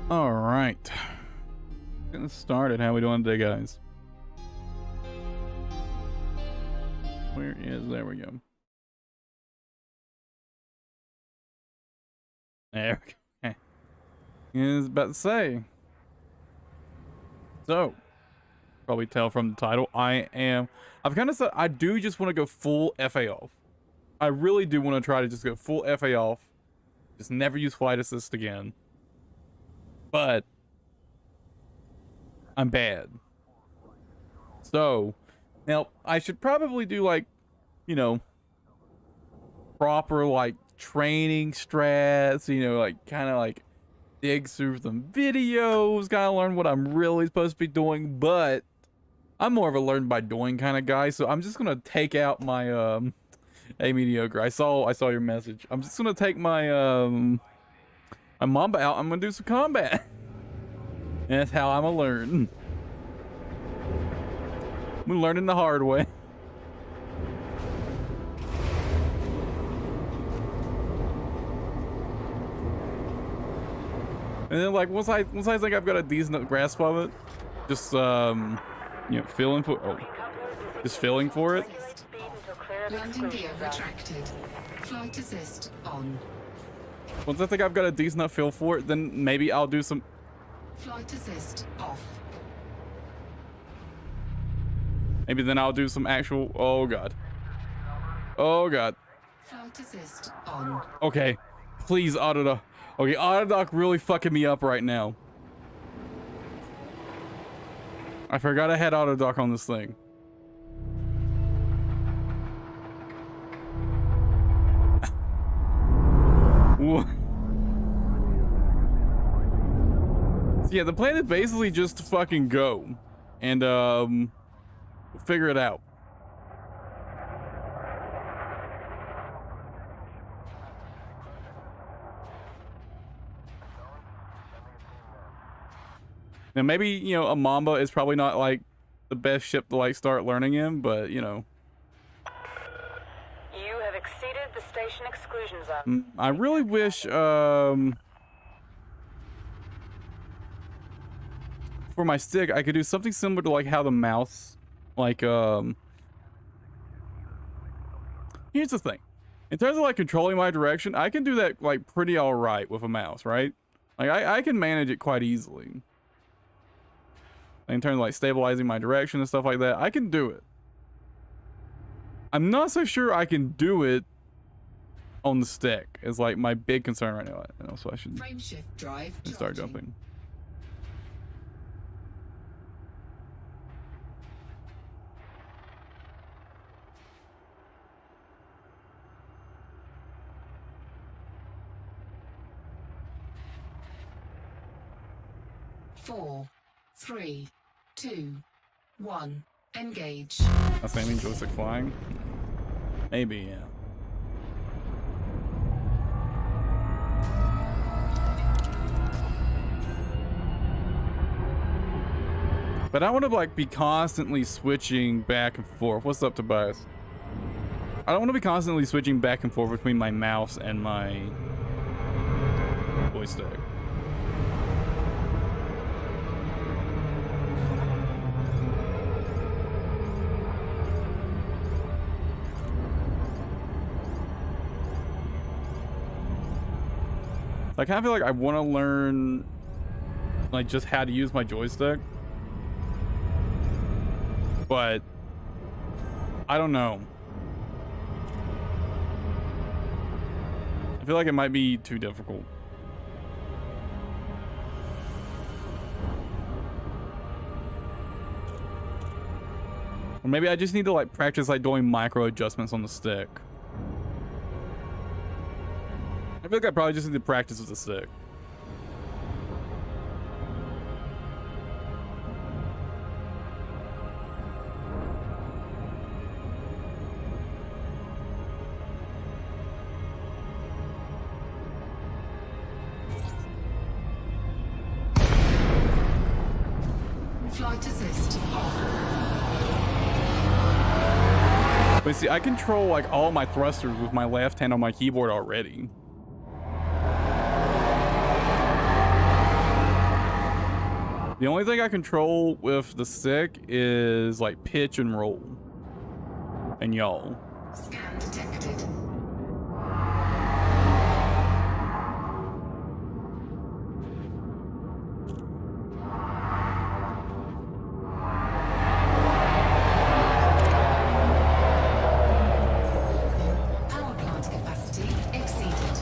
All right. Getting started. How we doing today, guys? Where is... There we go. There we go. Okay. I was about to say. So, probably tell from the title, I've kind of said I do just want to go full FA off. I really do want to try to just go full FA off. Just never use flight assist again. But I'm bad. So, now I should probably do like, you know, proper like training strats, you know, like kind of like dig through some videos, kind of learn what I'm really supposed to be doing, but I'm more of a learn by doing kind of guy, so I'm just gonna take out my hey mediocre. I saw your message. I'm just gonna take my my Mamba out. I'm gonna do some combat. And that's how I'm gonna learn. I'm learning the hard way. And then like once I think I've got a decent grasp of it, just you know, feeling for just feeling for it. Landing gear retracted. Flight assist on. Once I think I've got a decent enough feel for it, then maybe I'll do some. Flight assist off. Maybe then I'll do some actual. Oh god. Oh god. Flight assist on. Okay, please Autodoc. Okay, Autodoc really fucking me up right now. I forgot I had Autodoc on this thing. So yeah, the plan is basically just to fucking go and figure it out. Now maybe, you know, a Mamba is probably not like the best ship to like start learning in, but you know. You have exceeded the station exclusion zone. I really wish for my stick I could do something similar to like how the mouse like here's the thing. In terms of like controlling my direction, I can do that like pretty all right with a mouse, right? Like I can manage it quite easily. In terms of like stabilizing my direction and stuff like that, I can do it. I'm not so sure I can do it on the stick. Is like my big concern right now. And also I should Frame shift drive start charging. jumping. Four, 3, 2, 1. Engage. That's aiming joystick flying. Maybe, yeah. But I want to like be constantly switching back and forth. What's up, Tobias? I don't want to be constantly switching back and forth between my mouse and my joystick. I kind of feel like I want to learn like just how to use my joystick, but I don't know. I feel like it might be too difficult. Or maybe I just need to like practice like doing micro adjustments on the stick. I feel like I probably just need to practice with the stick. Flight assist off. But see, I control like all my thrusters with my left hand on my keyboard already. The only thing I control with the stick is like pitch and roll. And y'all. Scan detected. Power plant capacity exceeded.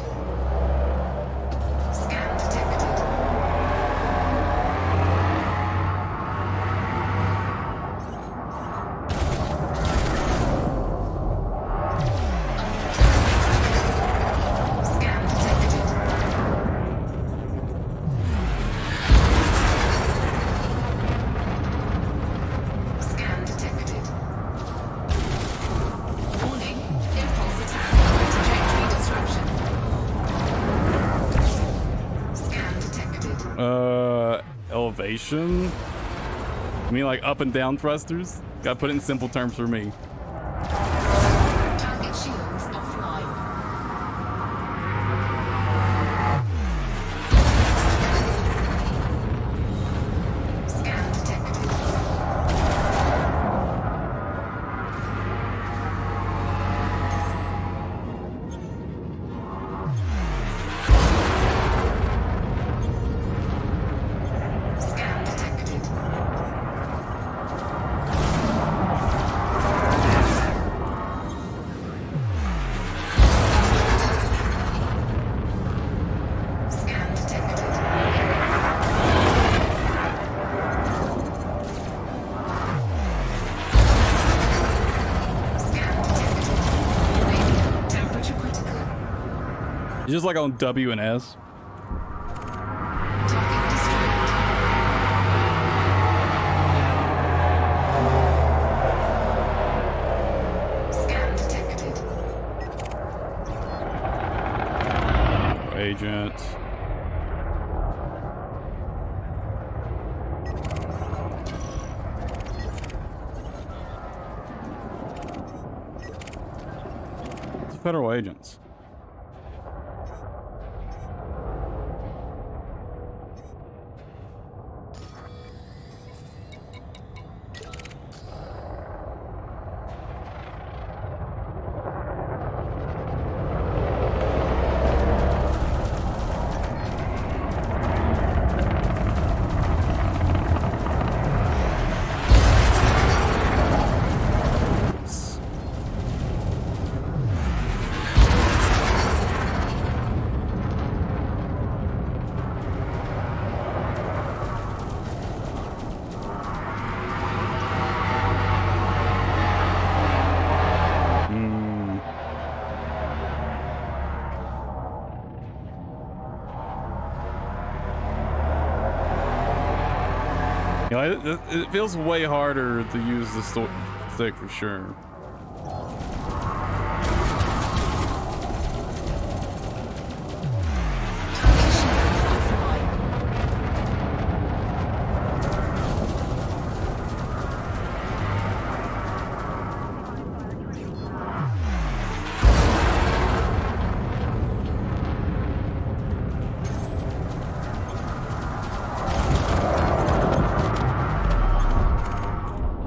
Scan detected. Scan detected. Scan detected. Warning, impulse attack. Trajectory disruption. Scan detected. Elevation? I mean like up and down thrusters? Gotta put it in simple terms for me. Target shields offline. Scan detected. Scan detected. Scan detected. Scan detected. Warning, temperature critical. It's just like on W and S. Target destroyed. Scan detected. Agent. It's federal agents. You know, it feels way harder to use the stick for sure.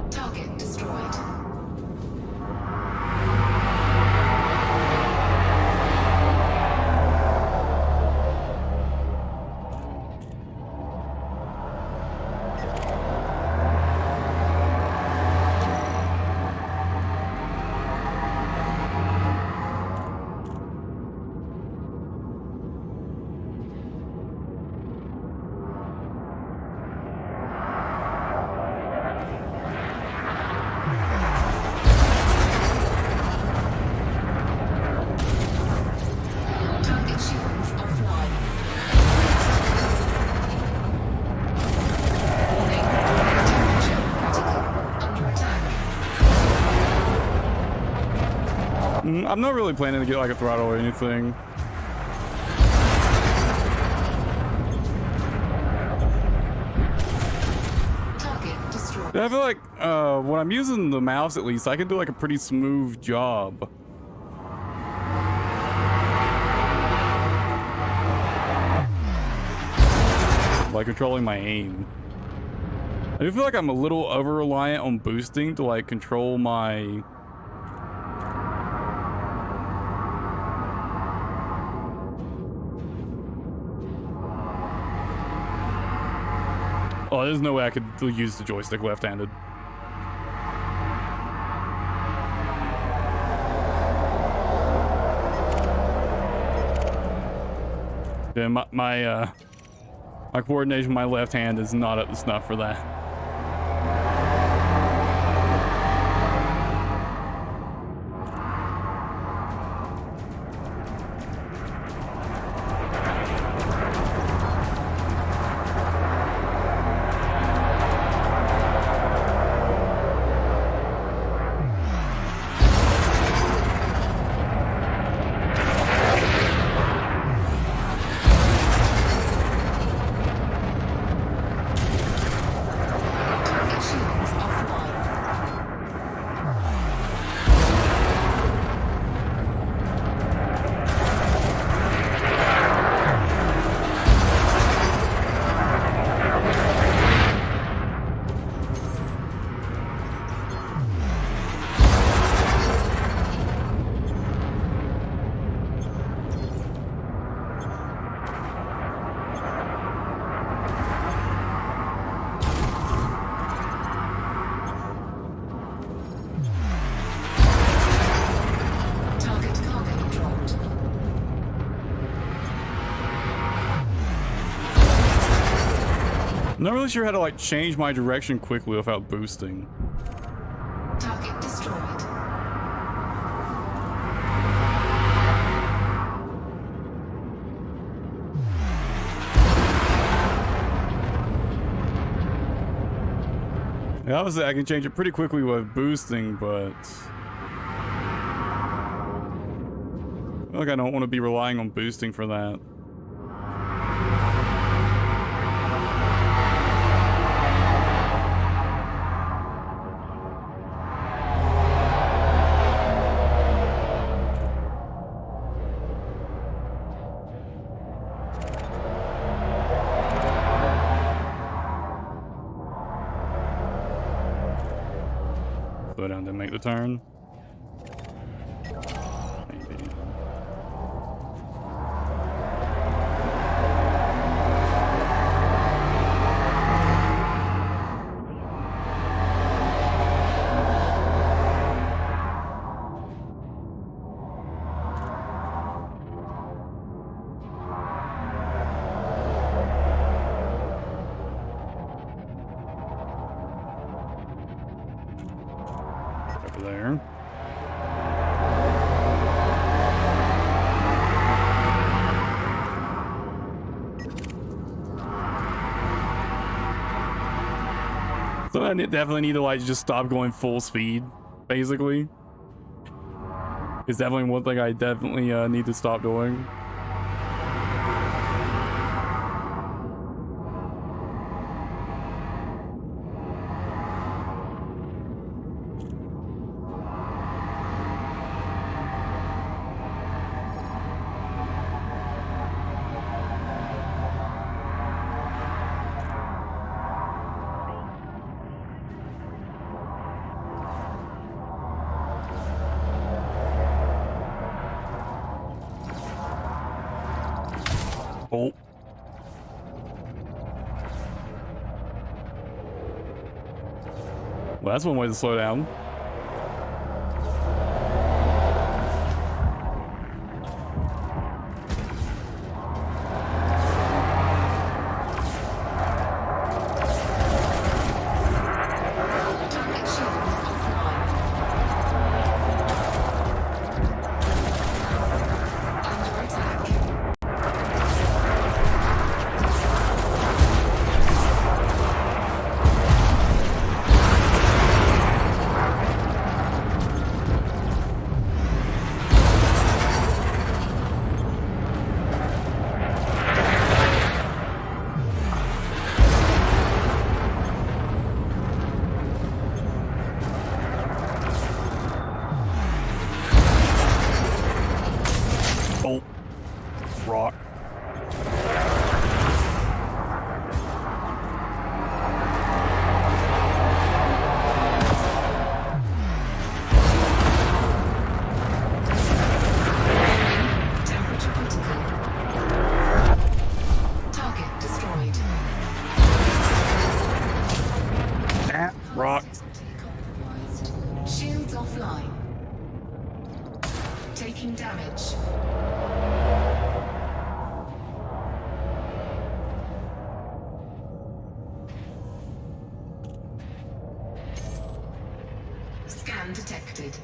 Target shields offline. Target destroyed. Target shields offline. Warning, temperature critical. Under attack. I'm not really planning to get like a throttle or anything. Target destroyed. I feel like when I'm using the mouse, at least, I can do like a pretty smooth job. By controlling my aim. I do feel like I'm a little over reliant on boosting to like control my oh, there's no way I could use the joystick left-handed. Yeah, my coordination with my left hand is not up to snuff for that. Target shields offline. Target cargo dropped. I'm not really sure how to like change my direction quickly without boosting. Target destroyed. Yeah, obviously I can change it pretty quickly with boosting, but I feel like I don't want to be relying on boosting for that. Slow down to make the turn. Maybe. Over there. So I definitely need to like just stop going full speed, basically. It's definitely one thing I definitely need to stop doing. Oh. Well, that's one way to slow down. Target shields offline. Under attack. Oh. Rock. taking damage. Scan detected.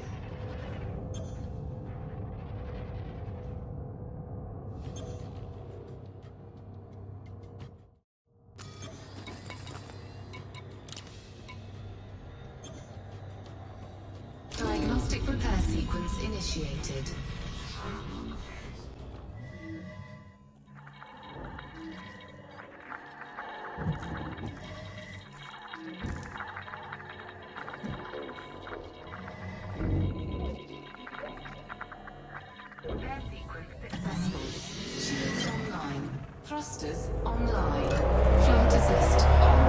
Diagnostic repair sequence initiated. Repair sequence successful. Shields online. Thrusters online. Flight assist on.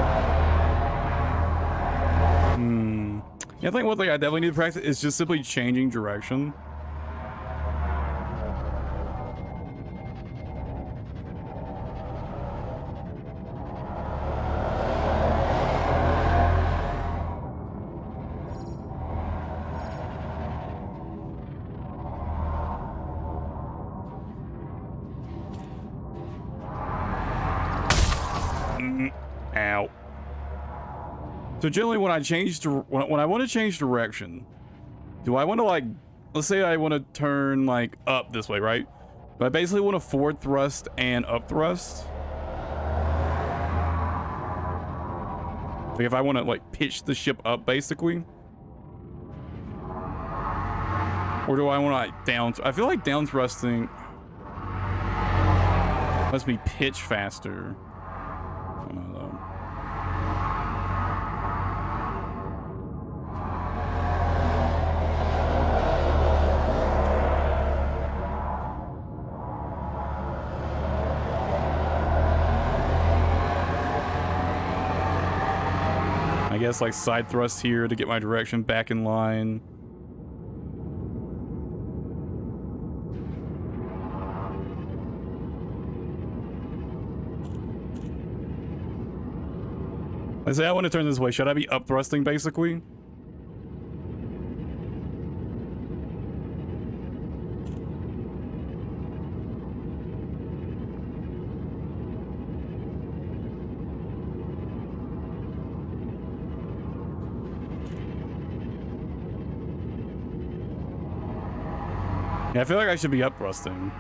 Yeah, I think one thing I definitely need to practice is just simply changing direction. Ow. So generally when I change to when I want to change direction, do I want to, like, let's say I want to turn like up this way, right? Do I basically want to forward thrust and up thrust? Like if I want to like pitch the ship up basically? Or do I want to like down? I feel like down thrusting lets me pitch faster. I don't know though. I guess like side thrust here to get my direction back in line. Let's say I want to turn this way. Should I be up thrusting basically? Yeah, I feel like I should be up thrusting.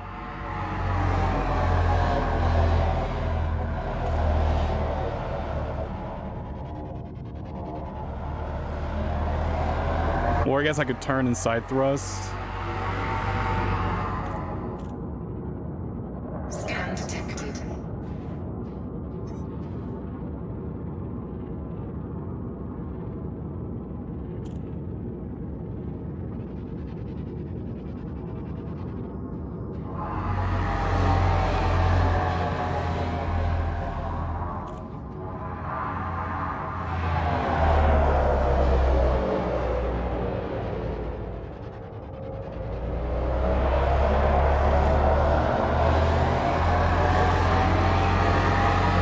Or I guess I could turn and side thrust. Scan detected.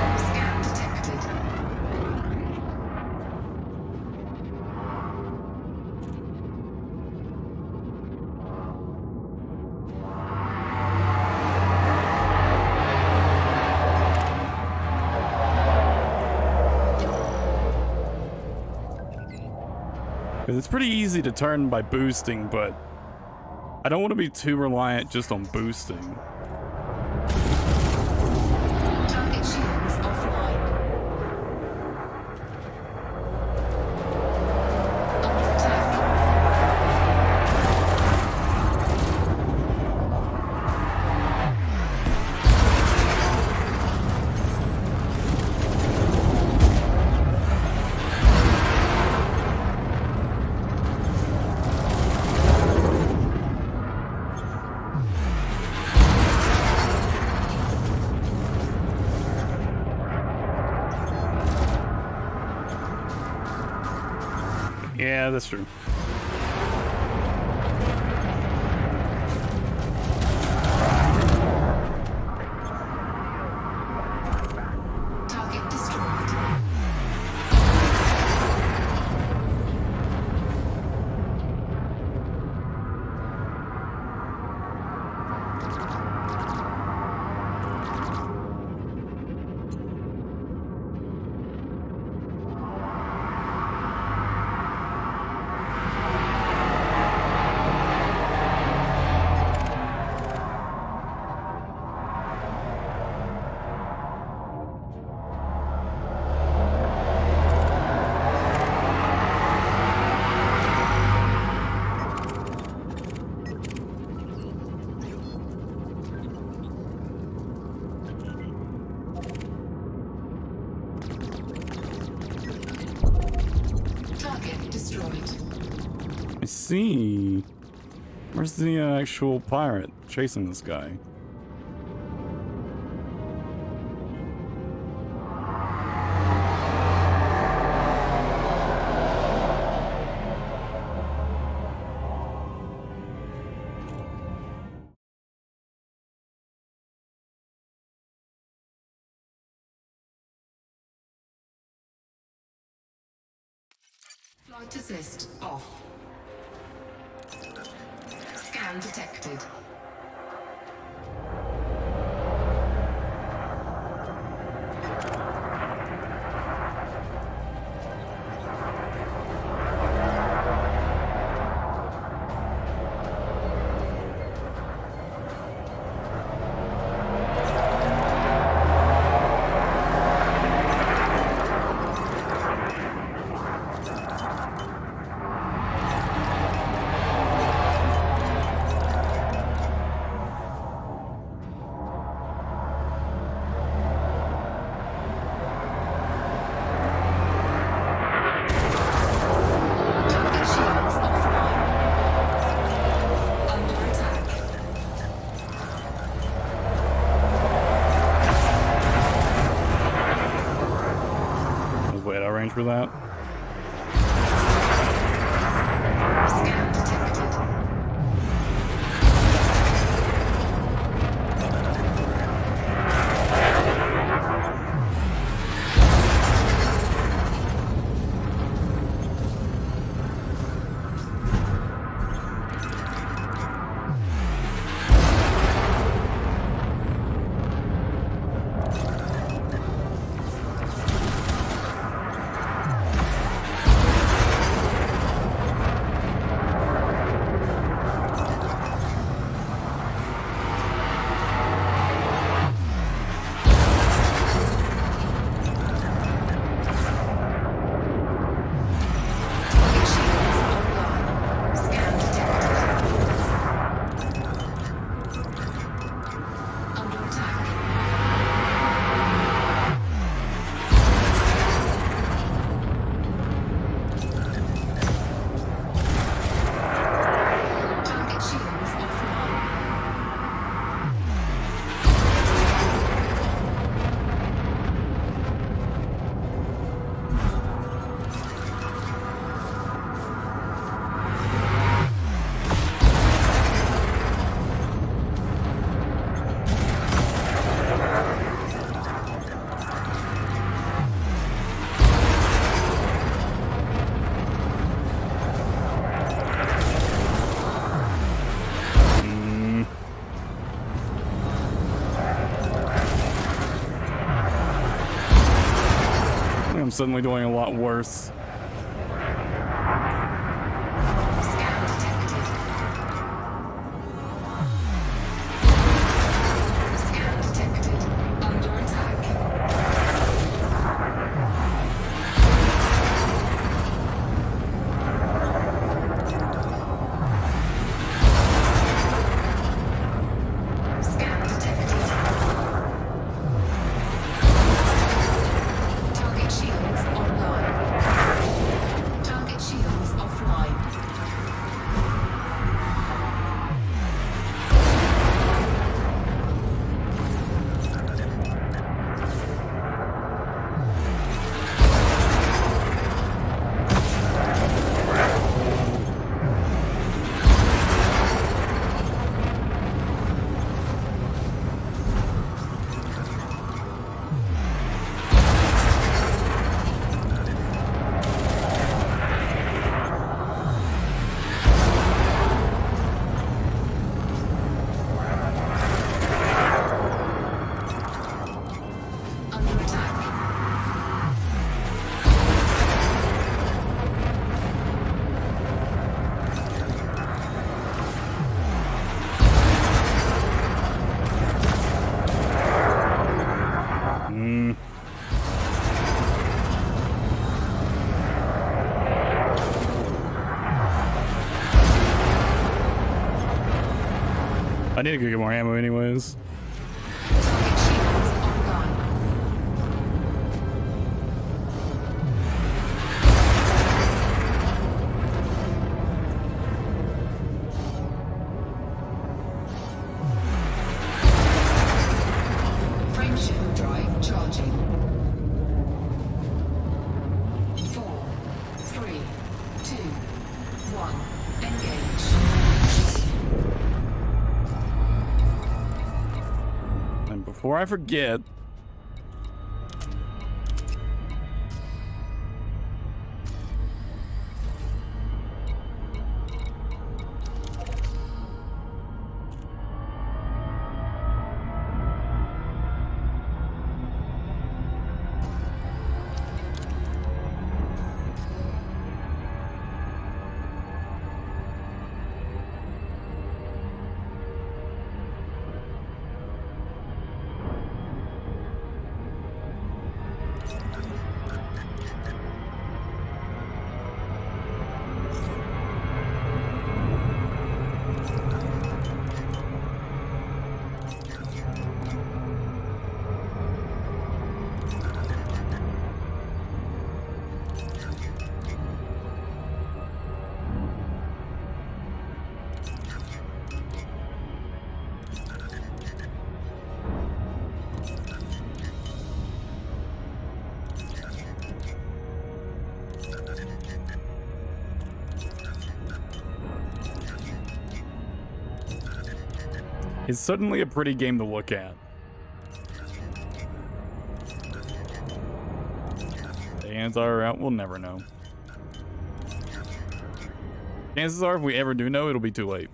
Scan detected. Because it's pretty easy to turn by boosting, but I don't want to be too reliant just on boosting. Target shields offline. Under attack. Yeah, that's true. Target destroyed. see. Where's the actual pirate chasing this guy? Flight assist off. Scan detected. Target shields offline. Under attack. I was way out of range for that. Scan detected. Target shields online. Scan detected. Under attack. Target shields offline. I think I'm suddenly doing a lot worse. Scan detected. Scan detected. Under attack. Scan detected. Target shields online. Target shields offline. Under attack. I need to go get more ammo anyways. Target shields online. Before I forget. It's suddenly a pretty game to look at. The hands are out, we'll never know. Chances are, if we ever do know, it'll be too late.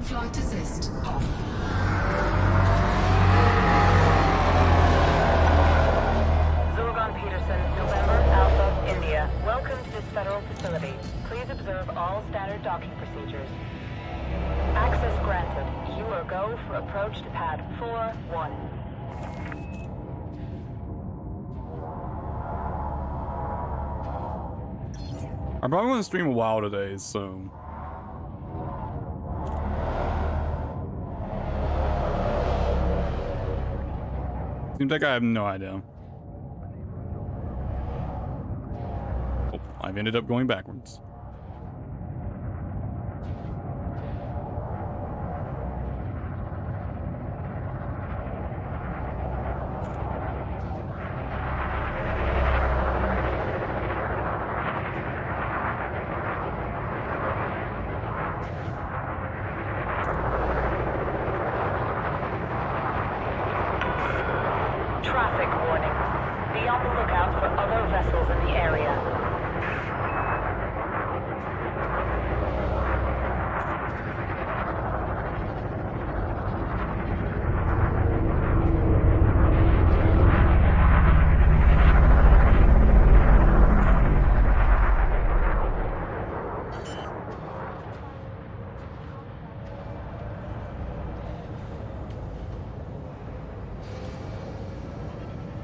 Flight assist off. Zurgon Peterson, November, Alpha, India. Welcome to this federal facility. Please observe all standard docking procedures. Access granted. You are go for approach to pad 4-1. I'm probably going to stream a while today, so... Seems like I have no idea. Oh, I've ended up going backwards. Traffic warning. Be on the lookout for other vessels in the area.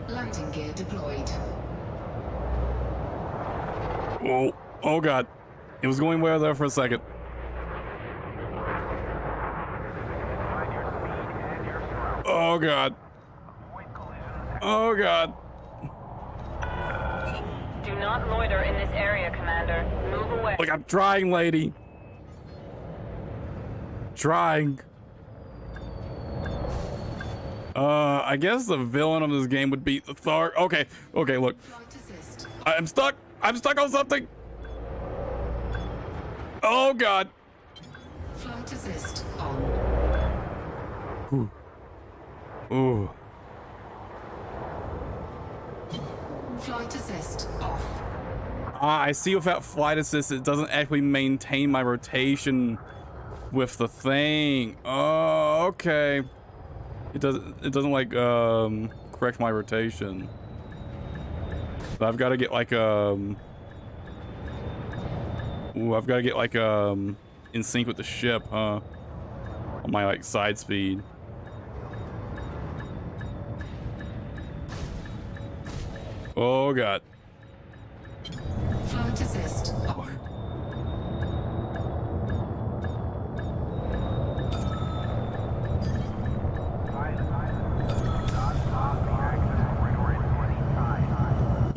Landing gear deployed. Whoa. Oh, God. It was going well there for a second. Oh, God. Oh, God. Do not loiter in this area, Commander. Move away. Look, I'm trying, lady. Trying. I guess the villain of this game would be the Tharg. Okay, okay, look. Flight assist. I'm stuck. I'm stuck on something. Oh, God. Flight assist on. Ooh. Flight assist off. Ah, I see without flight assist, it doesn't actually maintain my rotation with the thing. Oh, okay. It doesn't like, correct my rotation. So I've got to get like, I've got to get like, in sync with the ship, huh? On my, like, side speed. Oh, God. Flight assist off.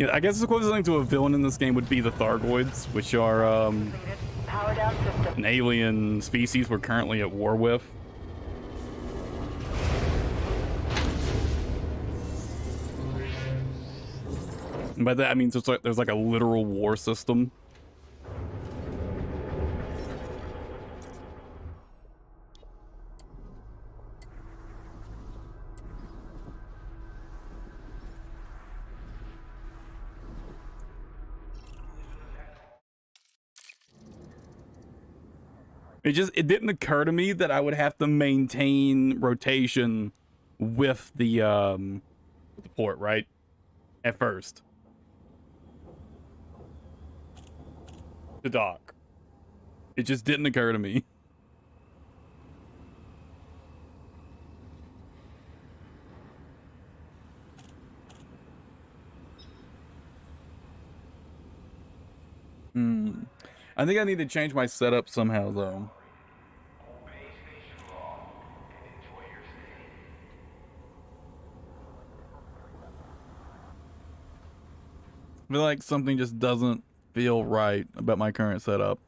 Yeah, I guess the closest thing to a villain in this game would be the Thargoids, which are Completed. Power down system. an alien species we're currently at war with. And by that I mean there's like a literal war system. It didn't occur to me that I would have to maintain rotation with the port, right? At first. To dock. It just didn't occur to me. I think I need to change my setup somehow, though. I feel like something just doesn't feel right about my current setup.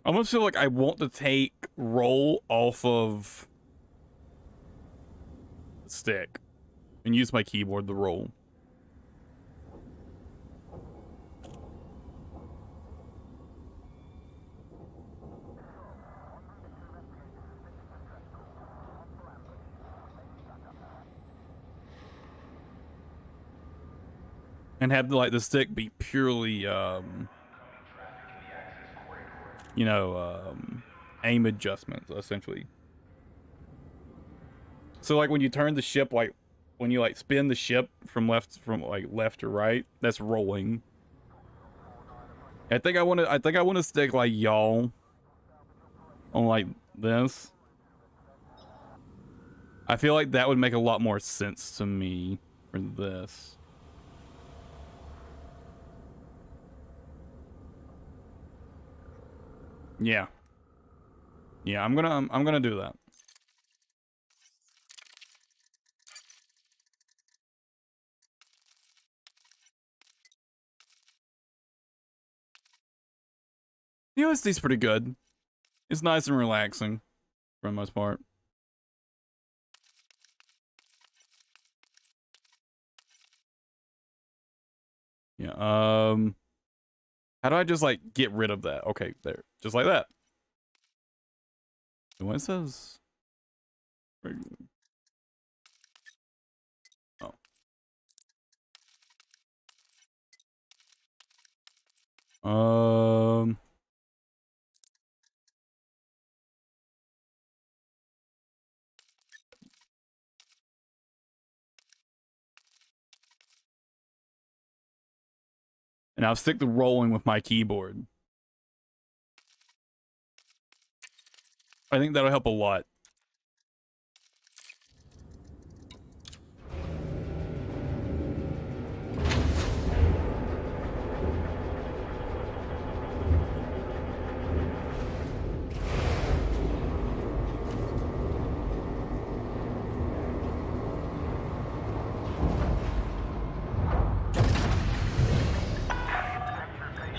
I almost feel like I want to take roll off of the stick and use my keyboard to roll. And have like the stick be purely you know, aim adjustments, essentially. So like when you turn the ship, like when you like spin the ship from left to right, that's rolling. I think I want to stick like y'all on like this. I feel like that would make a lot more sense to me for this. Yeah. Yeah, I'm gonna do that. The OSD's pretty good. It's nice and relaxing for the most part. Yeah, how do I just like get rid of that? Okay, there. Just like that. And when it says oh. And I'll stick the rolling with my keyboard. I think that'll help a lot.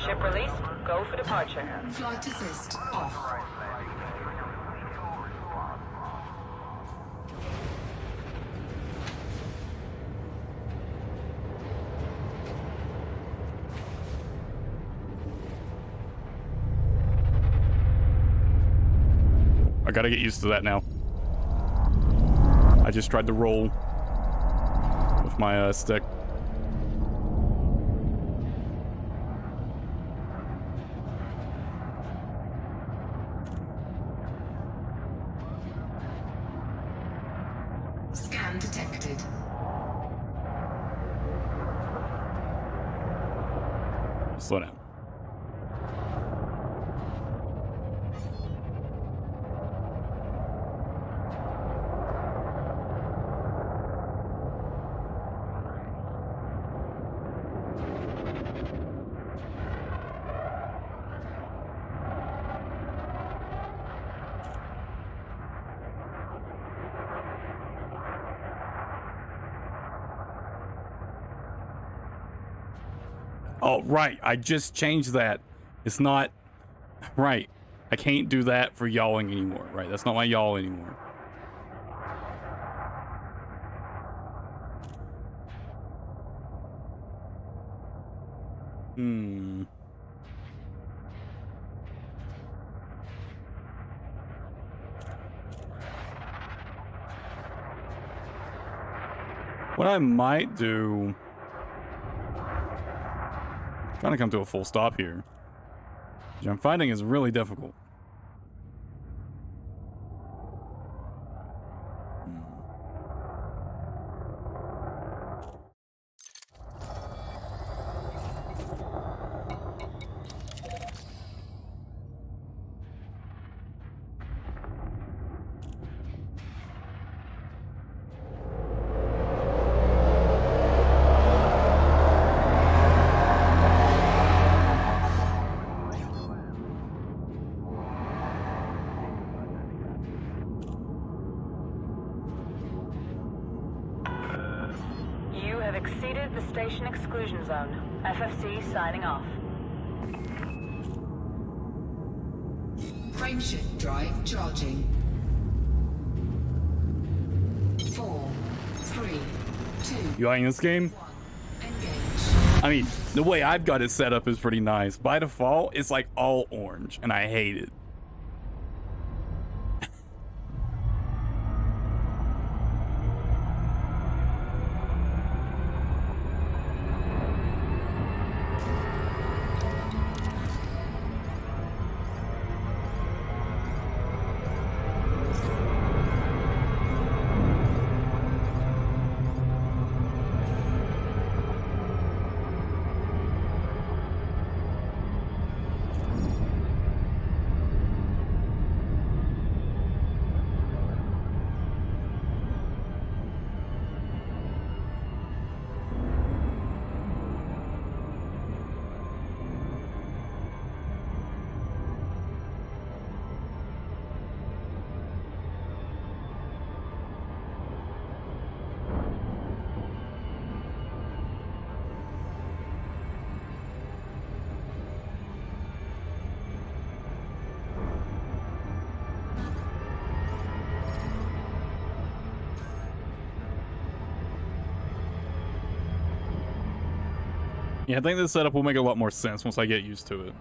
Ship release. Go for departure. Flight assist off. I gotta get used to that now. I just tried to roll with my stick. Scan detected. Slow down. Oh, right. I just changed that. It's not... Right. I can't do that for yawing anymore. Right. That's not my yaw anymore. What I might do... I'm trying to come to a full stop here. Which I'm finding is really difficult. You have exceeded the station exclusion zone. FFC signing off. Frameshift drive charging. 4, 3, 2, You liking this game? 1. Engage. I mean, the way I've got it set up is pretty nice. By default, it's like all orange, and I hate it. Yeah, I think this setup will make a lot more sense once I get used to it.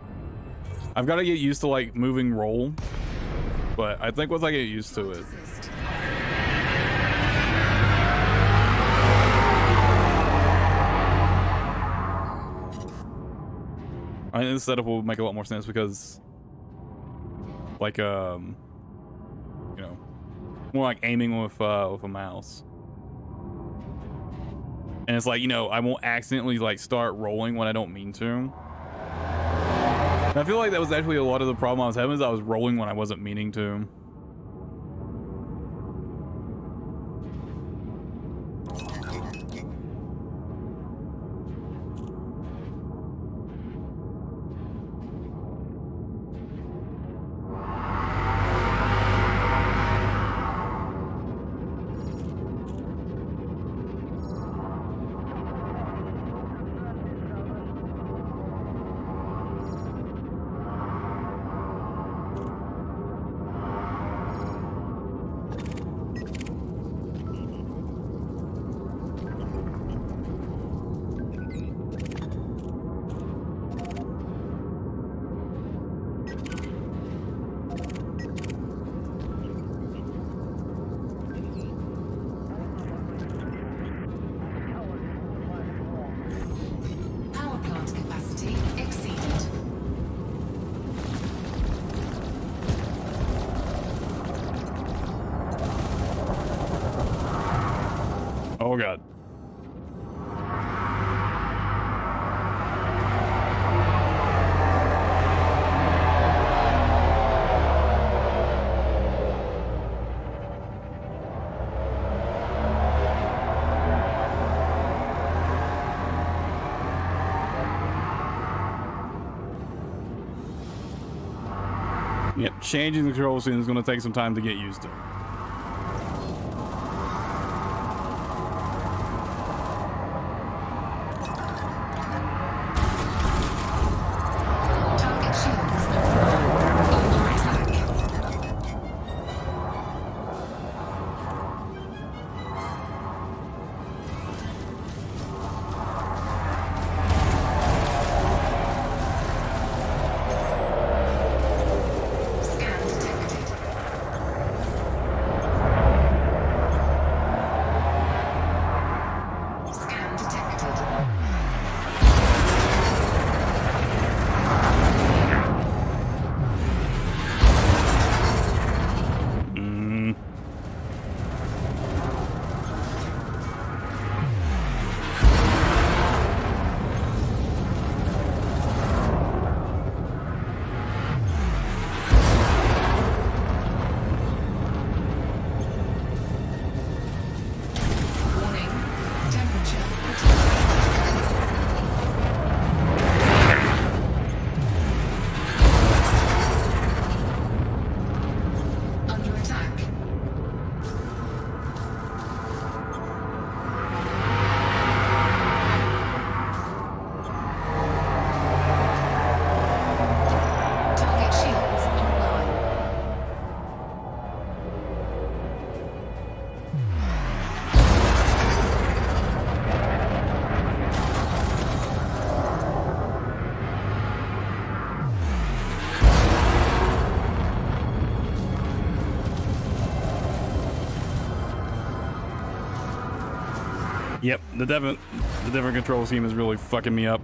I've got to get used to, like, moving roll, but I think once I get used to it... Assist. I think this setup will make a lot more sense because, like, you know, more like aiming with a mouse. And it's like, you know, I won't accidentally, like, start rolling when I don't mean to. And I feel like that was actually a lot of the problem I was having, is I was rolling when I wasn't meaning to. Power plant capacity exceeded. Oh, God. Yep, changing the control scene is going to take some time to get used to. Yep, the different control scheme is really fucking me up.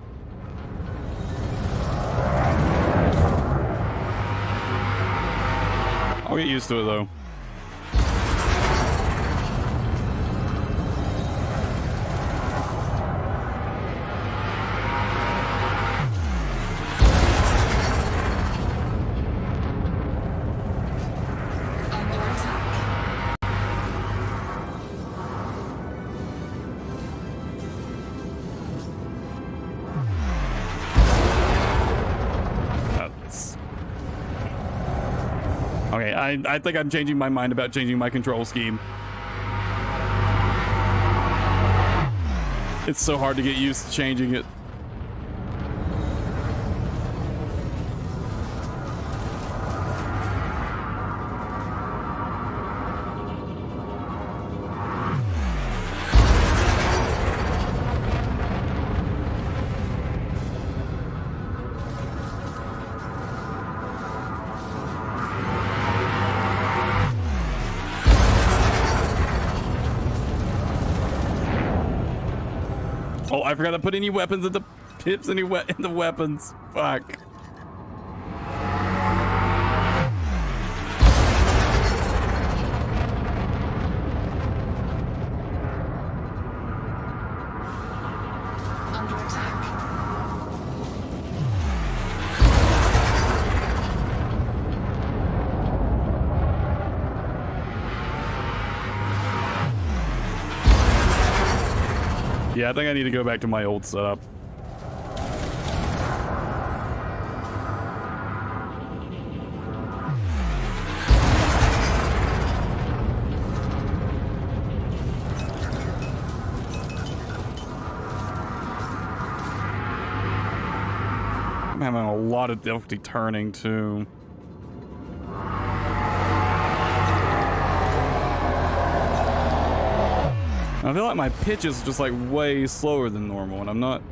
I'll get used to it though. Okay, I think I'm changing my mind about changing my control scheme. It's so hard to get used to changing it. Oh, I forgot to put any weapons in the pips, in the weapons. Fuck. Under attack. Yeah, I think I need to go back to my old setup. I'm having a lot of difficulty turning too. I feel like my pitch is just like way slower than normal, and I'm not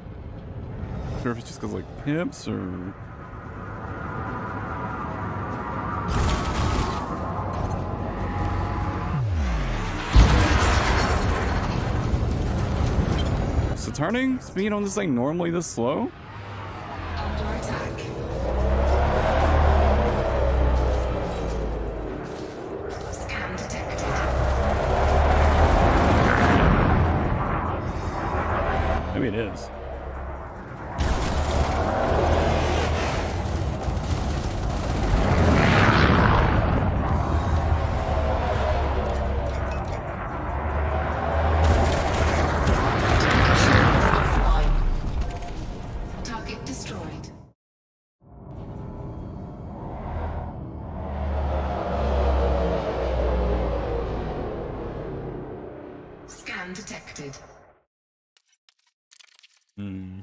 sure if it's just because like pips or. So turning speed on this thing normally this slow? Under attack. Scan detected. Maybe it is. Offline. Target destroyed. Scan detected. Hmm.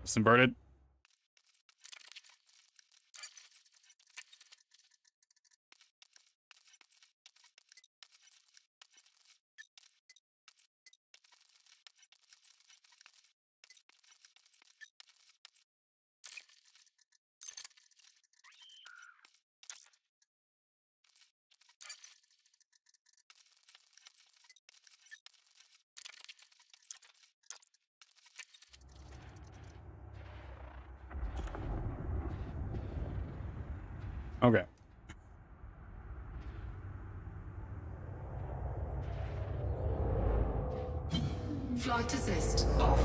It's inverted. Okay. Flight assist off.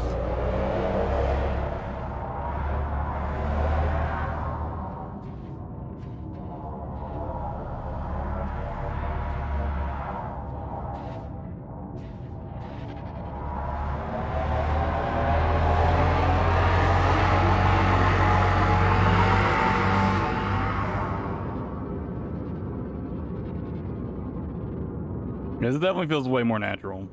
Yes, it definitely feels way more natural.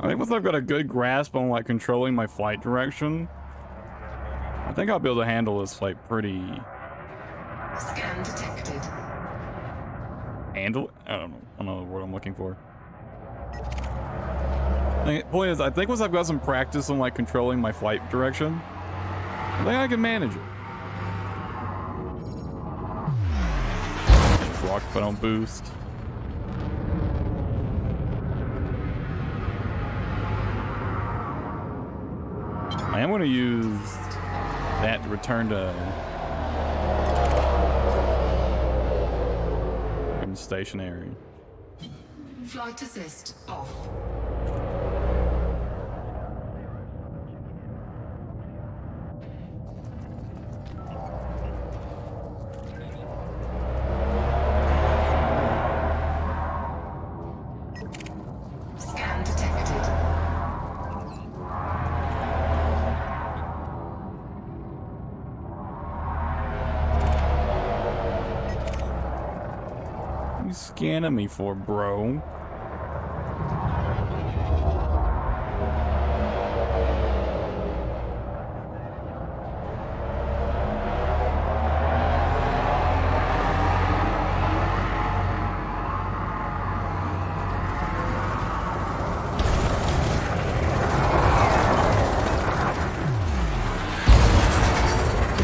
I think once I've got a good grasp on like controlling my flight direction, I think I'll be able to handle this flight pretty. Scan detected. Handle? I don't know the word I'm looking for. The point is, I think once I've got some practice on like controlling my flight direction, I think I can manage it. Rock if I don't boost. I am going to use that to return to I'm stationary. Flight assist off. Scan detected. What are you scanning me for, bro?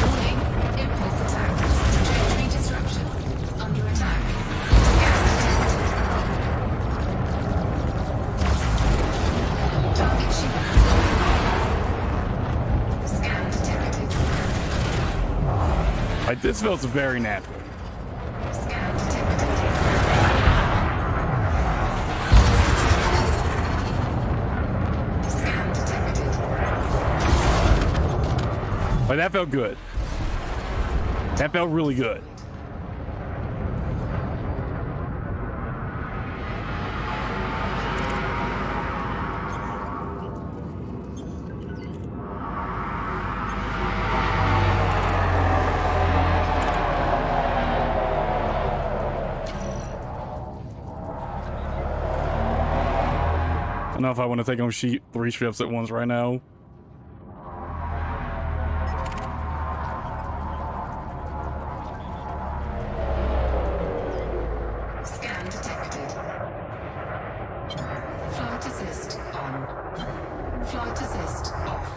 Warning. Impulse attack. Trajectory disruption. Under attack. Scan detected. Target ship offline. Scan detected. Like, this feels very natural. Scan detected. Scan detected. Like, that felt good. That felt really good. I don't know if I want to take on 3 ships at once right now. Scan detected. Flight assist on. Flight assist off.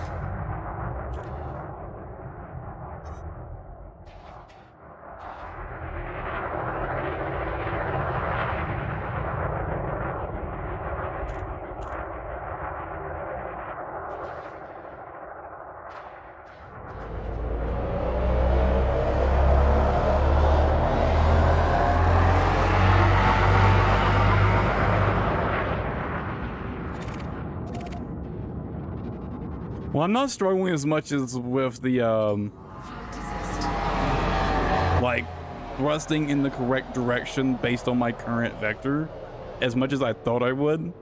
Well, I'm not struggling as much as with the, Flight assist on. like, thrusting in the correct direction based on my current vector as much as I thought I would.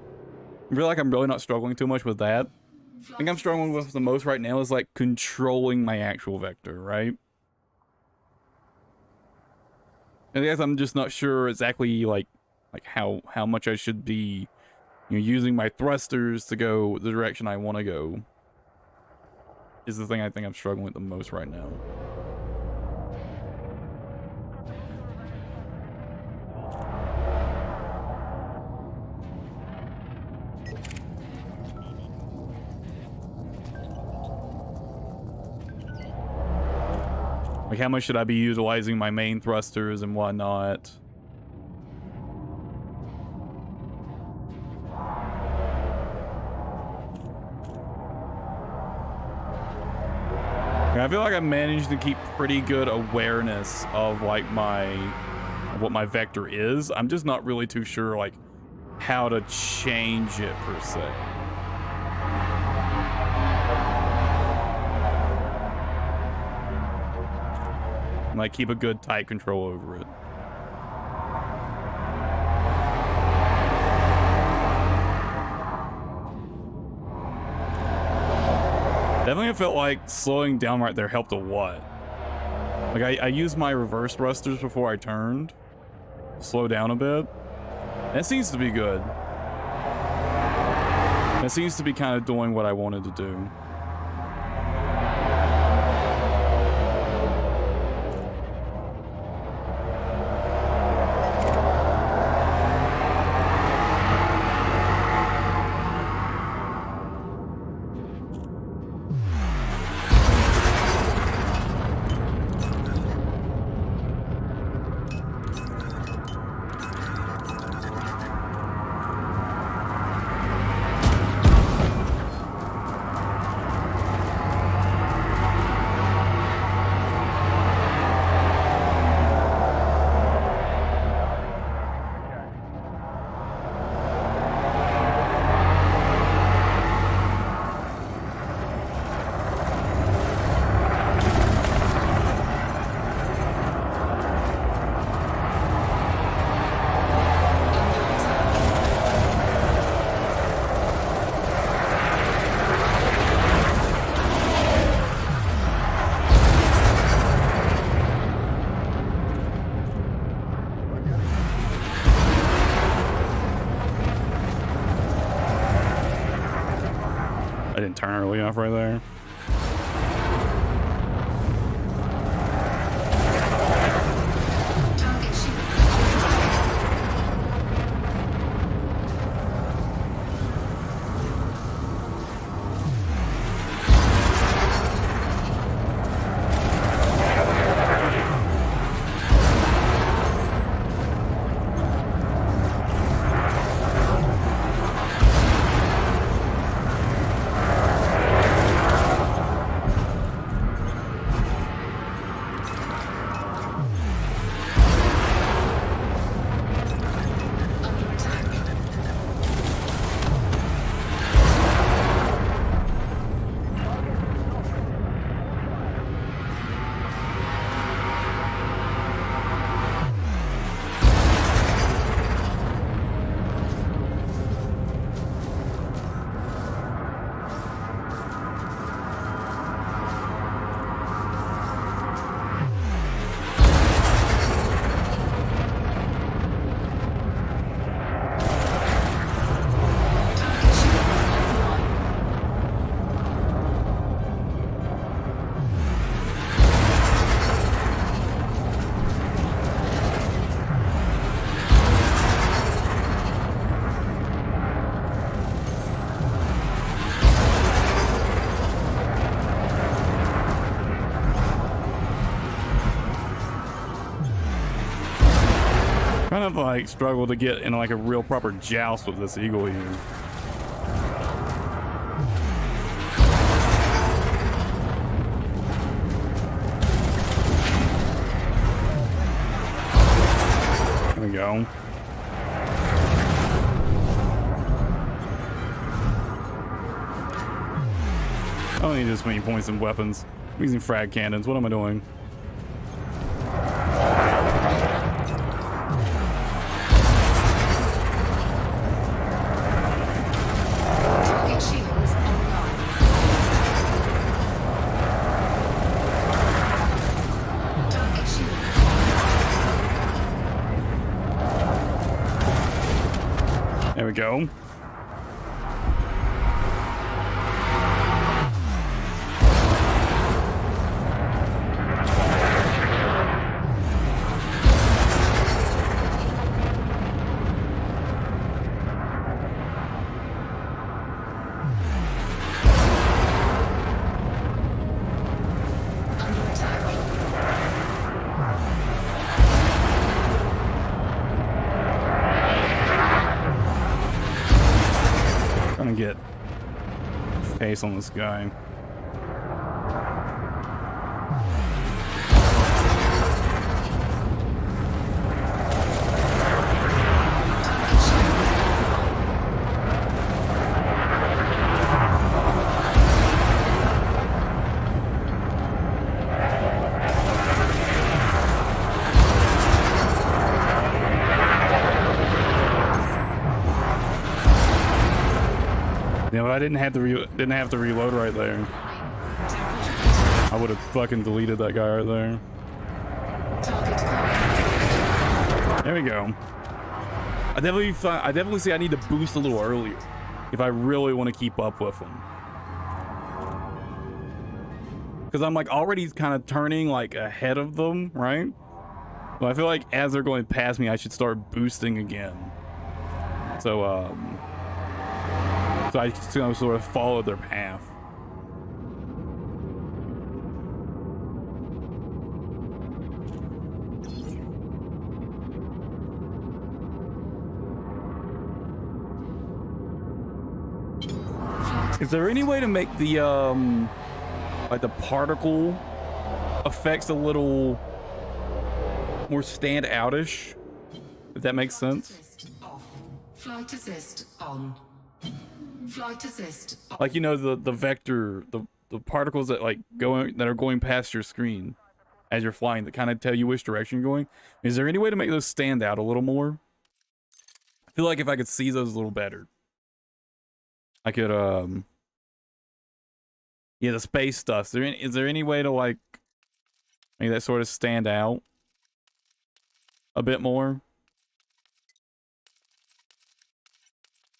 I feel like I'm really not struggling too much with that. I think I'm struggling with the most right now is, like, controlling my actual vector, right? And I guess I'm just not sure exactly, like how much I should be, you know, using my thrusters to go the direction I want to go. Is the thing I think I'm struggling with the most right now. Like, how much should I be utilizing my main thrusters and whatnot? I feel like I managed to keep pretty good awareness of like what my vector is. I'm just not really too sure like how to change it per se. Like keep a good tight control over it. Definitely felt like slowing down right there helped a lot. Like I used my reverse thrusters before I turned. Slow down a bit. That seems to be good. That seems to be kind of doing what I wanted to do. I didn't turn early enough right there. Target shield. Under attack. Target shield offline. Kind of like struggle to get in like a real proper joust with this eagle here. There we go. I don't need this many points and weapons. I'm using frag cannons. What am I doing? Target shields online. Target shields. There we go. Under attack. Trying to get pace on this guy. Target shields offline. You know, I didn't have to reload right there. Temperature. I would have fucking deleted that guy right there. Target covered. There we go. I definitely see I need to boost a little earlier. if I really want to keep up with them. Because I'm like already kind of turning like ahead of them, right? But I feel like as they're going past me, I should start boosting again. So I just sort of follow their path. Is there any way to make the like the particle effects a little more stand outish? If that makes sense. Assist off. Flight assist on. Flight assist off. Like, you know, the vector, the particles that are going past your screen as you're flying that kind of tell you which direction you're going. Is there any way to make those stand out a little more? I feel like if I could see those a little better, I could yeah, the space stuff. Is there any way to like make that sort of stand out a bit more?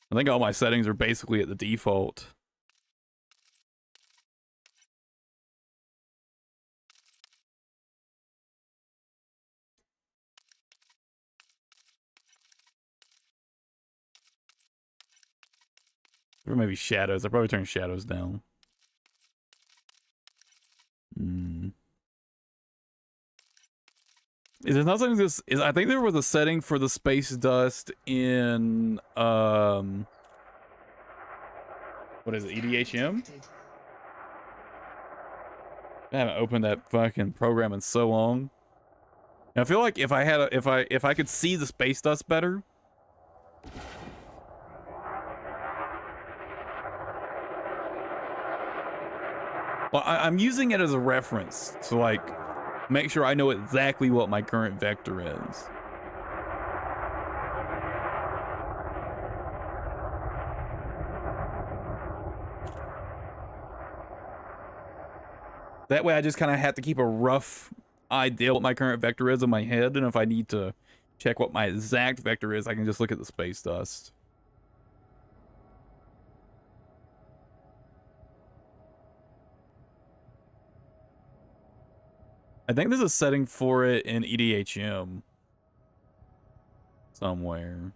I think all my settings are basically at the default. Or maybe shadows. I'll probably turn shadows down. Is there not something this is? I think there was a setting for the space dust in what is it, EDHM? I haven't opened that fucking program in so long. And I feel like if I had if I could see the space dust better. Well, I'm using it as a reference to like make sure I know exactly what my current vector is. That way I just kind of have to keep a rough idea what my current vector is in my head, and if I need to check what my exact vector is, I can just look at the space dust. I think there's a setting for it in EDHM somewhere.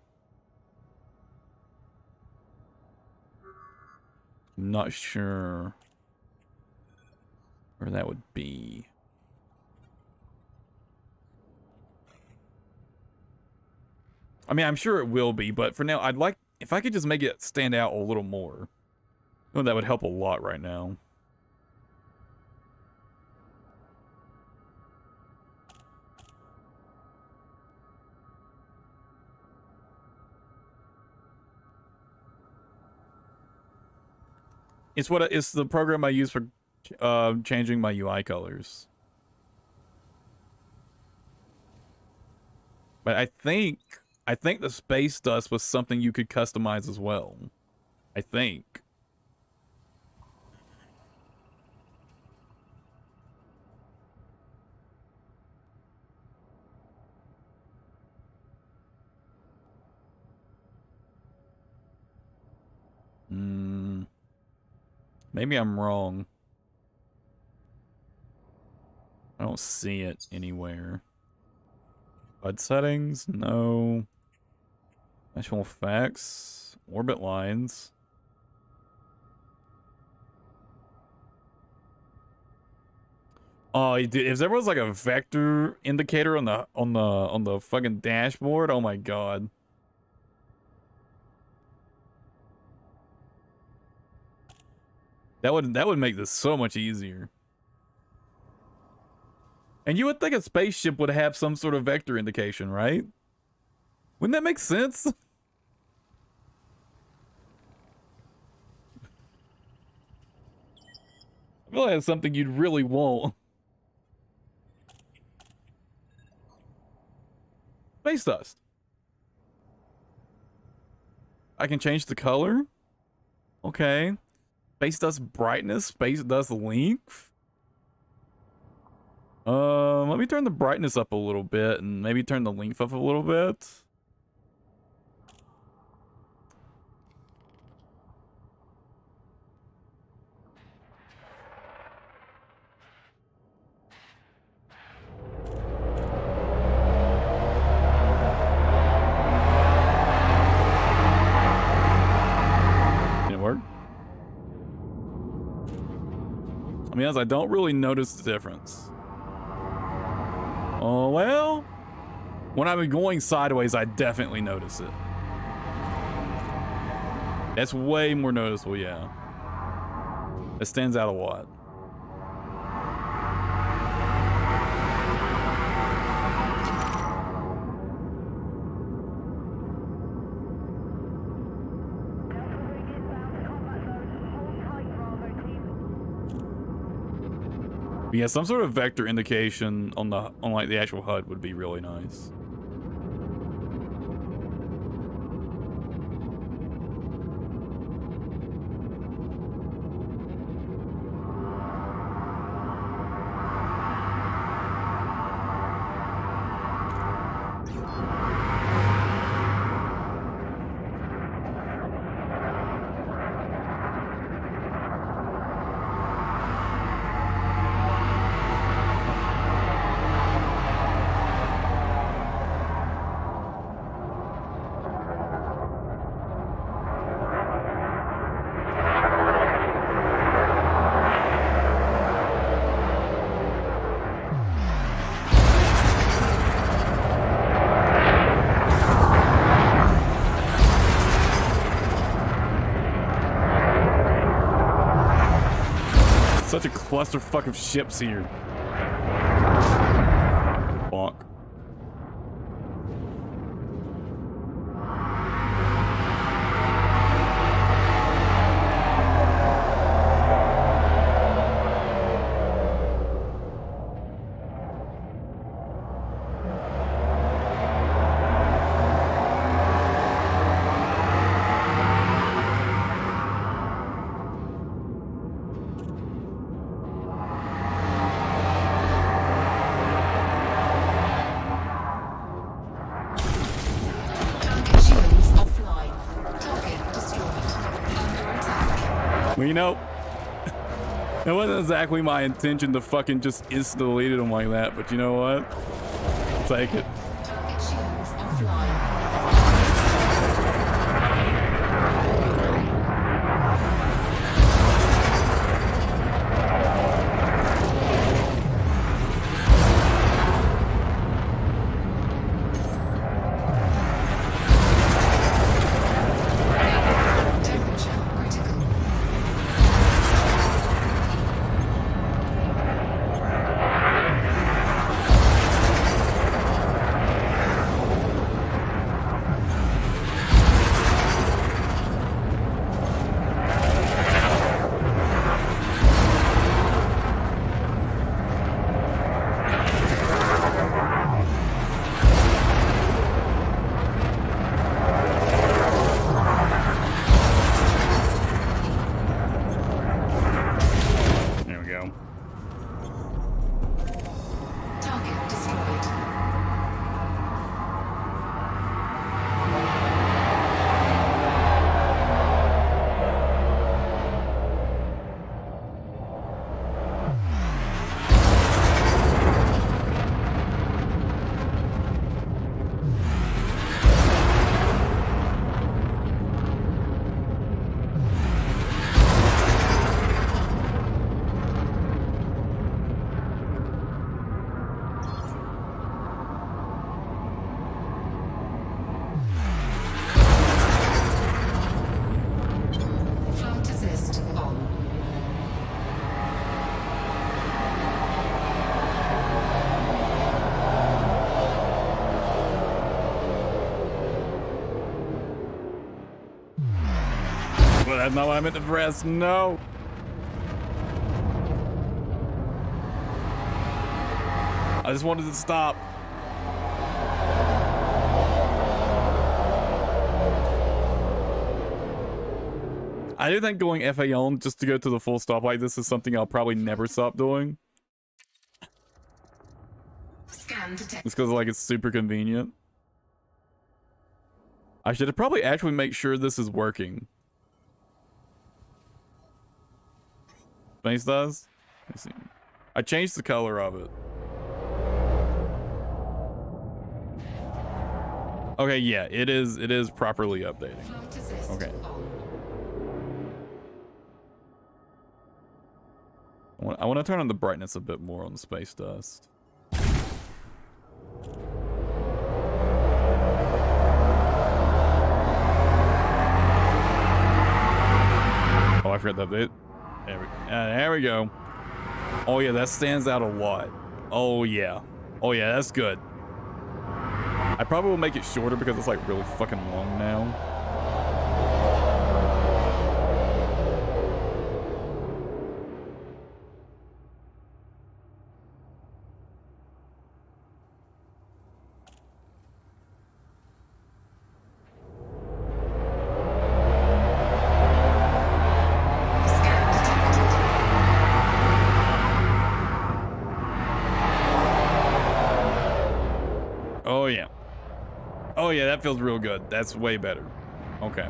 I'm not sure where that would be. I mean, I'm sure it will be, but for now, I'd like if I could just make it stand out a little more. Oh, that would help a lot right now. It's the program I use for changing my UI colors. But I think the space dust was something you could customize as well. I think. Maybe I'm wrong. I don't see it anywhere. HUD settings? No. Visual effects. Orbit lines. Oh, dude, if there was like a vector indicator on the fucking dashboard, oh my god. That would make this so much easier. And you would think a spaceship would have some sort of vector indication, right? Wouldn't that make sense? I feel like that's something you'd really want. Space dust. I can change the color. Okay. Space dust brightness, space dust length. Let me turn the brightness up a little bit and maybe turn the length up a little bit. I mean, I don't really notice the difference. Oh, well, when I'm going sideways, I definitely notice it. That's way more noticeable, yeah. It stands out a lot. But yeah, some sort of vector indication on like the actual HUD would be really nice. Such a clusterfuck of ships here. Bonk. Well, you know, it wasn't exactly my intention to fucking just insta-delete them like that, but you know what? I'll take it. Target shields offline. That's not what I meant to press. No. I just wanted to stop. I do think going FA on just to go to the full stop like this is something I'll probably never stop doing. Scan detected. Just because like it's super convenient. I should probably actually make sure this is working. Space does? Let's see. I changed the color of it. Okay, yeah, it is properly updating. Okay. to turn on the brightness a bit more on the space dust. Oh, I forgot that bit. There we go. Oh yeah, that stands out a lot. Oh yeah. Oh yeah, that's good. I probably will make it shorter because it's like really fucking long now. Oh yeah. Oh yeah, that feels real good. That's way better. Okay.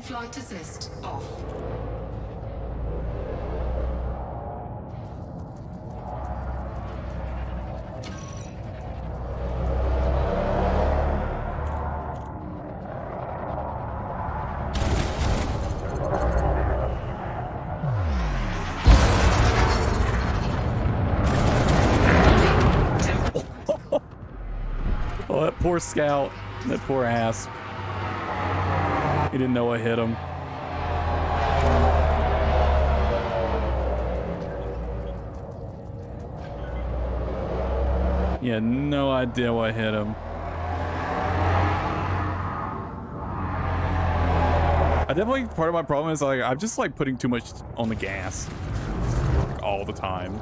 Flight assist off. Oh, that poor scout. That poor ass. He didn't know I hit him. He had no idea what hit him. I definitely, part of my problem is like, I'm just like putting too much on the gas. Like, all the time.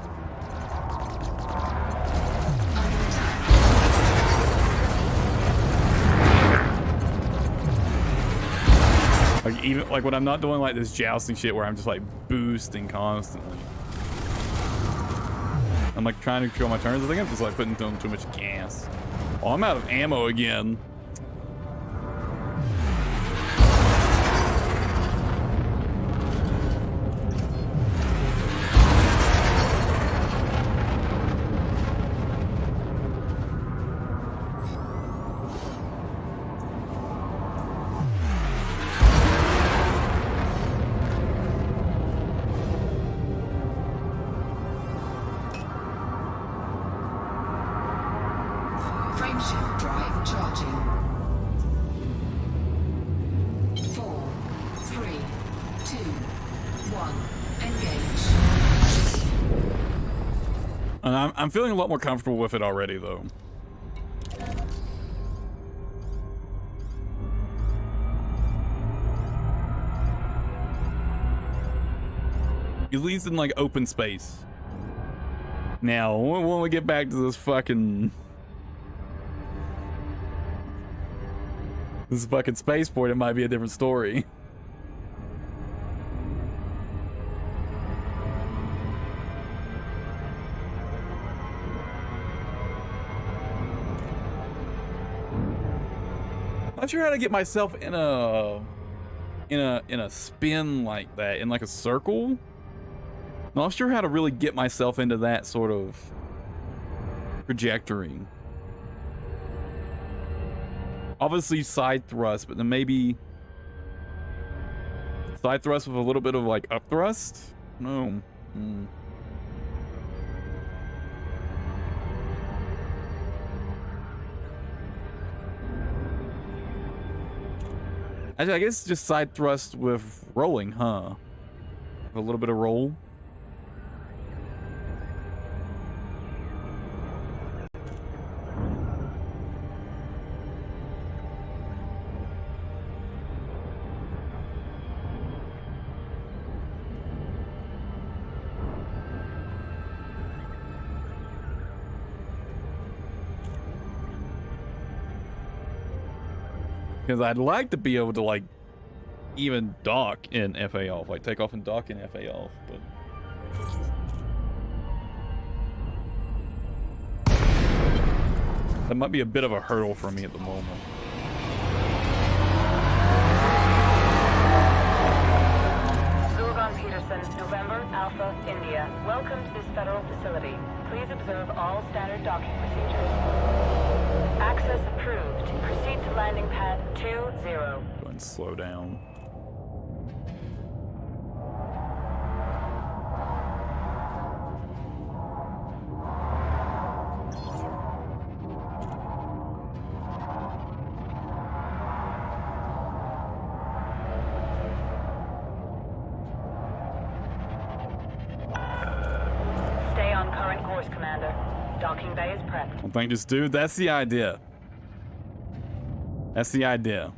Like even like when I'm not doing like this jousting shit where I'm just like boosting constantly. I'm like trying to control my turns. I think I'm just like putting too much gas. Oh, I'm out of ammo again. Frameshift drive charging. 4, 3, 2, 1. Engage. And I'm feeling a lot more comfortable with it already, though. At least in like open space. Now, when we get back to this fucking spaceport, it might be a different story. Not sure how to get myself in a spin like that, in like a circle. Not sure how to really get myself into that sort of trajectory. Obviously side thrust, but then maybe side thrust with a little bit of like up thrust? No. Actually, I guess just side thrust with rolling, huh? With a little bit of roll. Because I'd like to be able to like even dock in FA off, like take off and dock in FA off, but that might be a bit of a hurdle for me at the moment. Zurgon Peterson, November, Alpha, India. Welcome to this federal facility. Please observe all standard docking procedures. Access approved. Proceed to landing pad 20. Go and and slow down. Stay on current course, Commander. Docking bay is prepped. Well, thank this dude. That's the idea. That's the idea.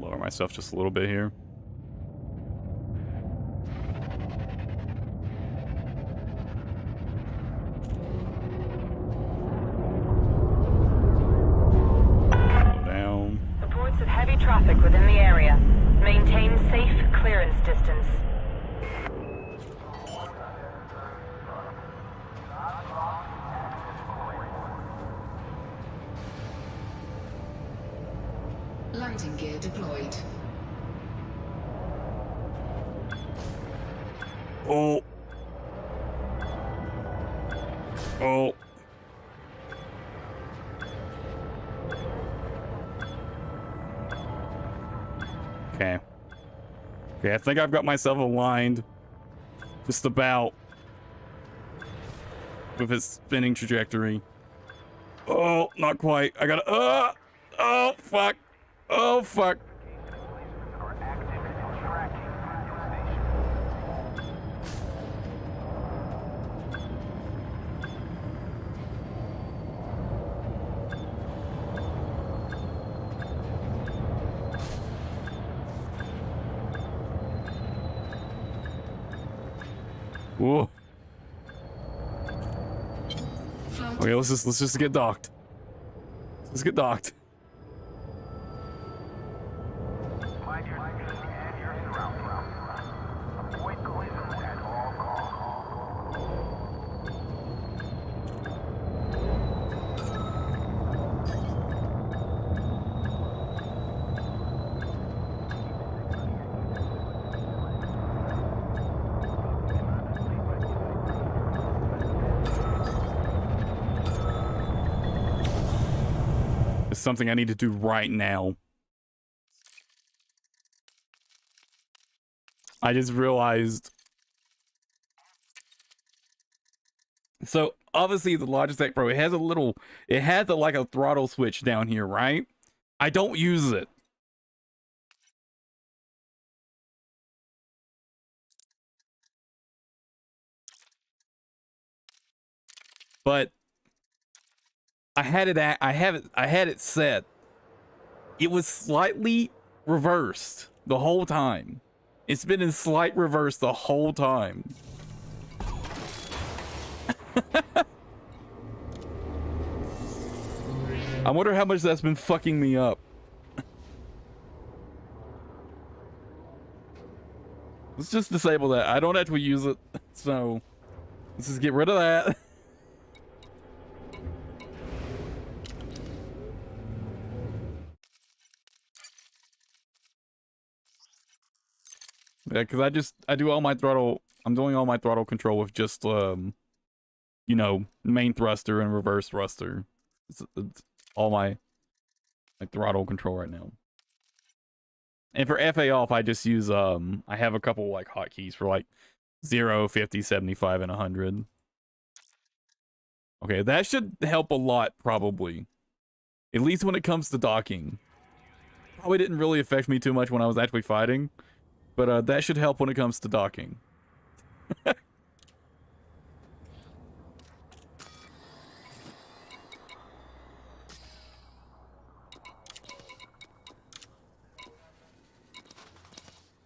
Lower myself just a little bit here. Slow down. Reports of heavy traffic within the area. Maintain safe clearance distance. Landing gear deployed. Oh. Oh. Okay. Okay, I think I've got myself aligned just about with his spinning trajectory. Oh, not quite. I gotta, oh, fuck. Oh, fuck. Whoa. Okay, let's just get docked. Let's get docked. Something I need to do right now. I just realized. So obviously the Logitech Pro, it has like a throttle switch down here, right? I don't use it. But I had it set. It was slightly reversed the whole time. It's been in slight reverse the whole time. I wonder how much that's been fucking me up. Let's just disable that. I don't actually use it, so let's just get rid of that. Yeah, because I do all my throttle. I'm doing all my throttle control with just you know, main thruster and reverse thruster. It's all my throttle control right now. And for FA off, I just use I have a couple like hotkeys for like 0, 50, 75, and 100. Okay, that should help a lot probably. At least when it comes to docking. Probably didn't really affect me too much when I was actually fighting. But that should help when it comes to docking.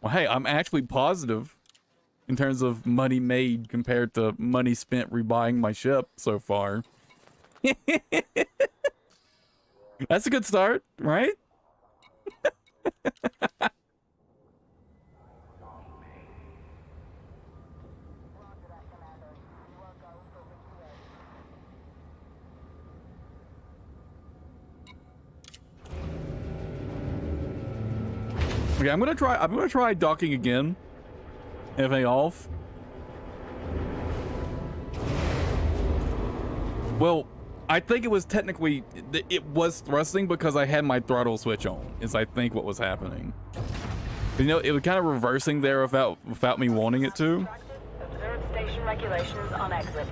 Well, hey, I'm actually positive in terms of money made compared to money spent rebuying my ship so far. That's a good start, right? Okay, I'm gonna try docking again. FA off. Well, I think it was technically, it was thrusting because I had my throttle switch on, is I think what was happening. You know, it was kind of reversing there without me wanting it to. Observe station regulations on exit.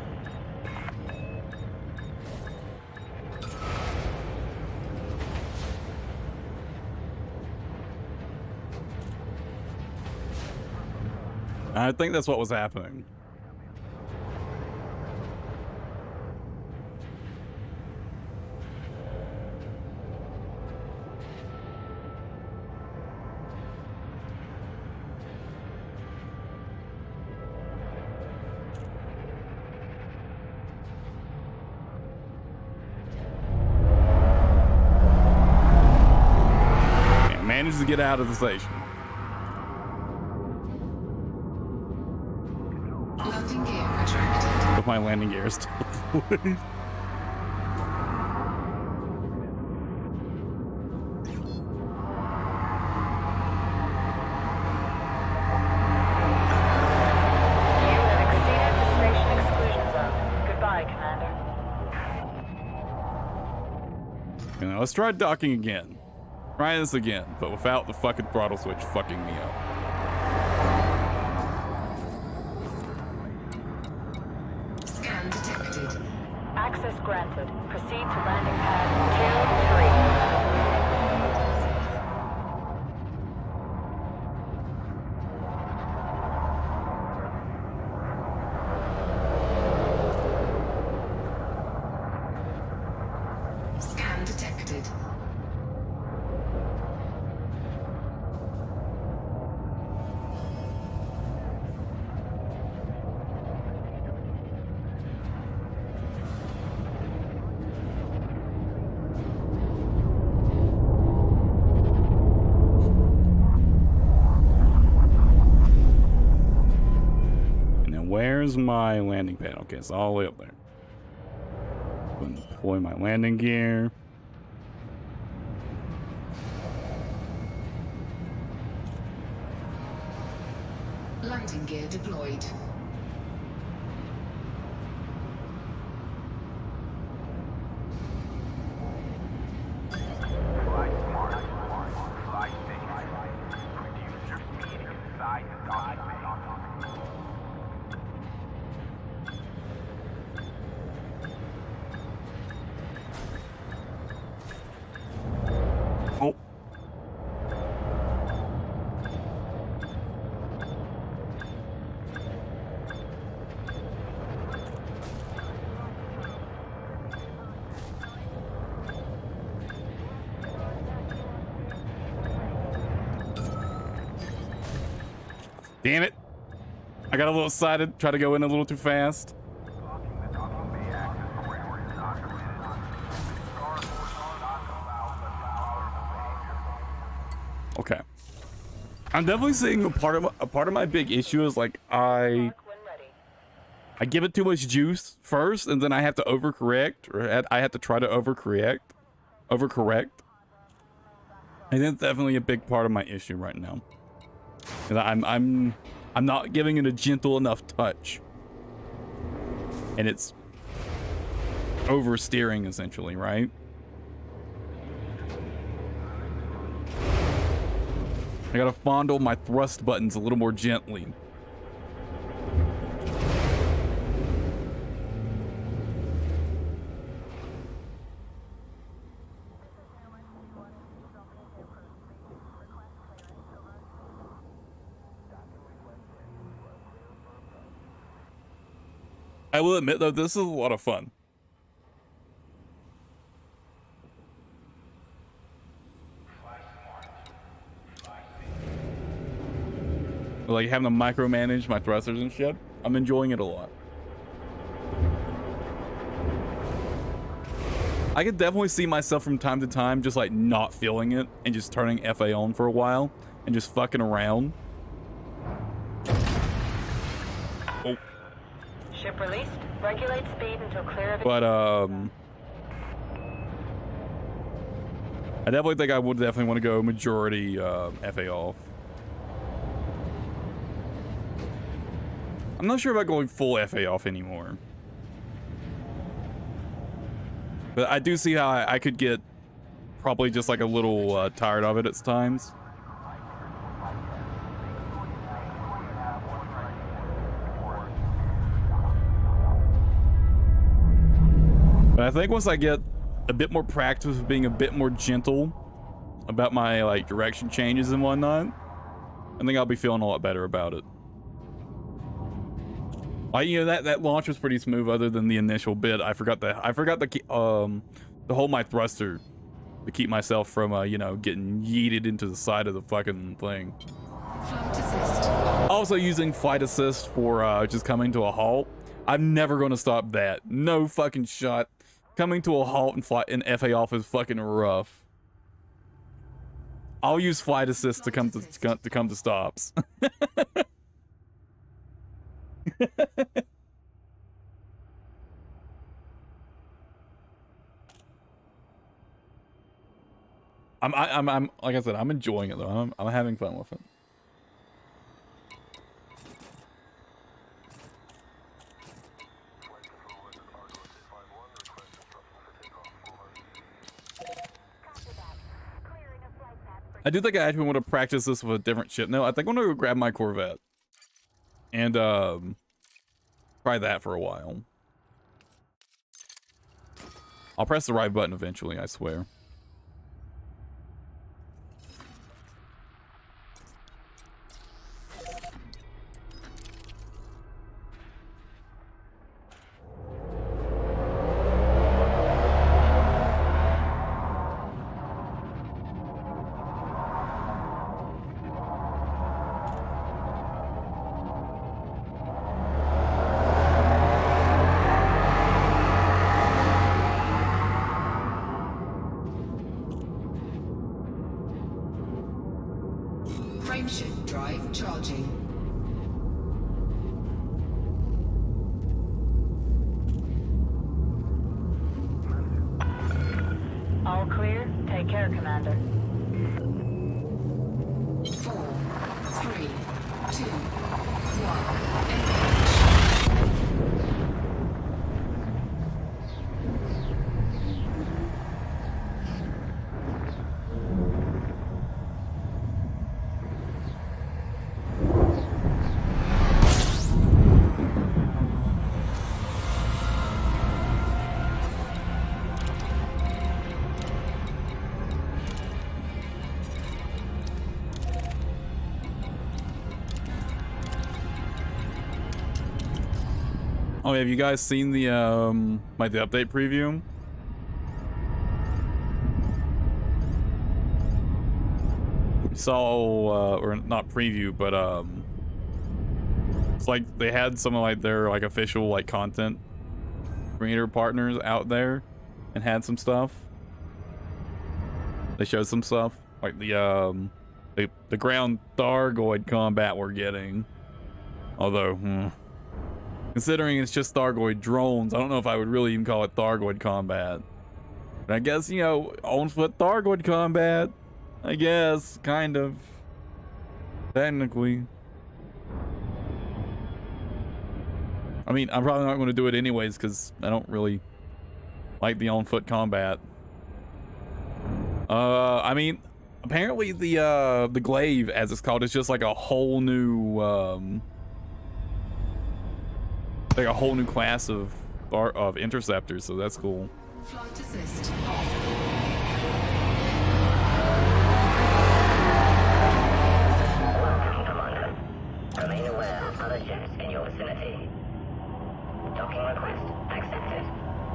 I think that's what was happening. Managed to get out of the station. Landing gear retracted. With my landing gear still deployed. You have exceeded the station exclusion zone. Goodbye, Commander. You know, let's try docking again. Try this again, but without the fucking throttle switch fucking me up. Scan detected. Access granted. Proceed to landing pad 2-3. Scan detected. Where's my landing pad? Okay, it's all the way up there. Go and deploy my landing gear. Landing gear deployed. Oh. Damn it. I got a little excited, tried to go in a little too fast. Okay. I'm definitely seeing a part of my big issue is like I give it too much juice first, and then I have to overcorrect, or I have to try to overcorrect. And that's definitely a big part of my issue right now. 'Cause I'm not giving it a gentle enough touch, and it's oversteering essentially, right? I gotta fondle my thrust buttons a little more gently. I will admit though, this is a lot of fun. Like having to micromanage my thrusters and shit. I'm enjoying it a lot. I could definitely see myself from time to time just like not feeling it and just turning FA on for a while and just fucking around. Oh. Ship released. Regulate speed until clear of. But I definitely think I would definitely want to go majority FA off. I'm not sure about going full FA off anymore. But I do see how I could get probably just like a little tired of it at times. But I think once I get a bit more practice with being a bit more gentle about my like direction changes and whatnot, I think I'll be feeling a lot better about it. Like, you know, that launch was pretty smooth other than the initial bit. I forgot to hold my thruster to keep myself from you know, getting yeeted into the side of the fucking thing. Flight assist. Also using flight assist for just coming to a halt. I'm never going to stop that. No fucking shot. Coming to a halt and FA off is fucking rough. I'll use flight assist to come to stops. I'm like I said, I'm enjoying it though. I'm having fun with it. I do think I actually want to practice this with a different ship. No, I think I'm gonna go grab my Corvette and try that for a while. I'll press the right button eventually, I swear. Frameshift drive charging. All clear. Take care, Commander. 4, 3, 2, 1. Engage. Oh, have you guys seen the like the update preview? We saw or not preview, but it's like they had some of like their like official like content creator partners out there and had some stuff. They showed some stuff like the ground Thargoid combat we're getting. Although, considering it's just Thargoid drones, I don't know if I would really even call it Thargoid combat. But I guess, you know, on foot Thargoid combat. I guess, kind of. Technically. I mean, I'm probably not going to do it anyways because I don't really like the on foot combat. I mean, apparently the glaive, as it's called, is just like a whole new like a whole new class of interceptors, so that's cool. Flight assist off. Welcome, Commander. Remain aware of other ships in your vicinity. Docking request accepted.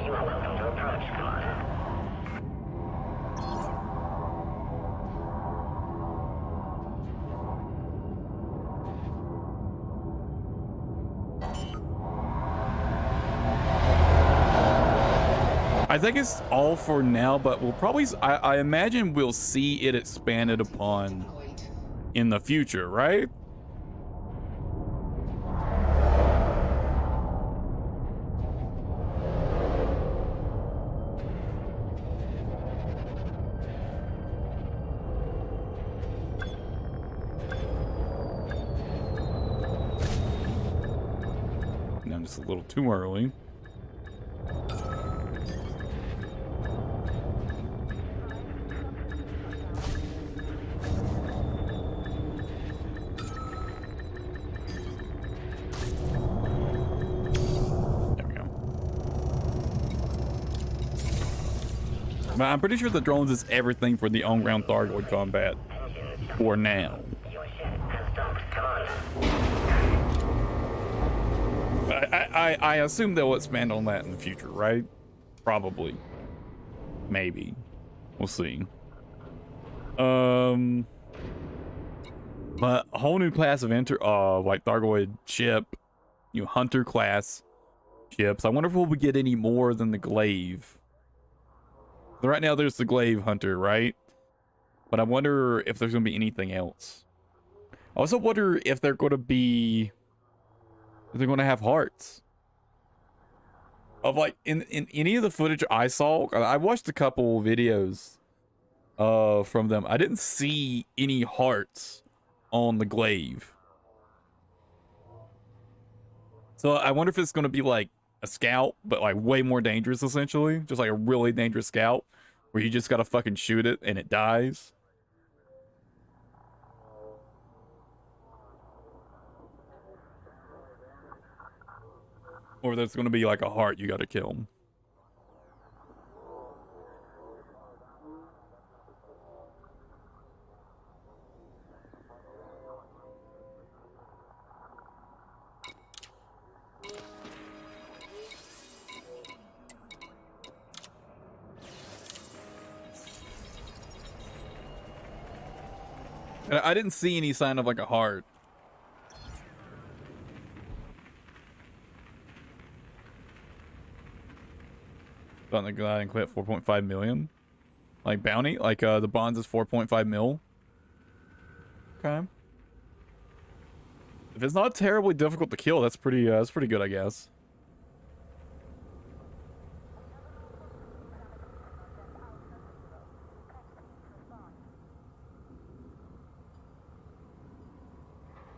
You are welcome to approach, Commander. I think it's all for now, but we'll probably, I imagine we'll see it expanded upon Deployed. in the future, right? I'm just a little too early. But I'm pretty sure the drones is everything for the on-ground Thargoid combat. For now. Your ship has docked. Command. I assume they'll expand on that in the future, right? Probably. Maybe. We'll see. But a whole new class of like Thargoid ship, hunter class ships. I wonder if we'll get any more than the glaive. Right now there's the glaive hunter, right? But I wonder if there's gonna be anything else. I also wonder if they're gonna have hearts. Of like in any of the footage I saw, I watched a couple videos from them. I didn't see any hearts on the glaive. So I wonder if it's going to be like a scout, but like way more dangerous, essentially. Just like a really dangerous scout where you just got to fucking shoot it and it dies. Or there's going to be like a heart you got to kill. And I didn't see any sign of like a heart. On the guy and quit 4.5 million. Like bounty? Like the bonds is 4.5 mil. Okay. If it's not terribly difficult to kill, that's pretty good, I guess.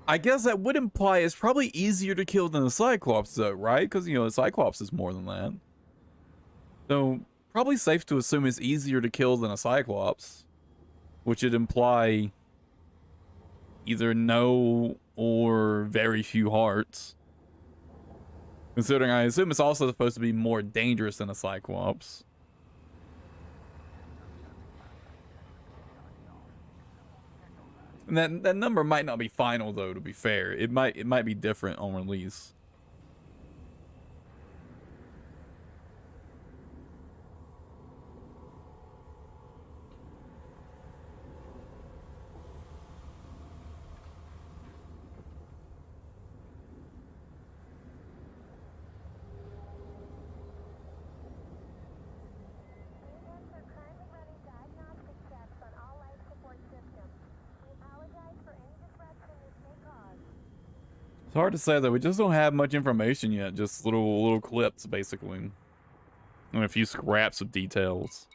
I guess that would imply it's probably easier to kill than the Cyclops, though, right? Because, the Cyclops is more than that. So, probably safe to assume it's easier to kill than a Cyclops. Which would imply either no or very few hearts. Considering I assume it's also supposed to be more dangerous than a Cyclops. And that number might not be final, though, to be fair. It might be different on release. It's hard to say though. We just don't have much information yet. Just little clips, basically, and a few scraps of details.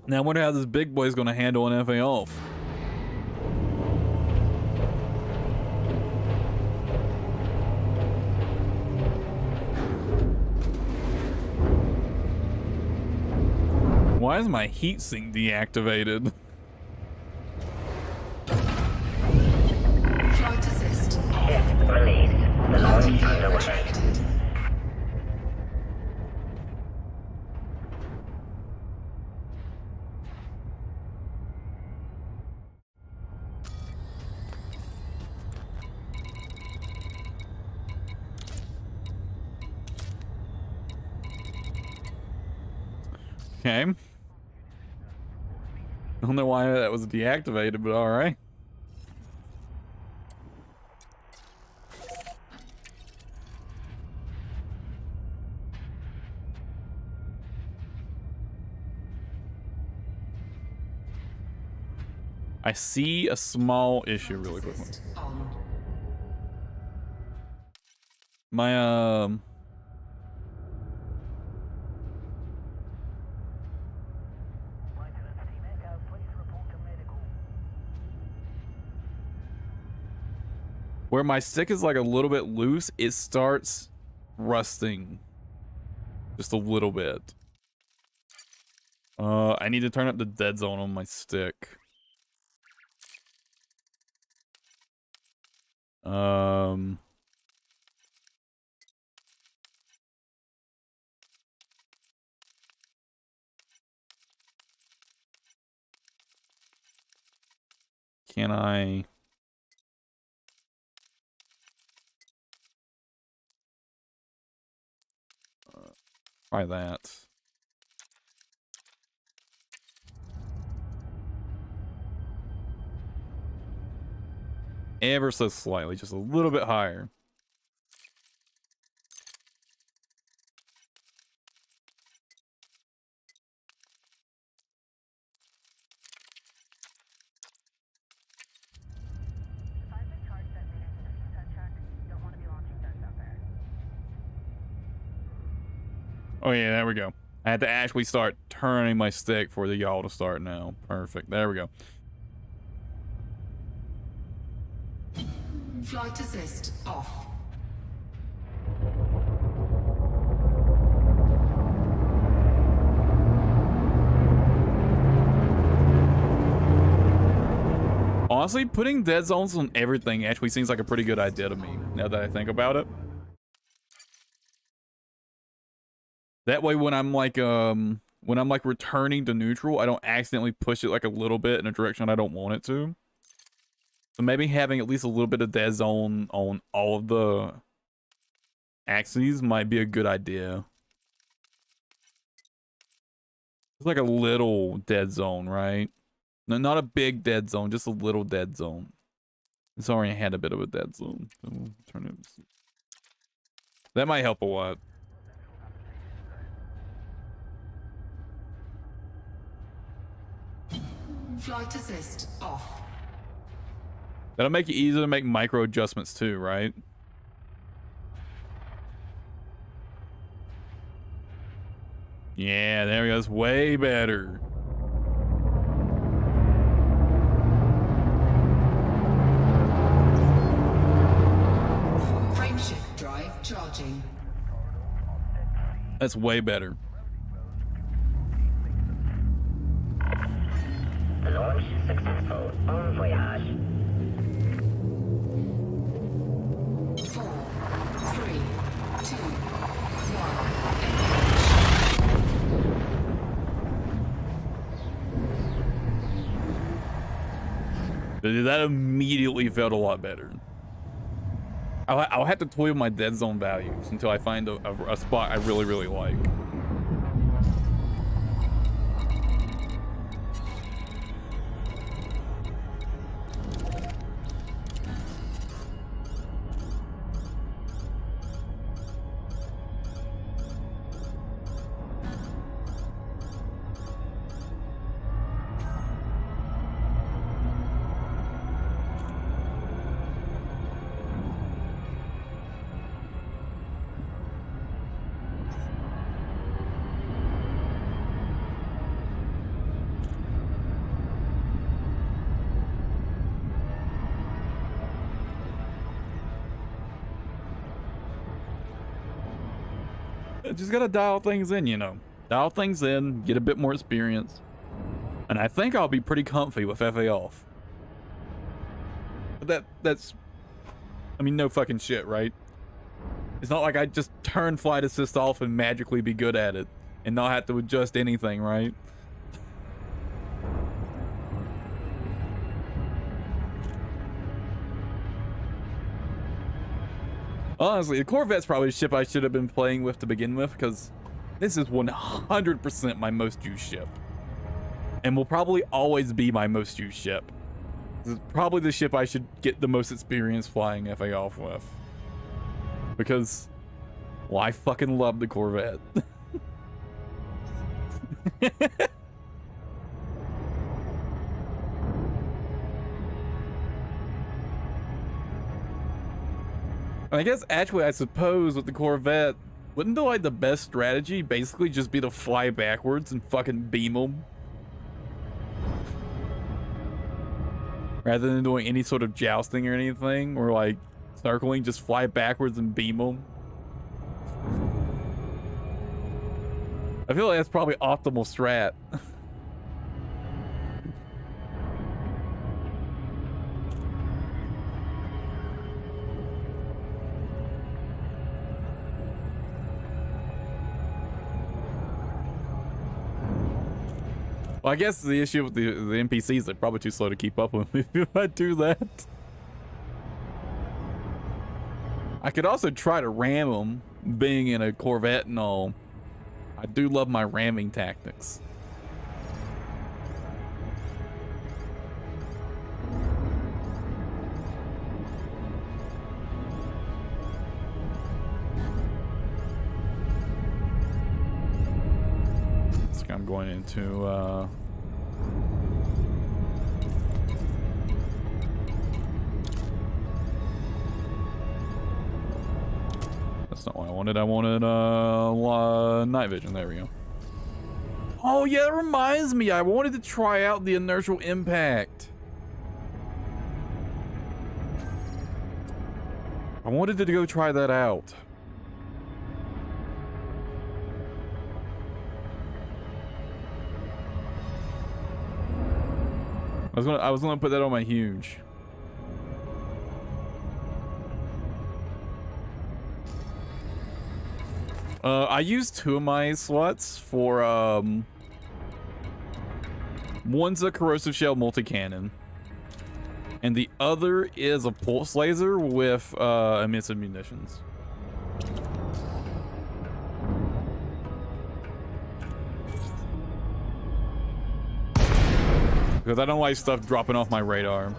Now I wonder how this big boy's gonna handle an FA off. Why is my heatsink deactivated? Flight assist. Ship released. The launch underway. Retracted. Okay. I don't know why that was deactivated, but all right. I see a small issue really quickly. Assist on. My Where my stick is like a little bit loose, it starts rusting just a little bit. I need to turn up the dead zone on my stick. Can I? Try that. Ever so slightly, just a little bit higher. Oh yeah, there we go. I had to actually start turning my stick for the yaw to start now. Perfect. There we go. Flight assist off. Honestly, putting dead zones on everything actually seems like a pretty good idea to me, now that I think about it. That way when I'm like returning to neutral, I don't accidentally push it like a little bit in a direction I don't want it to. So maybe having at least a little bit of dead zone on all of the axes might be a good idea. It's like a little dead zone, right? No, not a big dead zone, just a little dead zone. It's already had a bit of a dead zone. So we'll turn it. That might help a lot. Flight assist off. That'll make it easier to make micro adjustments too, right? Yeah, there we go. It's way better. Frameshift drive charging. That's way better. Launch successful. Bon voyage. 4, 3, 2, 1. That immediately felt a lot better. I'll have to toy with my dead zone values until I find a spot I really, really like. Just gotta dial things in, you know. Dial things in, get a bit more experience. And I think I'll be pretty comfy with FA off. But that's... I mean, no fucking shit, right? It's not like I just turn flight assist off and magically be good at it. And not have to adjust anything, right? Honestly, the Corvette's probably a ship I should have been playing with to begin with, because this is 100% my most used ship. And will probably always be my most used ship. This is probably the ship I should get the most experience flying FA off with. Because, well, I fucking love the Corvette. I guess actually, I suppose with the Corvette, wouldn't the best strategy basically just be to fly backwards and fucking beam them? Rather than doing any sort of jousting or anything, or like circling, just fly backwards and beam them. I feel like that's probably optimal strat. Well, I guess the issue with the NPCs, they're probably too slow to keep up with me if I do that. I could also try to ram them, being in a Corvette and all. I do love my ramming tactics. So I'm going into that's not what I wanted. I wanted night vision. There we go. Oh yeah, that reminds me. I wanted to try out the inertial impact. I wanted to go try that out. I was gonna put that on my huge. I used 2 of my slots for one's a corrosive shell multi-cannon, and the other is a pulse laser with emissive munitions. Because I don't like stuff dropping off my radar.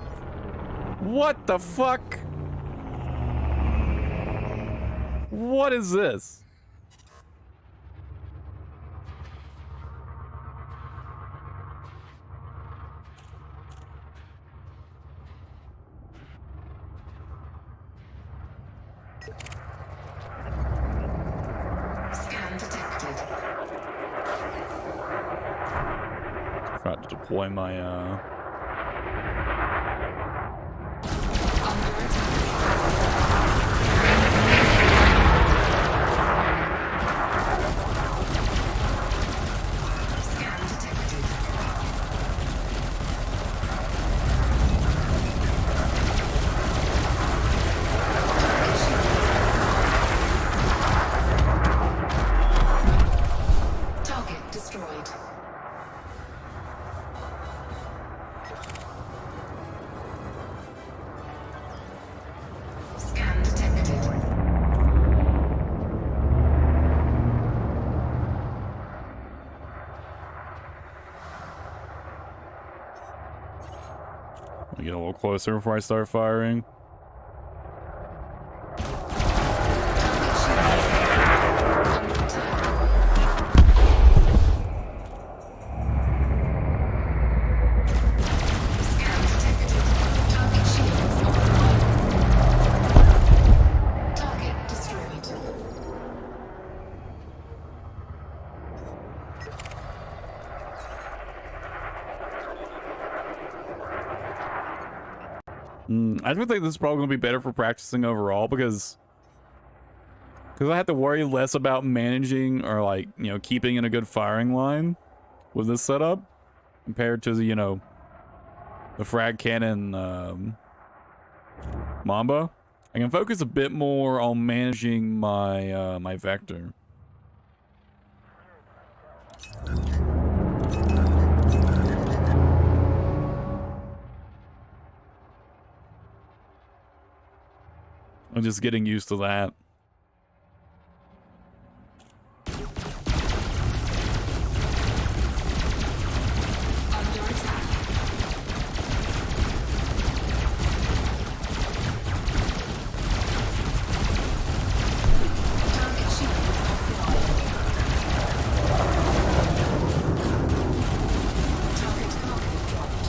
What the fuck? What is this? Scan detected. Forgot to deploy my Under attack. Scan detected. Target destroyed. Scan detected. Let me get a little closer before I start firing. Under attack. Scan detected. Target shields offline. Target destroyed. I do think this is probably going to be better for practicing overall because I have to worry less about managing or, like, you know, keeping in a good firing line with this setup compared to the, you know, the frag cannon Mamba. I can focus a bit more on managing my my vector. I'm just getting used to that. Under attack. Target shields offline. Target cargo dropped.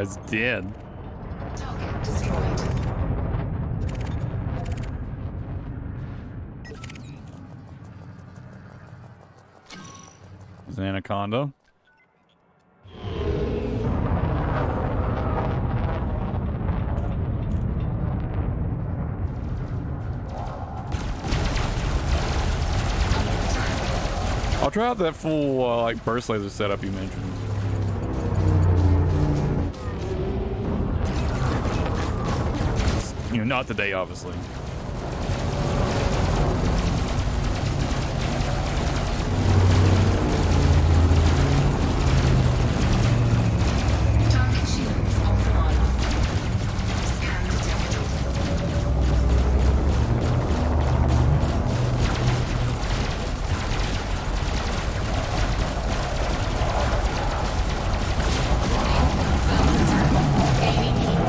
guy's dead. Target destroyed. There's an anaconda. I'll try out that full like burst laser setup you mentioned. You know, not today, obviously. Target shields offline. Scan detected. Gaining heat.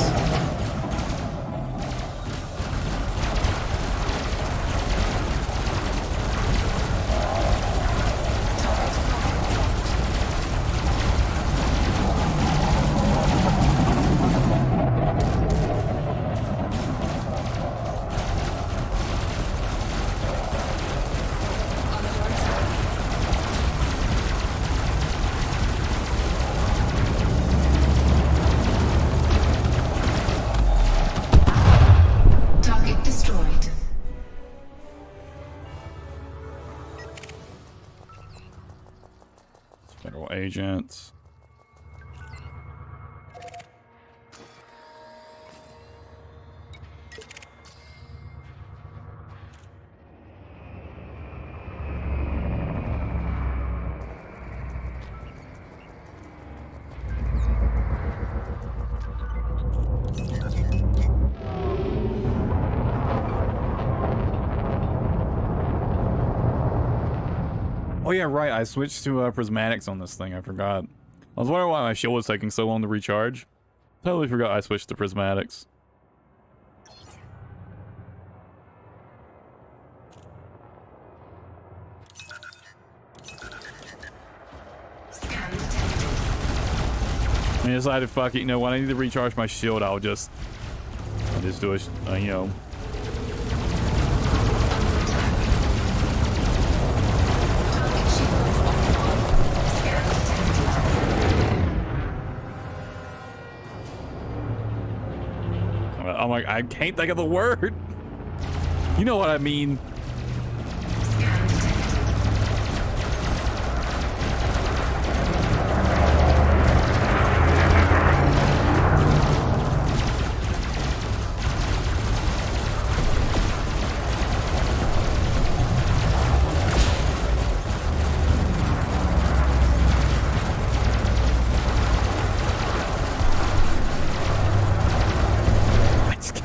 Target destroyed. Federal agents. Oh yeah, right. I switched to prismatics on this thing. I forgot. I was wondering why my shield was taking so long to recharge. Totally forgot I switched to prismatics. Scan detected. I decided, fuck it, you know, when I need to recharge my shield, I'll just do it, you know. Target shields offline. Scan detected. I'm like, I can't think of the word. You know what I mean. Scan detected.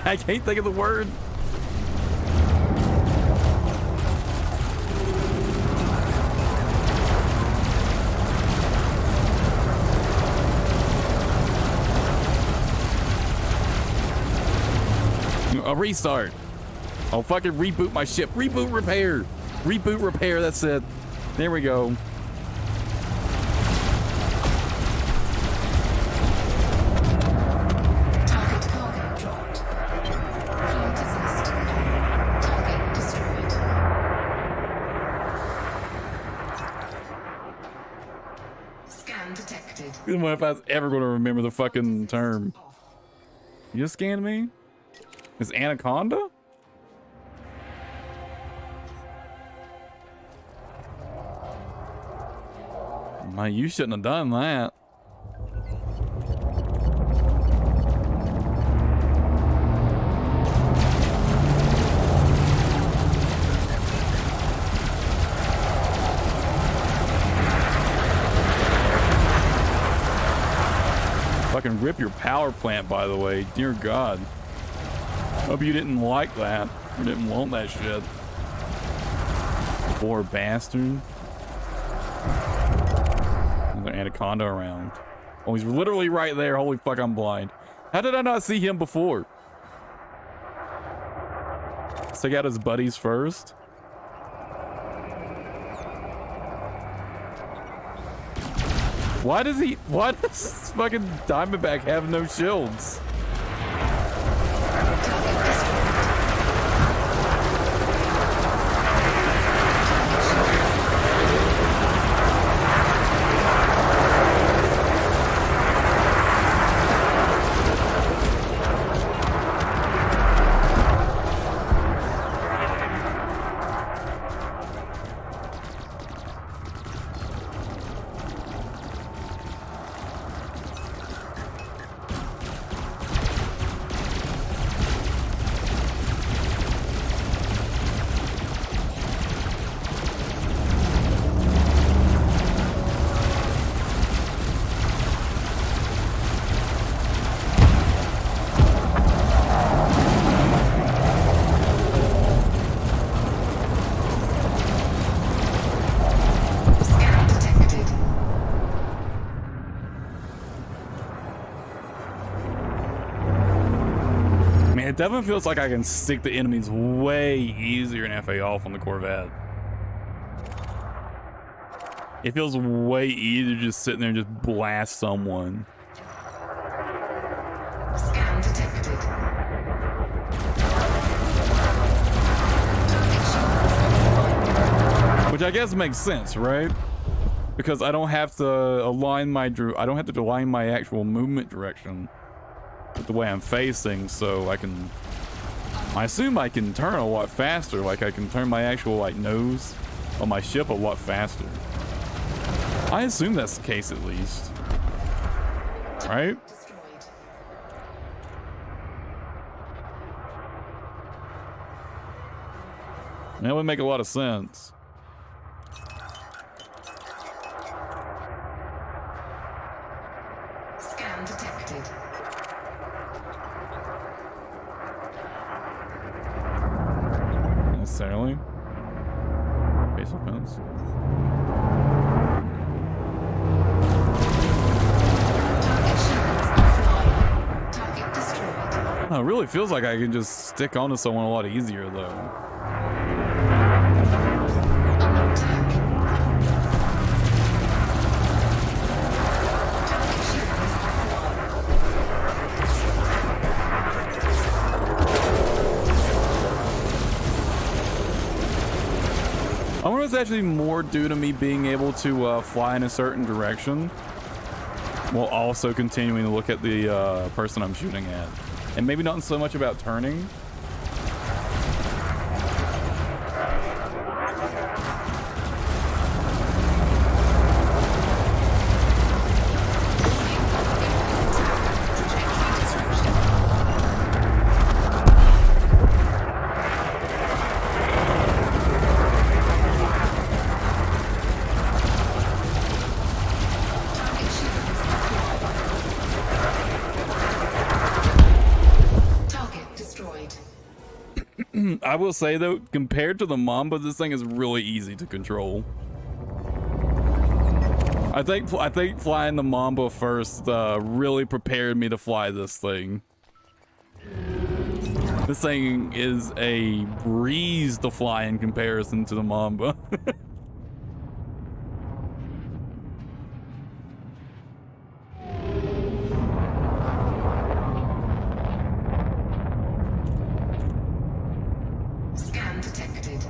I can't think of the word. A restart. I'll fucking reboot my ship. Reboot repair. Reboot repair, that's it. There we go. Target cargo dropped. Flight assist on. Target destroyed. Scan detected. I don't know if I was ever going to remember the fucking term. Off. You just scanned me? Is Anaconda? Man, you shouldn't have done that. Fucking rip your power plant, by the way. Dear God. Hope you didn't like that. You didn't want that shit. Poor bastard. Another anaconda around. Oh, he's literally right there. Holy fuck, I'm blind. How did I not see him before? Let's take out his buddies first. Why does fucking Diamondback have no shields? Scan detected. Man, it definitely feels like I can stick the enemies way easier in FA off on the Corvette. It feels way easier just sitting there and just blast someone. Scan detected. Which I guess makes sense, right? Because I don't have to align my actual movement direction with the way I'm facing, so I assume I can turn a lot faster, like I can turn my actual like nose on my ship a lot faster. I assume that's the case at least. Right? Destroyed. That would make a lot of sense. Scan detected. Necessarily. Base offense. Target shields offline. Target destroyed. Oh, it really feels like I can just stick onto someone a lot easier though. Under attack. Target shields offline. I wonder if it's actually more due to me being able to fly in a certain direction while also continuing to look at the person I'm shooting at. And maybe not so much about turning. Target shields offline. Target destroyed. I will say though, compared to the Mamba, this thing is really easy to control. I think flying the Mamba first really prepared me to fly this thing. This thing is a breeze to fly in comparison to the Mamba. Scan detected.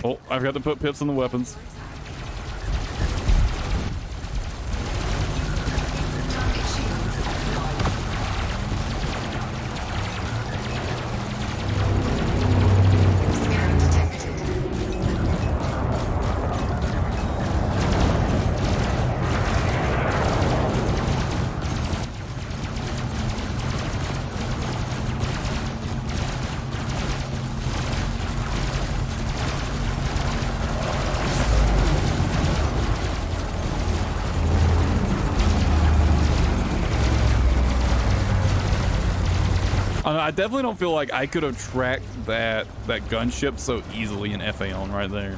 Oh, I've got to put pips on the weapons. Target shields offline. Scan detected. I definitely don't feel like I could have tracked that gunship so easily in FAON right there.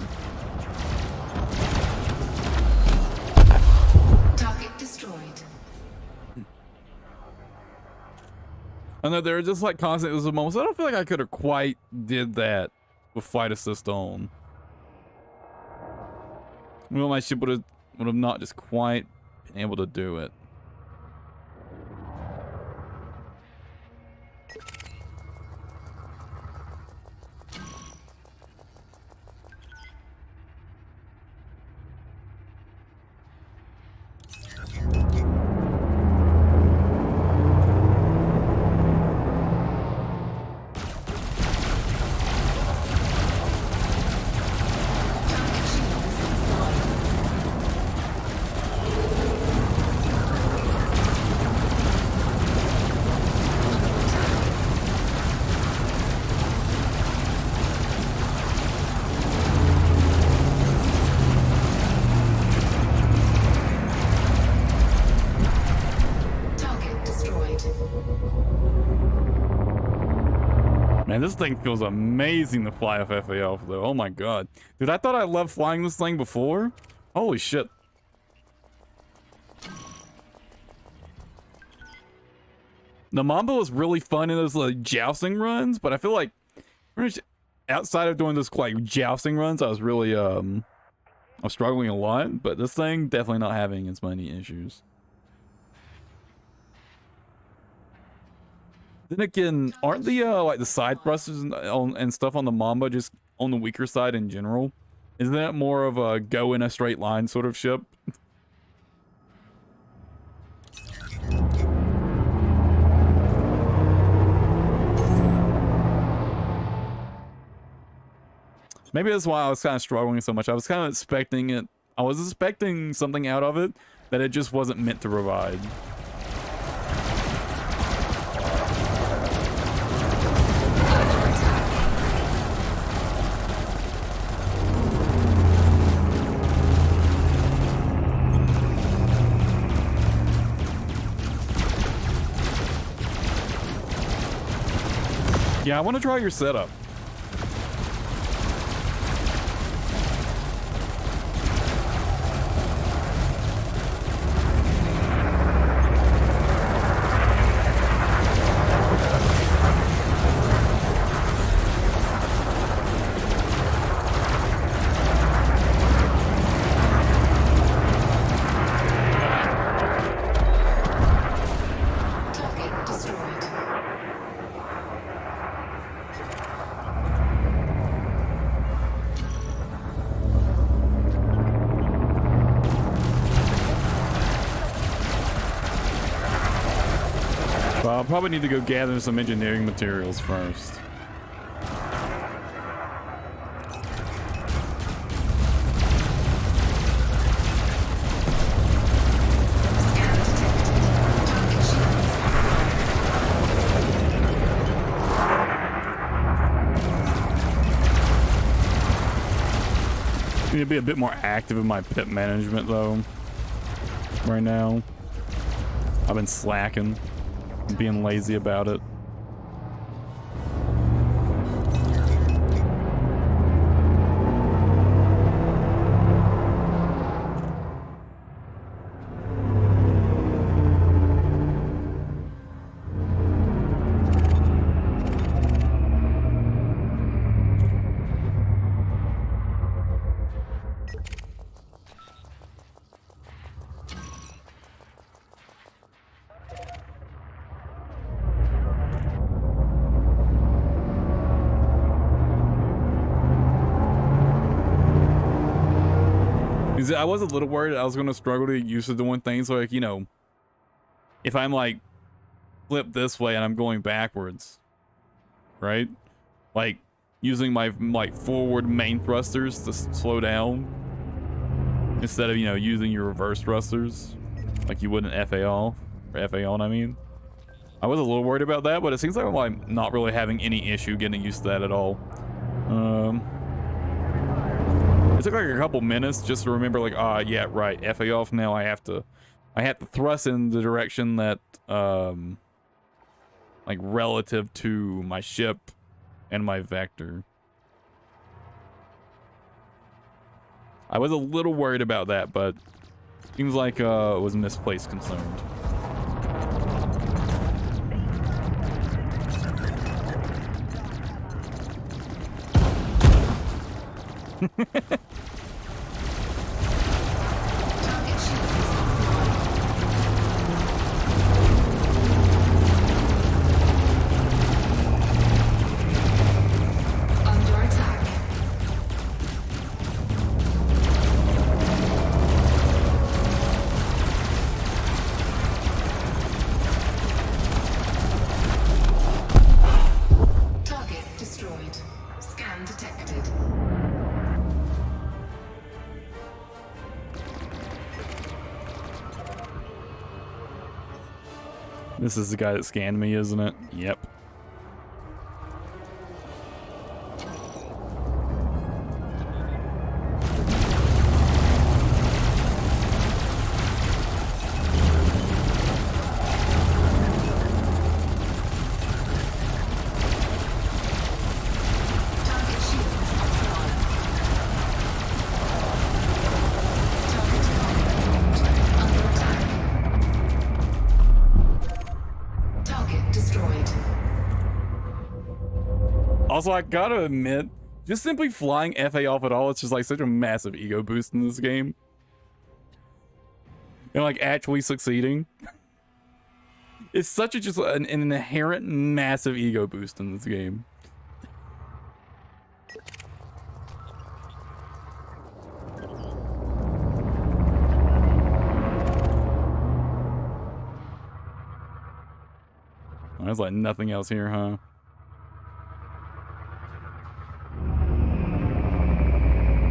Target destroyed. I know there are just like constant moments. I don't feel like I could have quite did that with flight assist on. Well, my ship would have not just quite been able to do it. Man, this thing feels amazing to fly off FAO though. Oh my god. Dude, I thought I loved flying this thing before. Holy shit. The Mamba was really fun in those like jousting runs, but I feel like pretty much outside of doing those like jousting runs, I was really I was struggling a lot, but this thing definitely not having as many issues. Then again, aren't the like the side thrusters and stuff on the Mamba just on the weaker side in general? Isn't that more of a go in a straight line sort of ship? Maybe that's why I was kind of struggling so much. I was kind of expecting it. I was expecting something out of it that it just wasn't meant to provide. Yeah, I want to try your setup. Target destroyed. Well, I'll probably need to go gather some engineering materials first. I need to be a bit more active in my pit management though. Right now, I've been slacking. Being lazy about it. I was a little worried I was going to struggle to get used to doing things like, you know, if I'm like flip this way and I'm going backwards, right? Like using my like forward main thrusters to slow down instead of, you know, using your reverse thrusters like you would in FAO or FAO, I mean. I was a little worried about that, but it seems like I'm like not really having any issue getting used to that at all. It took like a couple minutes just to remember, like, yeah, right, FA off. Now I have to thrust in the direction that like relative to my ship and my vector. I was a little worried about that, but seems like it was misplaced concerned. Target shields offline. Under attack. Target destroyed. Scan detected. This is the guy that scanned me, isn't it? Yep. Target shields offline. Target command. Under attack. Target destroyed. Also, I gotta admit, just simply flying FA off at all, it's just like such a massive ego boost in this game. And like actually succeeding. It's such a just an inherent massive ego boost in this game. There's like nothing else here, huh?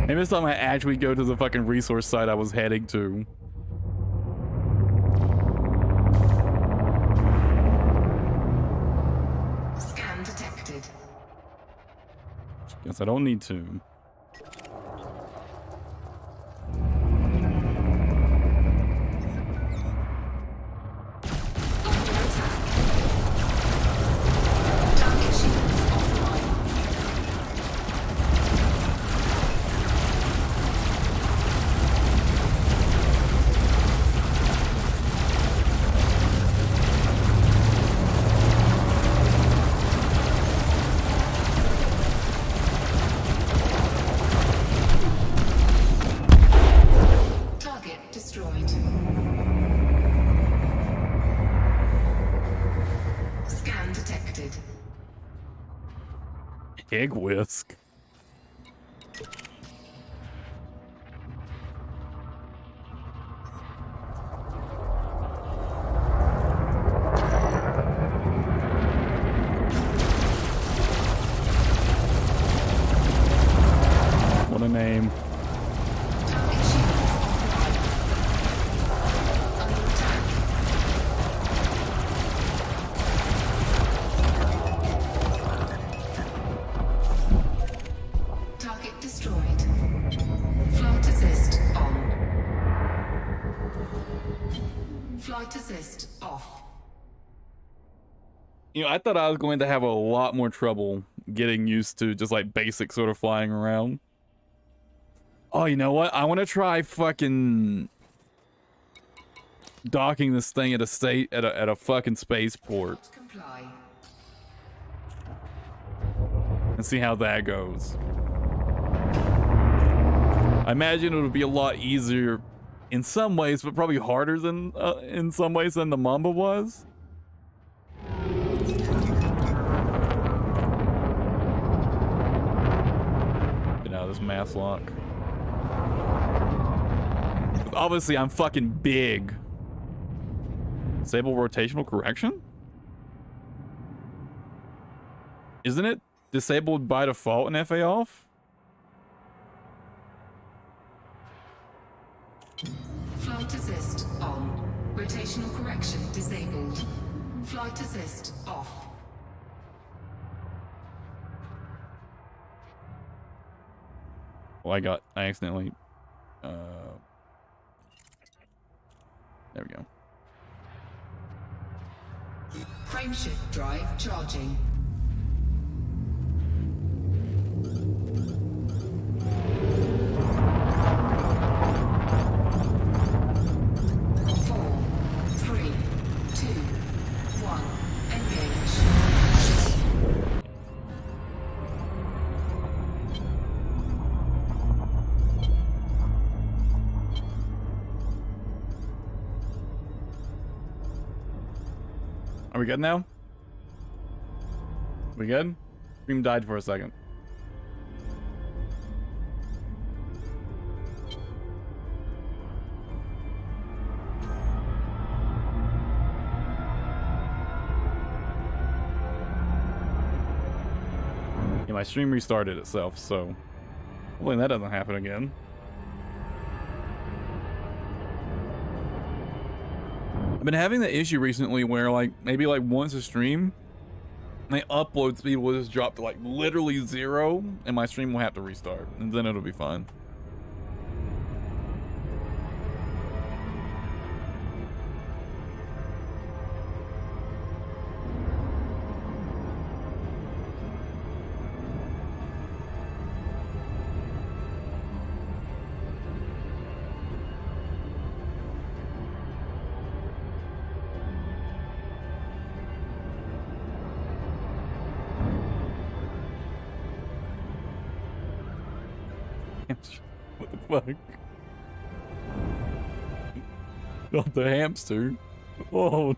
Maybe this time I actually go to the fucking resource site I was heading to. Scan detected. Guess I don't need to. Under attack. Target shields offline. Target destroyed. Scan detected. Egg whisk. What a name. Target shields offline. Under attack. Target destroyed. Flight assist on. Flight assist off. You know, I thought I was going to have a lot more trouble getting used to just like basic sort of flying around. Oh, you know what? I want to try fucking docking this thing at a fucking spaceport Comply. and see how that goes. I imagine it would be a lot easier in some ways, but probably harder than in some ways than the Mamba was. Get out of this math lock. Obviously, I'm fucking big. Disable rotational correction? Isn't it disabled by default in FA off? Flight assist on. Rotational correction disabled. Flight assist off. Well, I accidentally, there we go. Frameshift drive charging. 4, 3, 2, 1. Engage. Are we good now? We good? Stream died for a second. Yeah, my stream restarted itself, so hopefully that doesn't happen again. I've been having the issue recently where like maybe like once a stream, my upload speed will just drop to like literally 0 and my stream will have to restart and then it'll be fine. What the fuck? Not the hamster. Oh.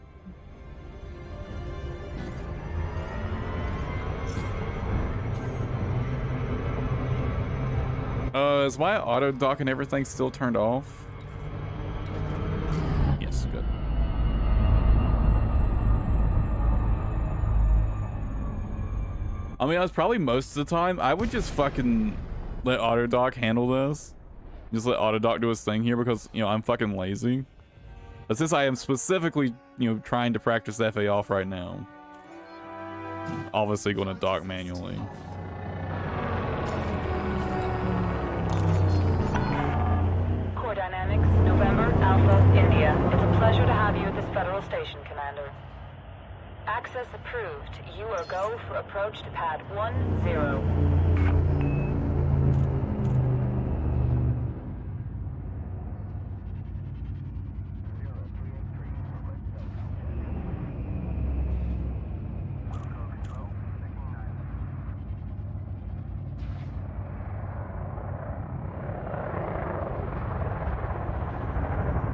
Is my auto dock and everything still turned off? Yes, good. I mean, I was probably most of the time. I would just fucking let Autodoc handle this. Just let Autodoc do his thing here because, you know, I'm fucking lazy. But since I am specifically, you know, trying to practice FA off right now, obviously going to dock manually. Core Dynamics, November, Alpha, India. It's a pleasure to have you at this Federal Station, Commander. Access approved. You are go for approach to pad 10.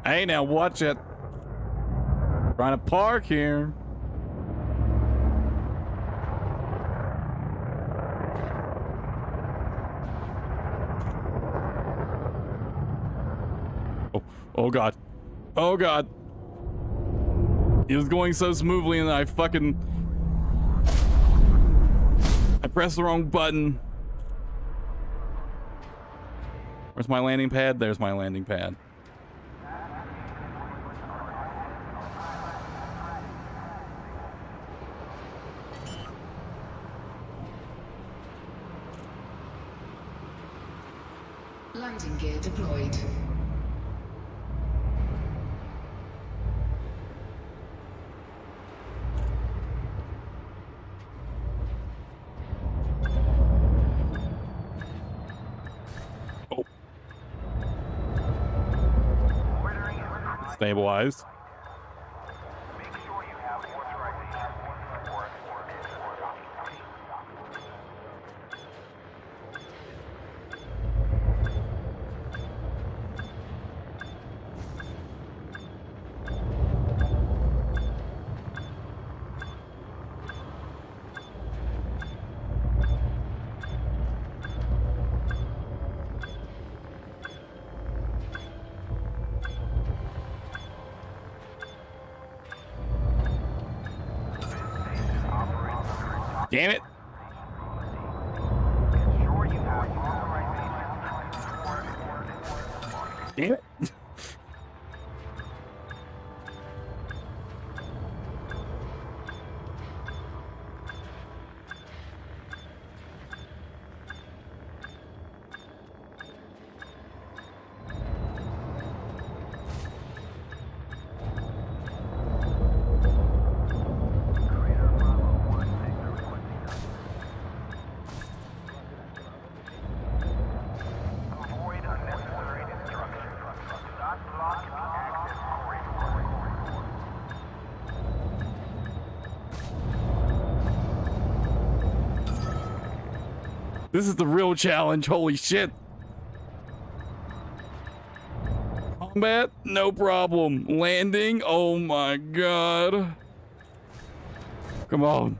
Hey, now watch it. Trying to park here. Oh god. Oh god. It was going so smoothly and I pressed the wrong button. Where's my landing pad? There's my landing pad. Landing gear deployed. Oh. Stabilized. Damn it. Damn it. This is the real challenge. Holy shit. Combat, no problem. Landing, oh my god. Come on.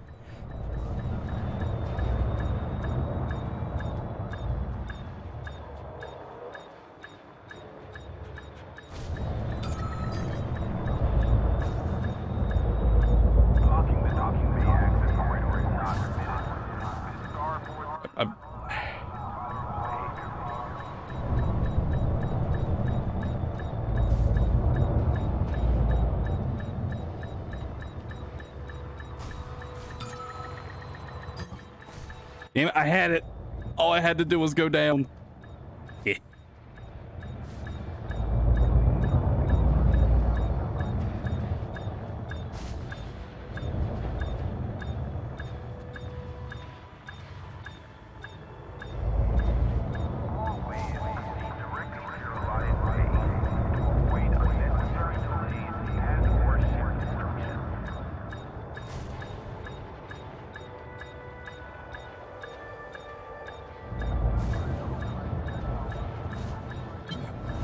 Damn it, I had it. All I had to do was go down. Yeah.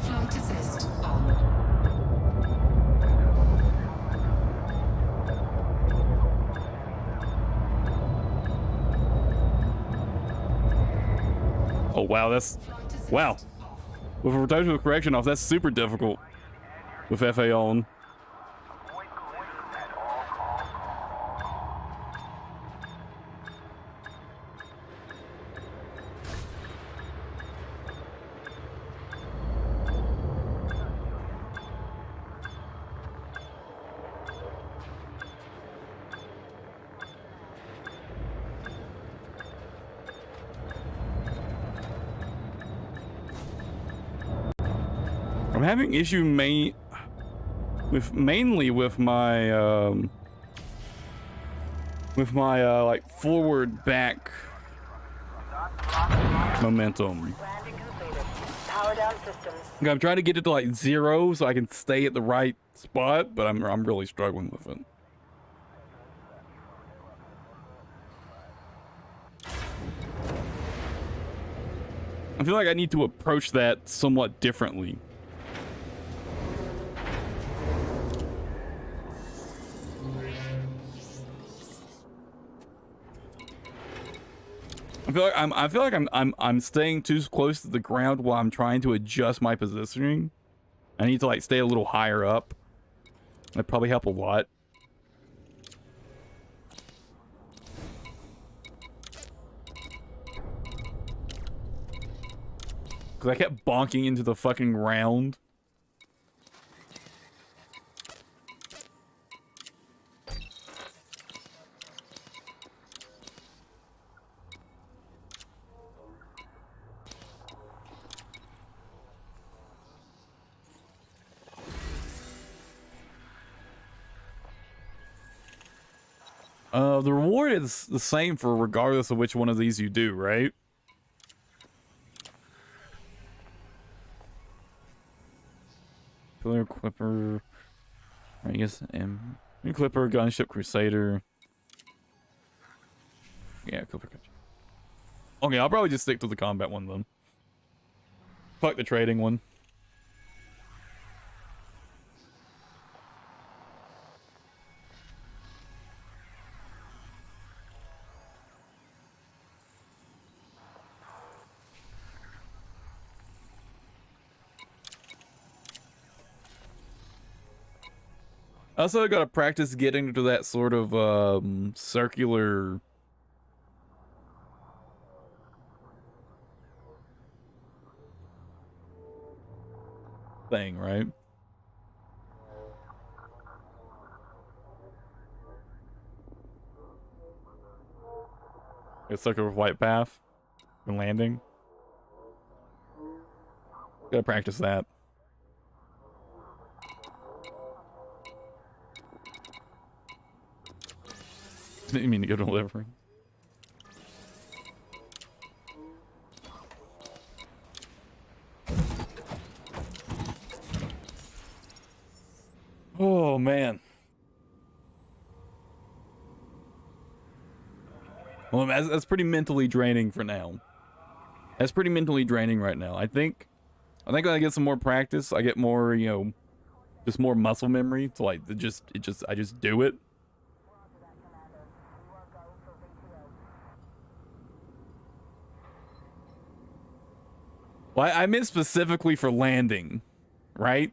Flight assist on. Oh wow, that's Flight assist wow. off. With a rotational correction off, that's super difficult with FA on. I'm having issue mainly with my like forward back momentum. Landing completed. Power down systems. Okay, I'm trying to get it to like 0 so I can stay at the right spot, but I'm really struggling with it. I feel like I need to approach that somewhat differently. I feel like I'm staying too close to the ground while I'm trying to adjust my positioning. I need to like stay a little higher up. That'd probably help a lot. Cause I kept bonking into the fucking ground. The reward is the same for regardless of which one of these you do, right? Pillar Clipper, I guess Clipper, Gunship Crusader. Yeah, Clipper. Okay, I'll probably just stick to the combat one then. Fuck the trading one. I also gotta practice getting to that sort of circular thing, right? A circular flight path and landing. Gotta practice that. Didn't mean to go to delivery. Oh man. Well, that's pretty mentally draining for now. That's pretty mentally draining right now. I think when I get some more practice, I get more, you know, just more muscle memory to like I just do it. Well, I meant specifically for landing, right?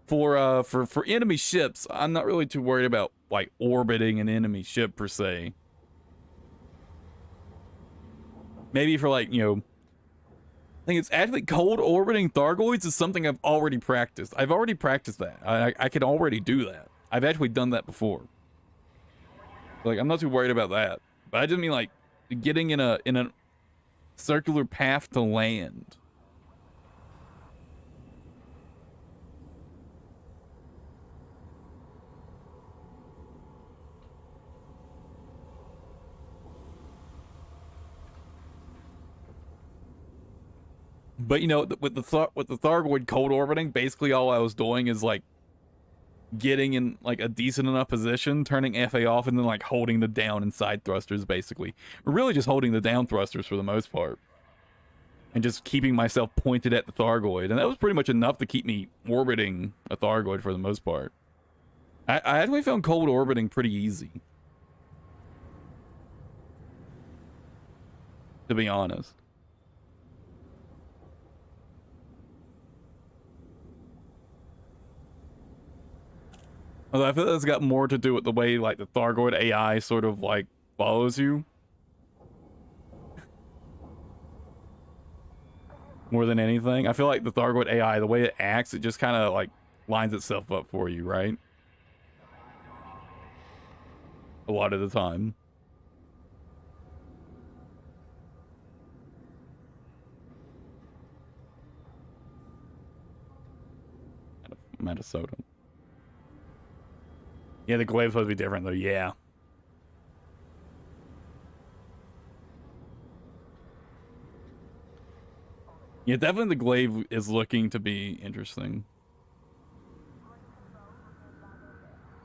For enemy ships, I'm not really too worried about like orbiting an enemy ship per se. Maybe for like, you know, I think it's actually cold orbiting Thargoids is something I've already practiced. I've already practiced that. I can already do that. I've actually done that before. Like, I'm not too worried about that. But I just mean like getting in a circular path to land. But you know, with the Thargoid cold orbiting, basically all I was doing is like getting in like a decent enough position, turning FA off, and then like holding the down and side thrusters. Basically, really just holding the down thrusters for the most part, and just keeping myself pointed at the Thargoid, and that was pretty much enough to keep me orbiting a Thargoid for the most part. I actually found cold orbiting pretty easy, to be honest. Although I feel that's got more to do with the way like the Thargoid AI sort of like follows you. More than anything. I feel like the Thargoid AI, the way it acts, it just kind of like lines itself up for you, right? A lot of the time. I'm out of soda. Yeah, the glaive's supposed to be different though, yeah. Yeah, definitely the glaive is looking to be interesting.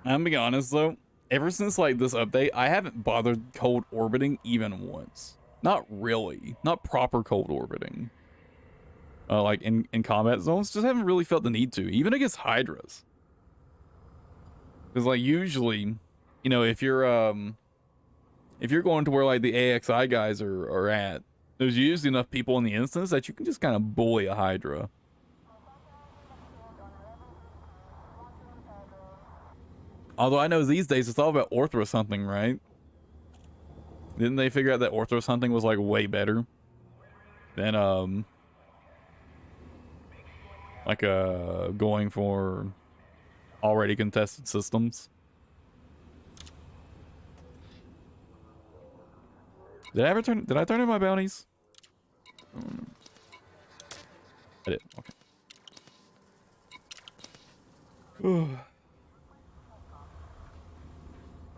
I'm being honest though, ever since like this update, I haven't bothered cold orbiting even once. Not really. Not proper cold orbiting. Like in combat zones, just haven't really felt the need to, even against Hydras. Because like usually, you know, if you're going to where like the AXI guys are at, there's usually enough people in the instance that you can just kind of bully a Hydra. Although I know these days it's all about Orthros hunting, right? Didn't they figure out that Orthros hunting was like way better than like going for already contested systems? Did I turn in my bounties? I did. Okay.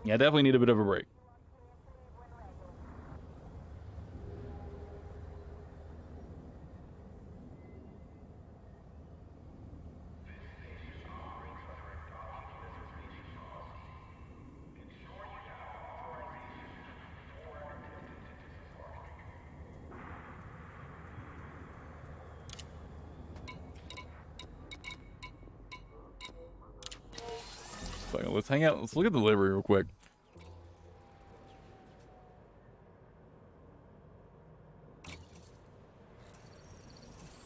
Yeah, I definitely need a bit of a break. So let's hang out. Let's look at the livery real quick.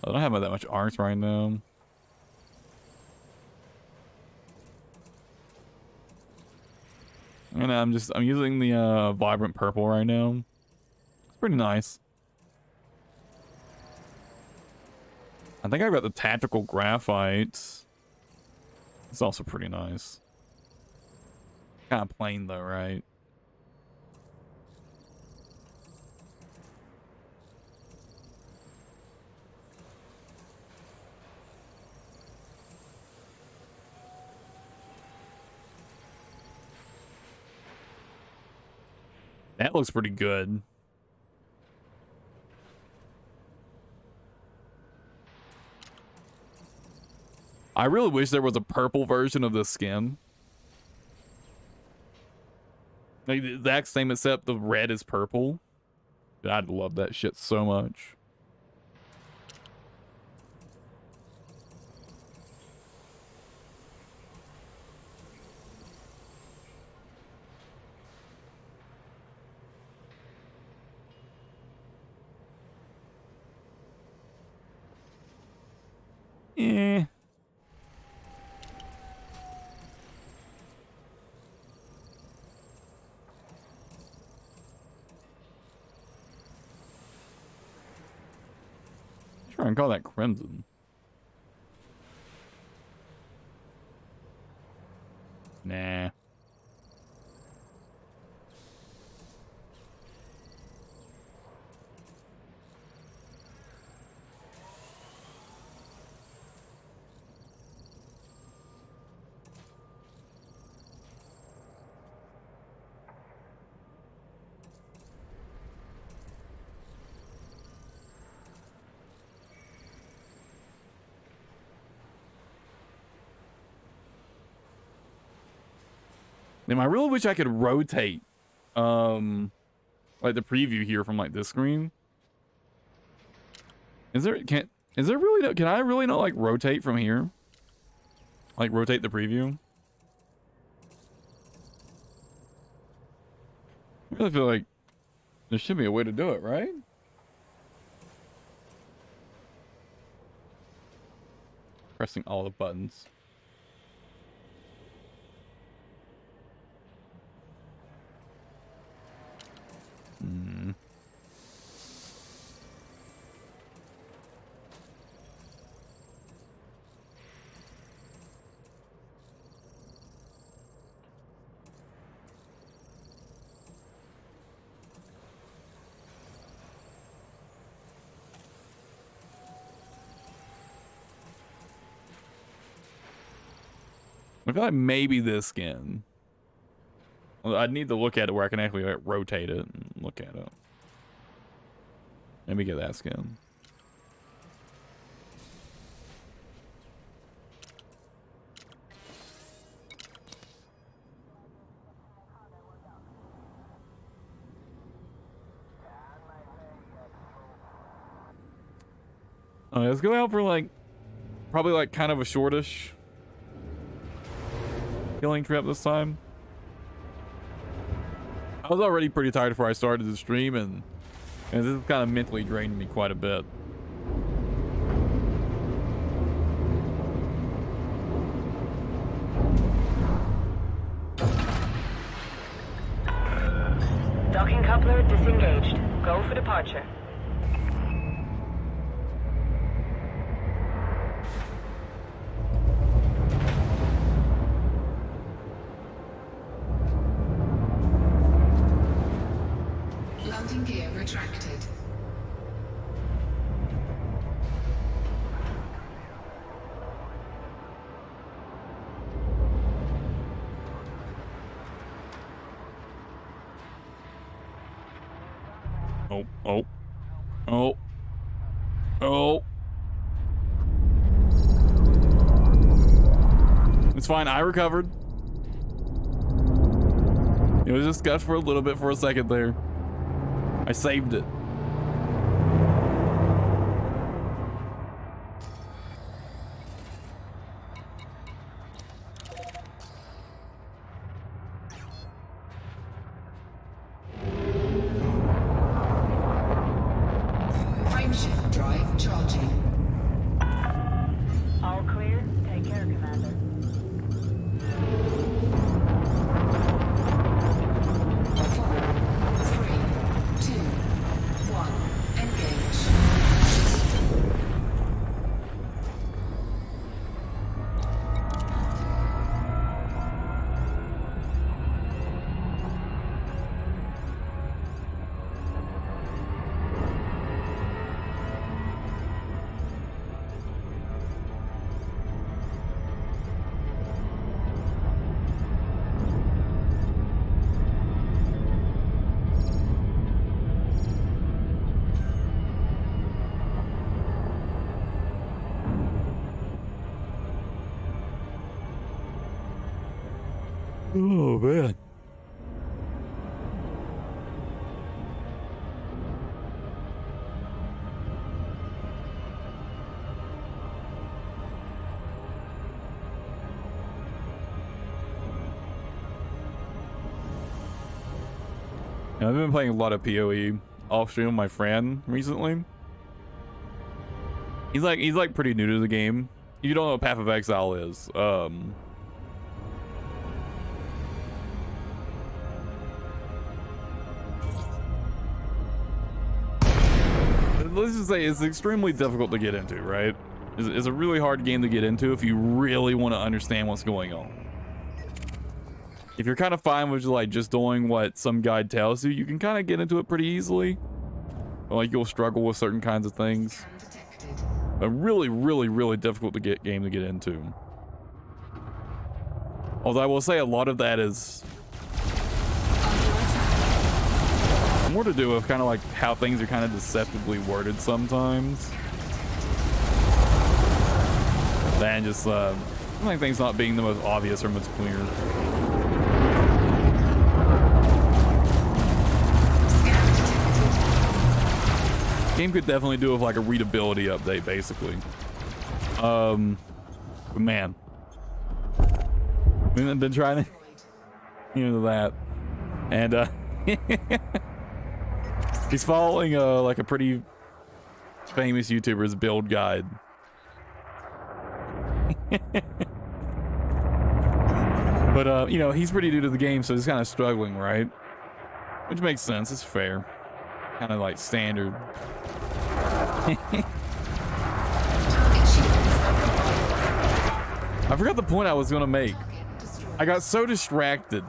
I don't have that much arts right now. And I'm using the vibrant purple right now. It's pretty nice. I think I got the tactical graphite. It's also pretty nice. Kind of plain though, right? That looks pretty good. I really wish there was a purple version of the skin. Like the exact same except the red is purple. I'd love that shit so much. Eh. Try and call that Crimson. Nah. Damn, I really wish I could rotate, like the preview here from like this screen. Is there really no, can I really not like rotate from here? Like rotate the preview? I really feel like there should be a way to do it, right? Pressing all the buttons. Hmm. I feel like maybe this skin. Well, I'd need to look at it where I can actually like, rotate it and look at it. Let me get that skin. Alright, let's go out for like, probably like kind of a shortish killing trip this time. I was already pretty tired before I started the stream, and this is kind of mentally drained me quite a bit. Docking coupler disengaged. Go for departure. Landing gear retracted. Oh. It's fine. I recovered. It was just scuffed for a little bit for a second there. I saved it. Frameshift drive charging. All clear. Take care, Commander. 4, 3, 2, 1. Engage. Oh man. I've been playing a lot of PoE off stream with my friend recently. He's like pretty new to the game, you don't know what Path of Exile is, let's just say it's extremely difficult to get into, right? It's a really hard game to get into if you really want to understand what's going on. If you're kind of fine with like just doing what some guide tells you, you can kind of get into it pretty easily. But, like, you'll struggle with certain kinds of things. Scan detected. A really, really, really difficult game to get into. Although I will say a lot of that is more to do with kind of like how things are kind of deceptively worded sometimes, than just like things not being the most obvious or most clear. Scan detected. Game could definitely do with like a readability update, basically. But man, we've been trying to that, and he's following like a pretty famous YouTuber's build guide. But you know, he's pretty new to the game, so he's kind of struggling, right? Which makes sense. It's fair. Kind of like standard. Target shields I forgot the point I was gonna make. target destroyed. I got so distracted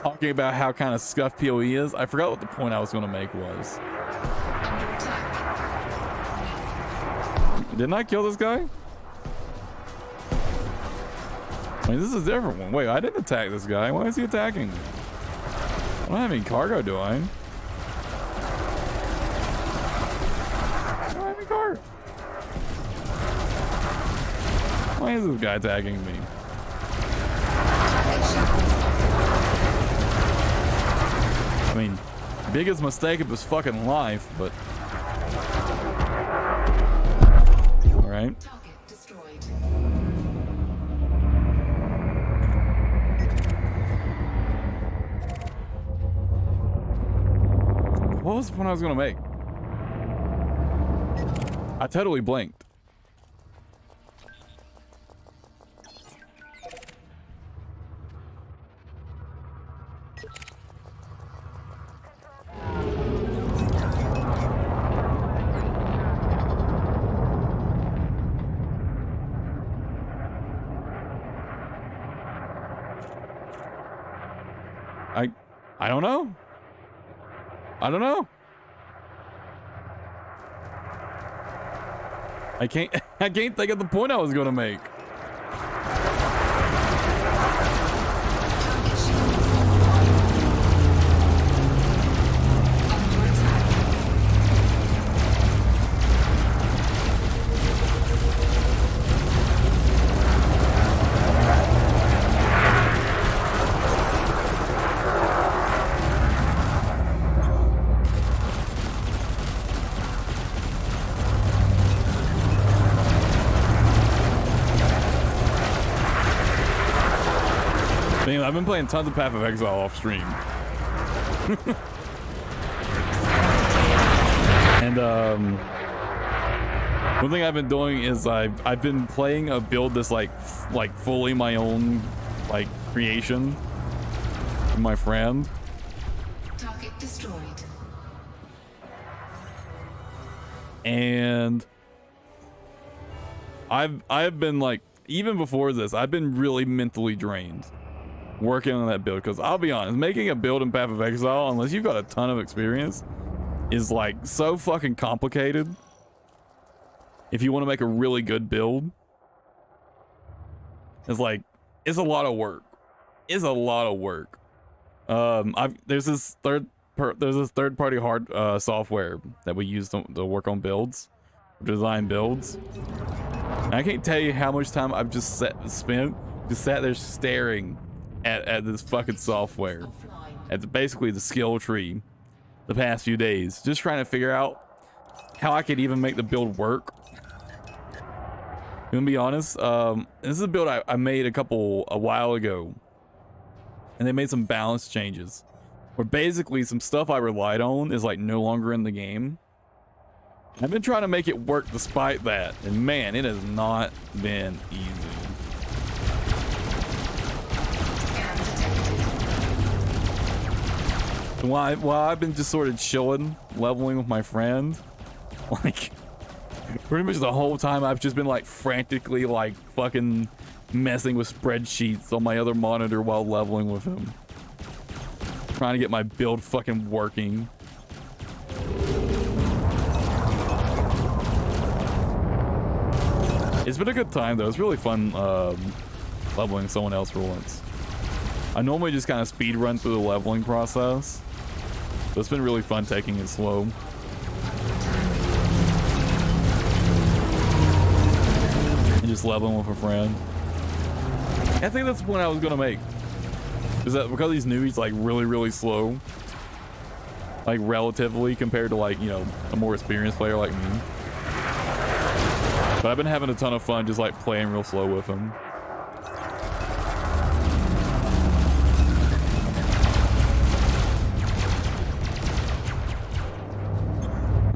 talking about how kind of scuffed PoE is, I forgot what the point I was gonna make was. Under attack. Didn't I kill this guy? I mean, this is a different one. Wait, I didn't attack this guy. Why is he attacking me? I don't have any cargo, do I? I don't have any cargo. Why is this guy attacking me? Target shields I mean, biggest mistake of his fucking life, but... Alright. target destroyed. What was the point I was gonna make? I totally blanked. I don't know. I don't know. I can't think of the point I was gonna make. Target shields under attack. Man, I've been playing tons of Path of Exile off stream. And one thing I've been doing is I've been playing a build that's like fully my own like creation with my friend. Target destroyed. And I've been like, even before this, I've been really mentally drained working on that build, because I'll be honest, making a build in Path of Exile, unless you've got a ton of experience, is like so fucking complicated. If you want to make a really good build, it's like, it's a lot of work. It's a lot of work. There's this third party hard software that we use to work on builds, design builds. And I can't tell you how much time I've just sat there staring at this fucking software. Offline. At basically the skill tree the past few days, just trying to figure out how I could even make the build work. To be honest, this is a build I made a while ago, and they made some balance changes where basically some stuff I relied on is like no longer in the game. I've been trying to make it work despite that, and man, it has not been easy. Scan detected. While I've been just sort of chilling, leveling with my friend, like pretty much the whole time I've just been like frantically like fucking messing with spreadsheets on my other monitor while leveling with him. Trying to get my build fucking working. It's been a good time though. It's really fun leveling someone else for once. I normally just kind of speed run through the leveling process, but it's been really fun taking it slow. And just leveling with a friend. I think that's the point I was gonna make. Is that because these newbies like really slow, like relatively compared to like, you know, a more experienced player like me. But I've been having a ton of fun just like playing real slow with them.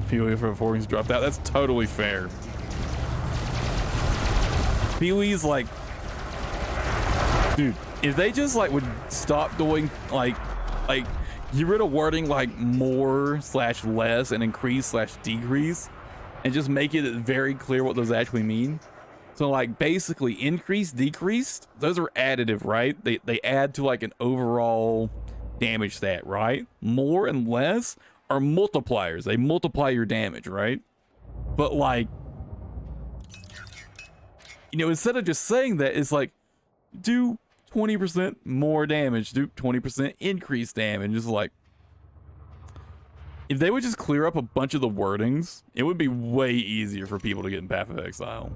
Pee-wee for 4's dropped out. That's totally fair. Pee-wee's like, dude, if they just like would stop doing like get rid of wording like more / less and increase / decrease, and just make it very clear what those actually mean. So like basically increase, decreased, those are additive, right? They add to like an overall damage stat, right? More and less are multipliers. They multiply your damage, right? But like, you know, instead of just saying that, it's like do 20% more damage, do 20% increased damage. It's like, if they would just clear up a bunch of the wordings, it would be way easier for people to get in Path of Exile.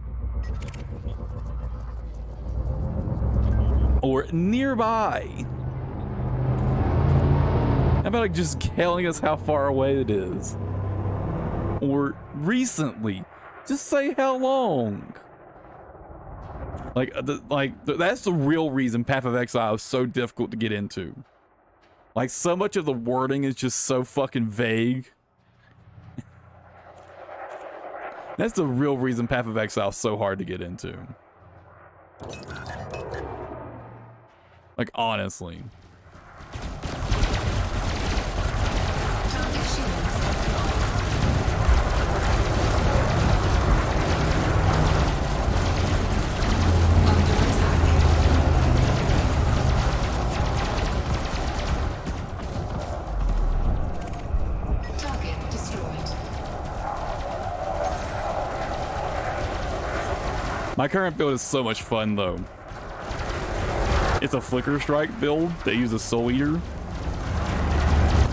Or nearby. How about like just telling us how far away it is? Or recently. Just say how long. That's the real reason Path of Exile is so difficult to get into. Like, so much of the wording is just so fucking vague. That's the real reason Path of Exile is so hard to get into. Like, honestly. Target shields offline. Under attack. Target destroyed. My current build is so much fun, though. It's a Flicker Strike build that uses Soul Eater.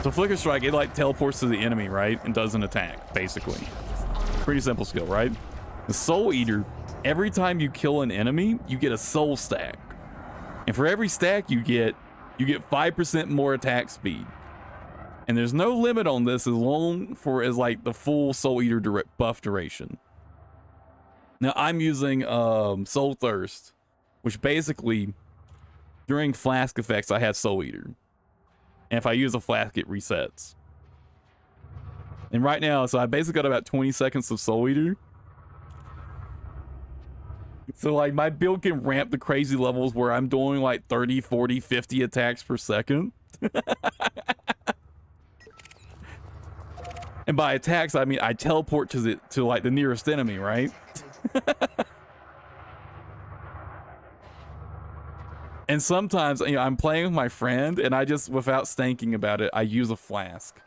So Flicker Strike, it like teleports to the enemy, right? And does an attack, basically. Pretty simple skill, right? The Soul Eater, every time you kill an enemy, you get a soul stack. And for every stack you get 5% more attack speed. And there's no limit on this as long as like the full Soul Eater buff duration. Now I'm using Soul Thirst, which basically during flask effects I have Soul Eater. And if I use a flask, it resets. And right now, so I basically got about 20 seconds of Soul Eater. So like my build can ramp to crazy levels where I'm doing like 30, 40, 50 attacks per second. And by attacks, I mean I teleport to like the nearest enemy, right? And sometimes, you know, I'm playing with my friend and I just, without thinking about it, I use a flask.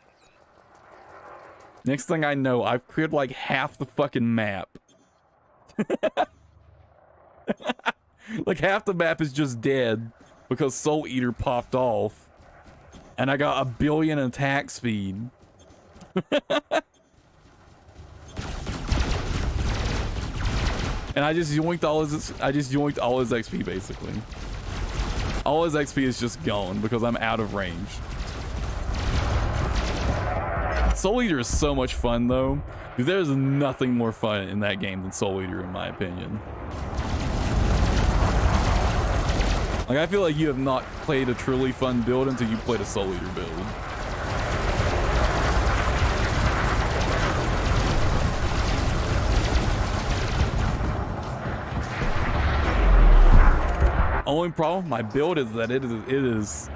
Next thing I know, I've cleared like half the fucking map. Like half the map is just dead because Soul Eater popped off. And I got 1 billion attack speed. And I just yoinked all his XP basically. All his XP is just gone because I'm out of range. Soul Eater is so much fun though. Dude, there's nothing more fun in that game than Soul Eater in my opinion. Like I feel like you have not played a truly fun build until you played a Soul Eater build. Only problem, my build is that it is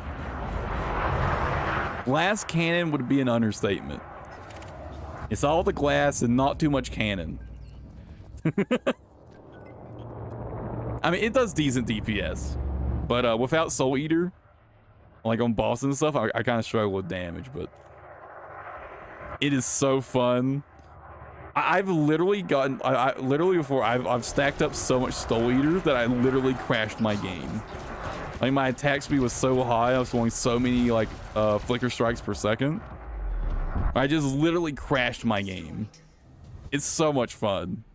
glass cannon would be an understatement. It's all the glass and not too much cannon. I mean, it does decent DPS, but without Soul Eater, like on bosses and stuff, I kind of struggle with damage, but it is so fun. I've literally gotten, I literally before, I've stacked up so much Soul Eater that I literally crashed my game. Like my attack speed was so high, I was throwing so many like flicker strikes per second. I just literally crashed my game. It's so much fun.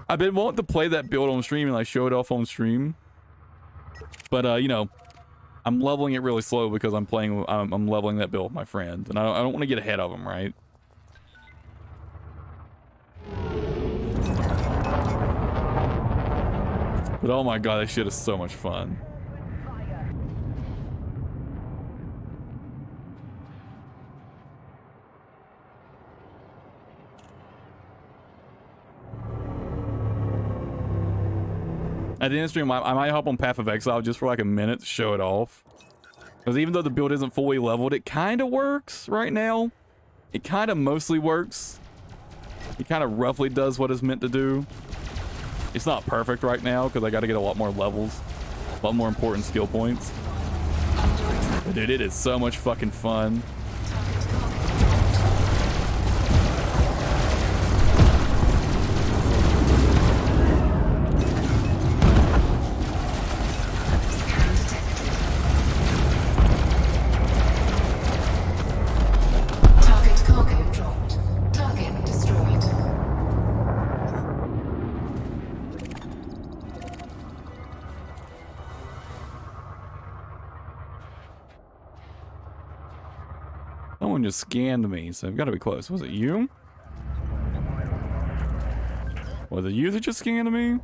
I've been wanting to play that build on stream and like show it off on stream, but you know, I'm leveling it really slow because I'm playing. I'm leveling that build with my friend, and I don't want to get ahead of him, right? But oh my god, that shit is so much fun. At the end of the stream, I might hop on Path of Exile just for like a minute to show it off. Because even though the build isn't fully leveled, it kind of works right now. It kind of mostly works. It kind of roughly does what it's meant to do. It's not perfect right now because I got to get a lot more levels. A lot more important skill points. But dude, it is so much fucking fun. Someone just scanned me, so I've got to be close. Was it you? Was it you that just scanned me?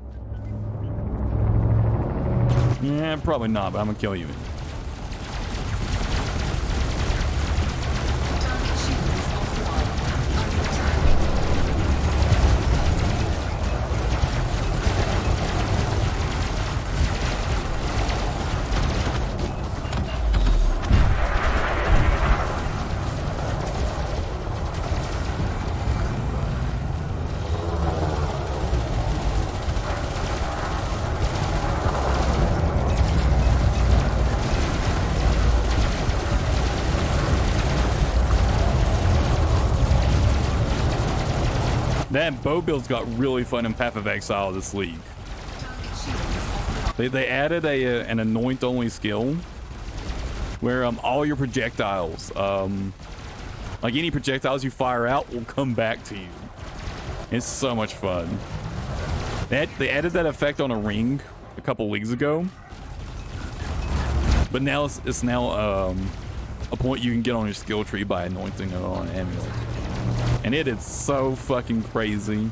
Yeah, probably not, but I'm gonna kill you. That bow build's got really fun in Path of Exile this league. They added an anoint only skill where all your projectiles, like any projectiles you fire out will come back to you. It's so much fun. They added that effect on a ring a couple leagues ago, but now it's now a point you can get on your skill tree by anointing it on an amulet. And it is so fucking crazy.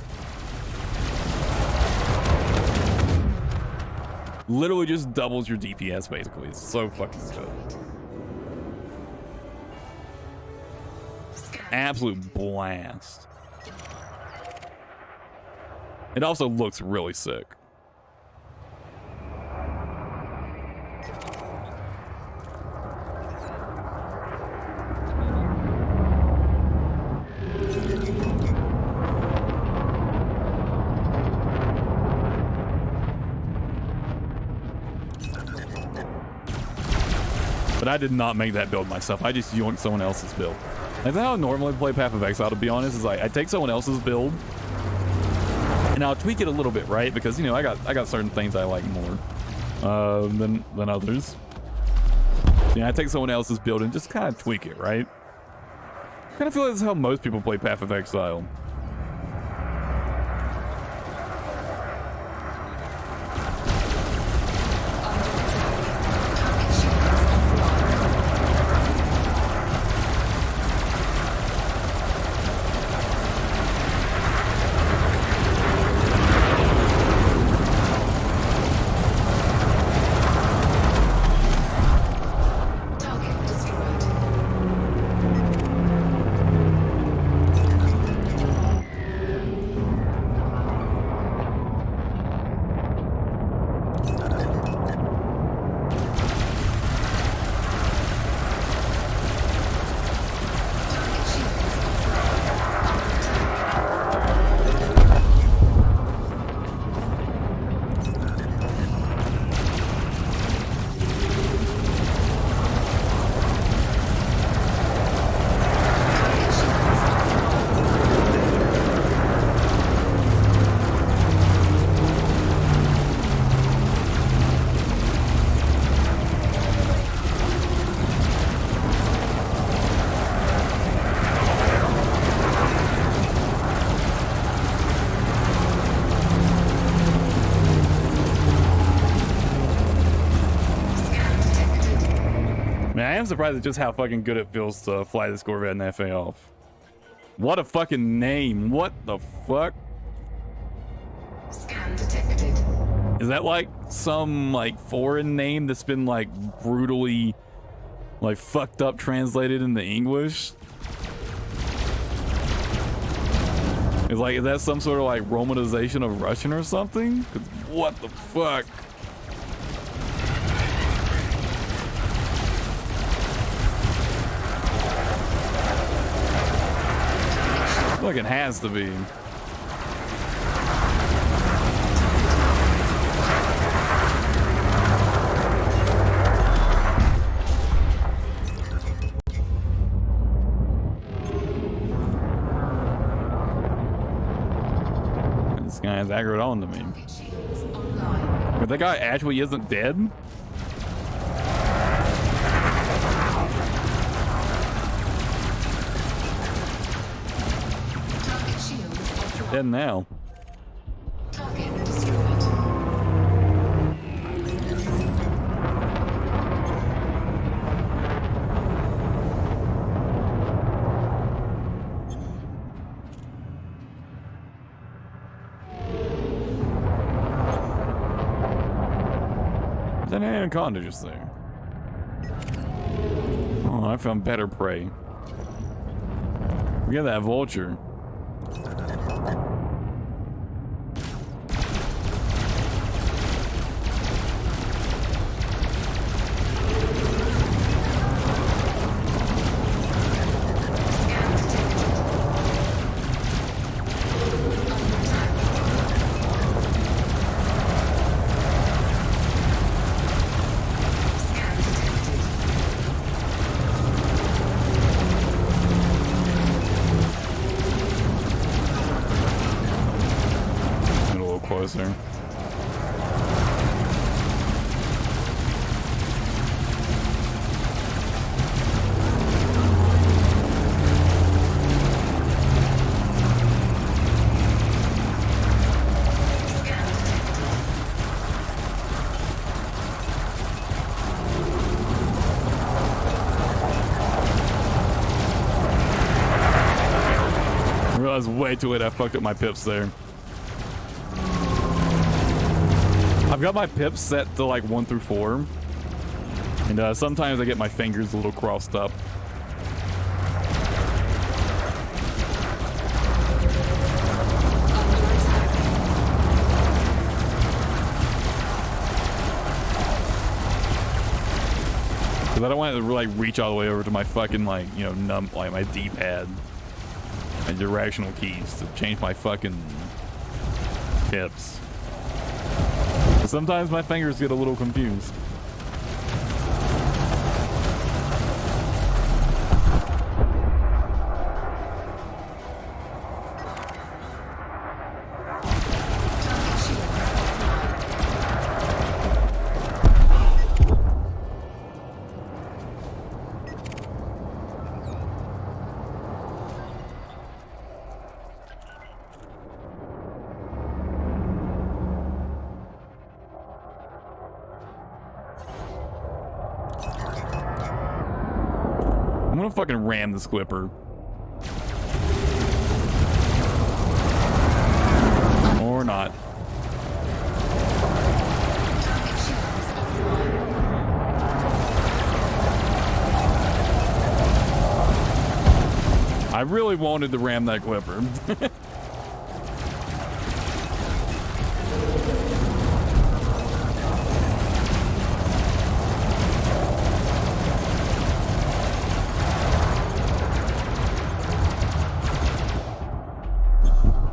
Literally just doubles your DPS basically. It's so fucking good. Absolute blast. It also looks really sick. But I did not make that build myself. I just yoinked someone else's build. That's how I normally play Path of Exile, to be honest, is like I take someone else's build and I'll tweak it a little bit, right? Because you know I got certain things I like more than others. So, you know, I take someone else's build and just kind of tweak it, right? I kind of feel like that's how most people play Path of Exile. I am surprised at just how fucking good it feels to fly this Corvette in FA off. What a fucking name. What the fuck? Scan detected. Is that like some like foreign name that's been like brutally like fucked up translated into English? Is that some sort of like romanization of Russian or something? 'Cause what the fuck? Fucking has to be. This guy has aggroed on to me. Rocket shields online. But that guy actually isn't dead? Target shields offline. Dead now. Target destroyed. Is that an anaconda just there? Oh, I found better prey. We got that vulture. Scan detected. Under attack. Scan detected. Get a little closer. Scan detected. I realized way too late I fucked up my pips there. I've got my pips set to like 1 through 4. And sometimes I get my fingers a little crossed up. Under attack. Because I don't want to like reach all the way over to my fucking like, you know, like my D-pad. My directional keys to change my fucking pips. Sometimes my fingers get a little confused. Target shields offline. I'm gonna fucking ram this Clipper. Or not. Target shields offline. I really wanted to ram that Clipper.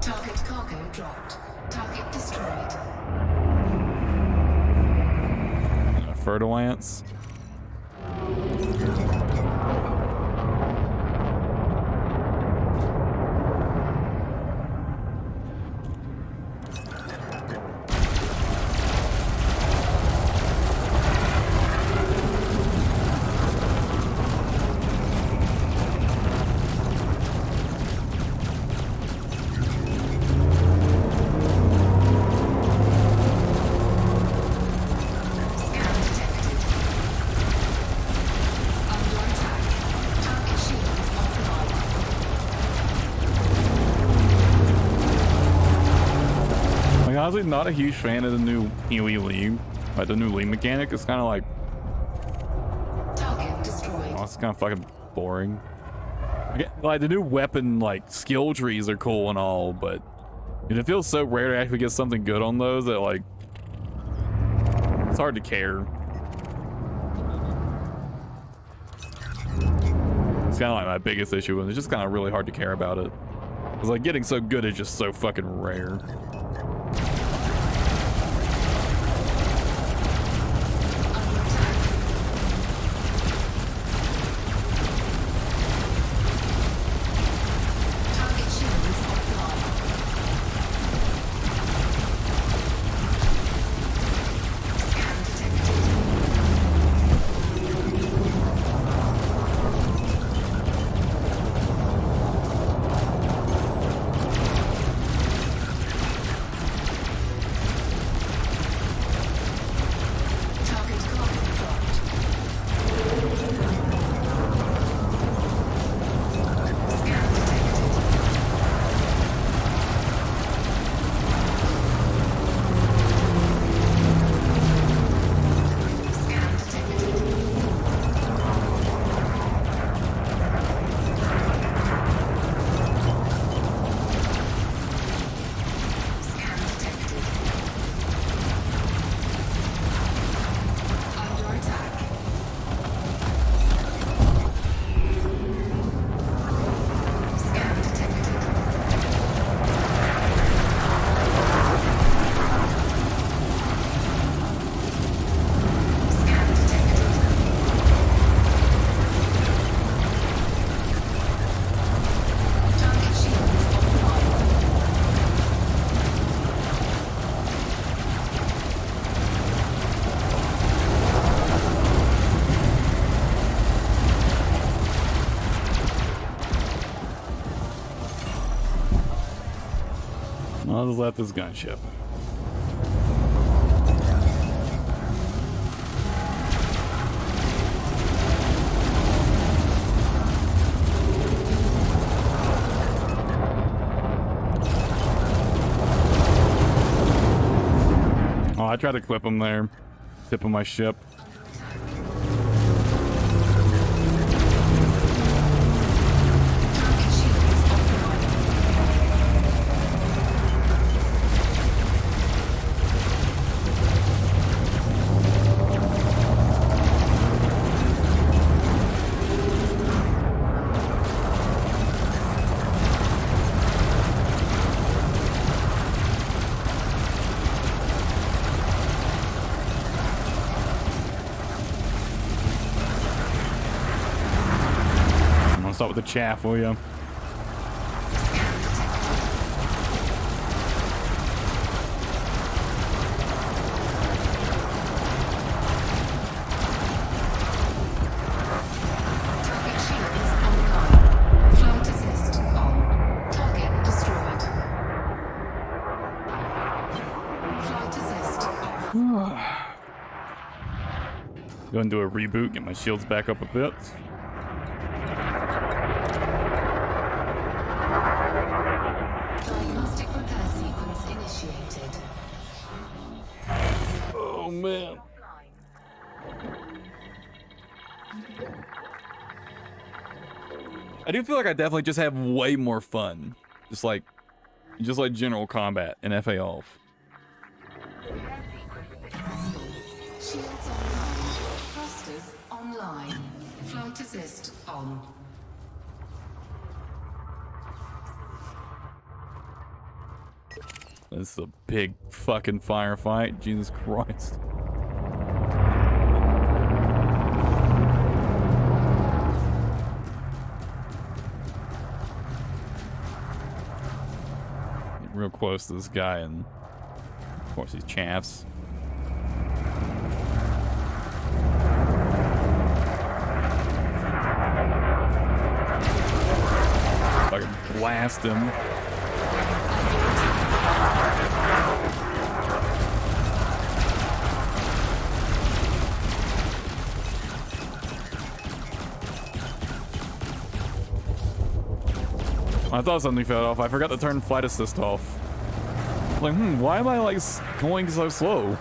Target cargo dropped. Target destroyed. Fertilance. honestly not a huge fan of the new Huey Lee. Like the new Lee mechanic. It's kind of like, Target destroyed. oh, it's kind of fucking boring. Like the new weapon like skill trees are cool and all, but it feels so rare to actually get something good on those that like it's hard to care. It's kind of like my biggest issue, and it's just kind of really hard to care about it. It's like getting so good is just so fucking rare. Target shields offline. Scan detected. Target carbon dropped. Scan detected. Scan detected. Scan detected. Under attack. Scan detected. Scan detected. Target shields offline. I'll just let this gunship. Oh, I tried to clip him there. Tip of my ship. Target shields offline. I'm gonna start with the chaff, will ya? Target shields online. Flight assist on. Target destroyed. Flight assist off. Go and do a reboot, get my shields back up a bit. Diagnostic repair sequence initiated. Oh man. I do feel like I definitely just have way more fun. Just like general combat in FA Off. Shields online. Thrusters online. Flight assist on. This is a big fucking firefight. Jesus Christ. Get real close to this guy, and of course he chaffs. Fucking blast him. I thought something fell off. I forgot to turn flight assist off. Like, why am I like going so slow?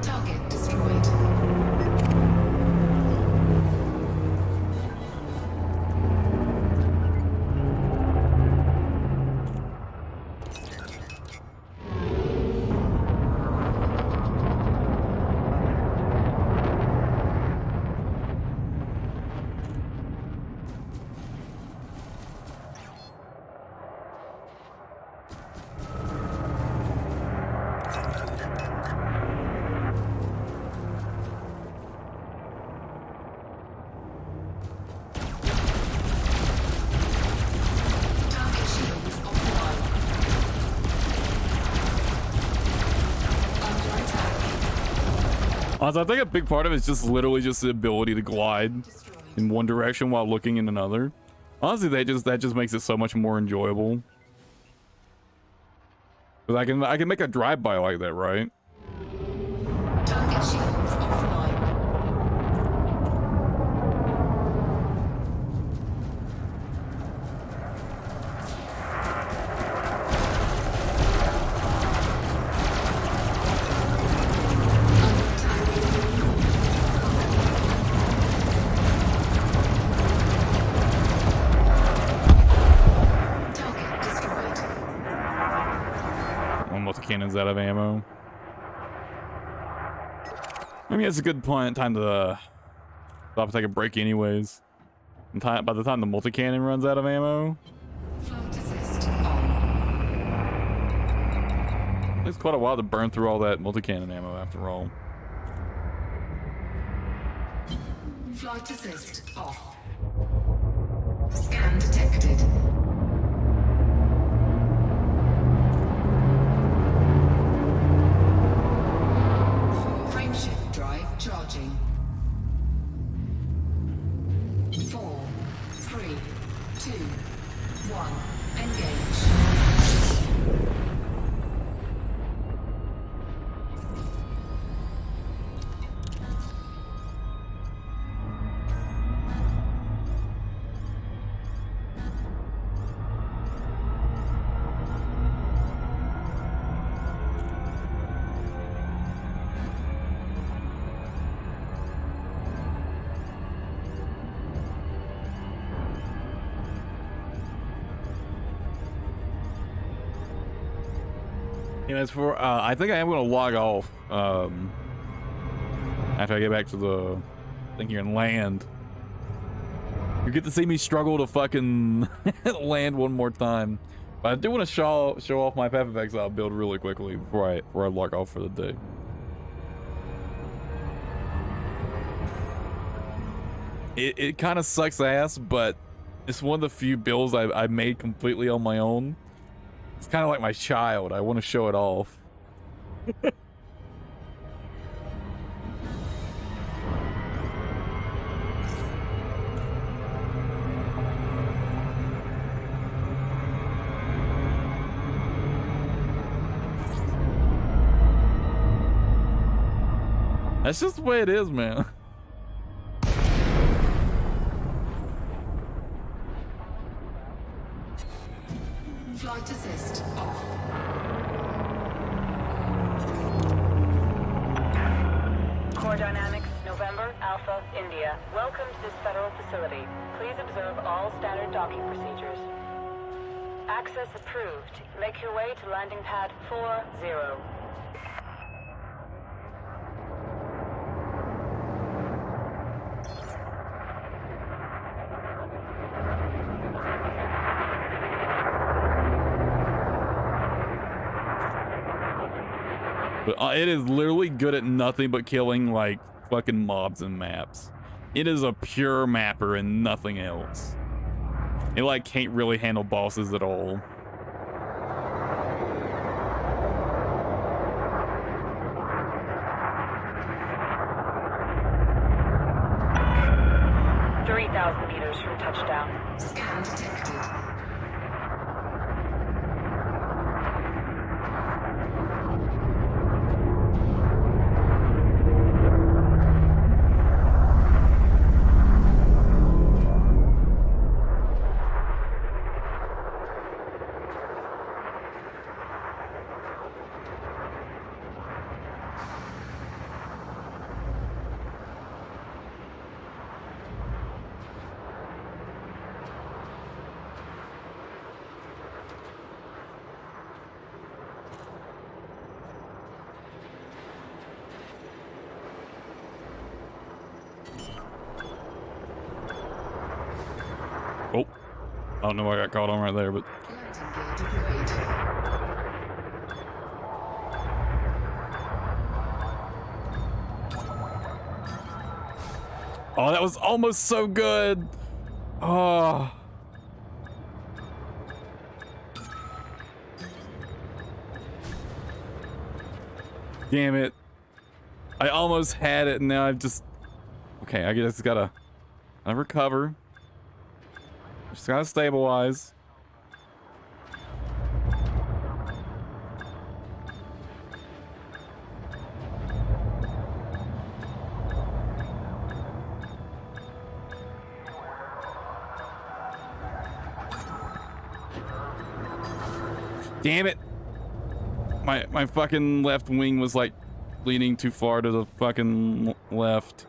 Target destroyed. Target shields offline. Under attack. Also, I think a big part of it is just literally just the ability to glide Destroyed. in one direction while looking in another. Honestly, that just makes it so much more enjoyable. Cause I can make a drive-by like that, right? Target shields offline. Under attack. Target destroyed. Almost the cannon's out of ammo. I mean, it's a good time to stop and take a break anyways. And by the time the multi-cannon runs out of ammo, Flight assist on. it's quite a while to burn through all that multi-cannon ammo after all. Flight assist off. Scan detected. Frameshift drive charging. 4, 3, 2, 1. Engage. Anyways, for I think I am gonna log off after I get back to the thing here and land. You get to see me struggle to fucking land one more time, but I do want to show off my Path of Exile build really quickly before I log off for the day. It kind of sucks ass, but it's one of the few builds I made completely on my own. It's kind of like my child. I want to show it off. That's just the way it is, man. Flight assist off. Core Dynamics, November, Alpha, India. Welcome to this federal facility. Please observe all standard docking procedures. Access approved. Make your way to landing pad 40. But it is literally good at nothing but killing like fucking mobs and maps. It is a pure mapper and nothing else. It like can't really handle bosses at all. Meters from touchdown. Scan detected. Oh, I don't know why I got caught on right there, but Landing gear deployed. oh, that was almost so good. Oh. Damn it. I almost had it and now I've just... Okay, I just gotta recover. Just gotta stabilize. Damn it. My fucking left wing was like leaning too far to the fucking left.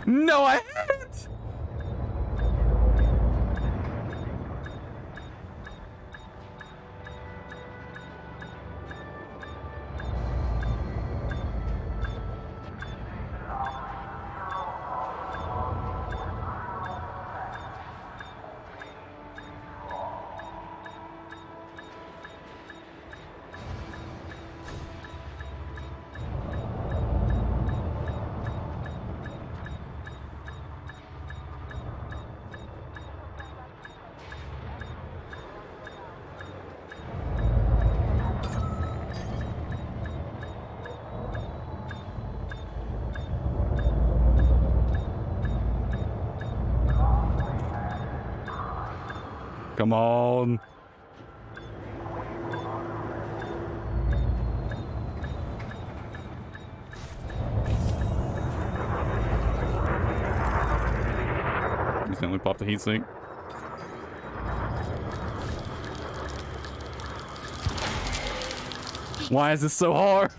No, I haven't. Come on. Just gonna pop the heatsink. Why is this so hard?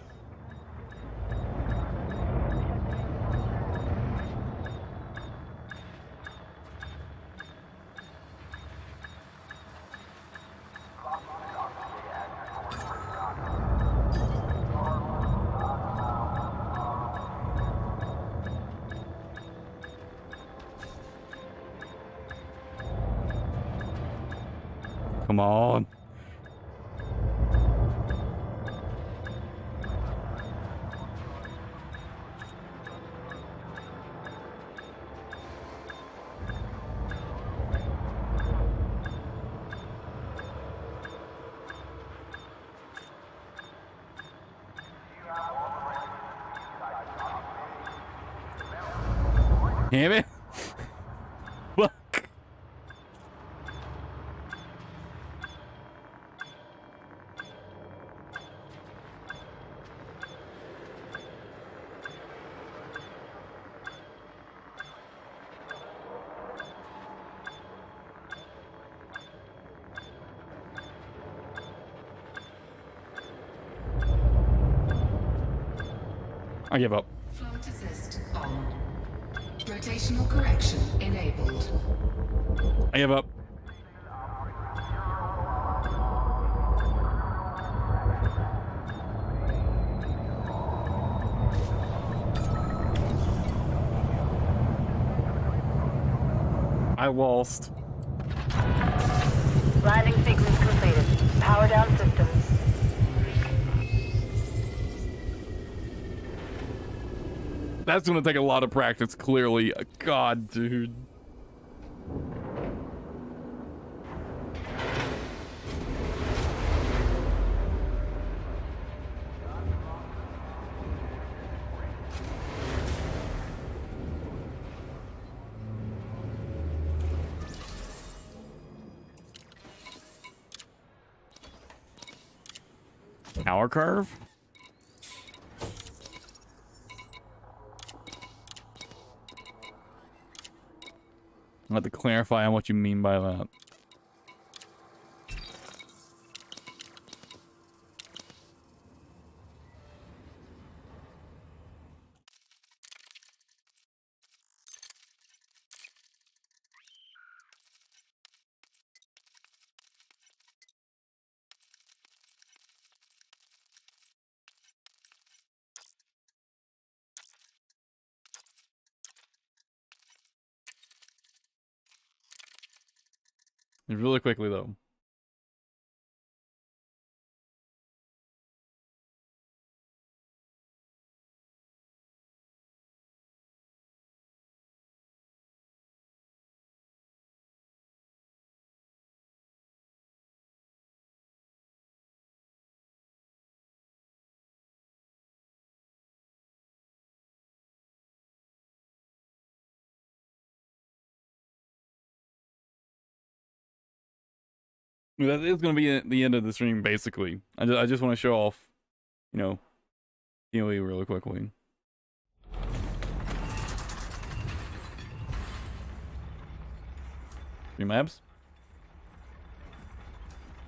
Come on. Damn it. Fuck. I give up. Flight assist on. Rotational correction enabled. I give up. I lost. Landing sequence completed. Power down systems. That's gonna take a lot of practice, clearly. God, dude. Power curve? I'll have to clarify on what you mean by that. Really quickly, though. That is going to be the end of the stream, basically. I just want to show off, you know, PoE really quickly. Streamlabs.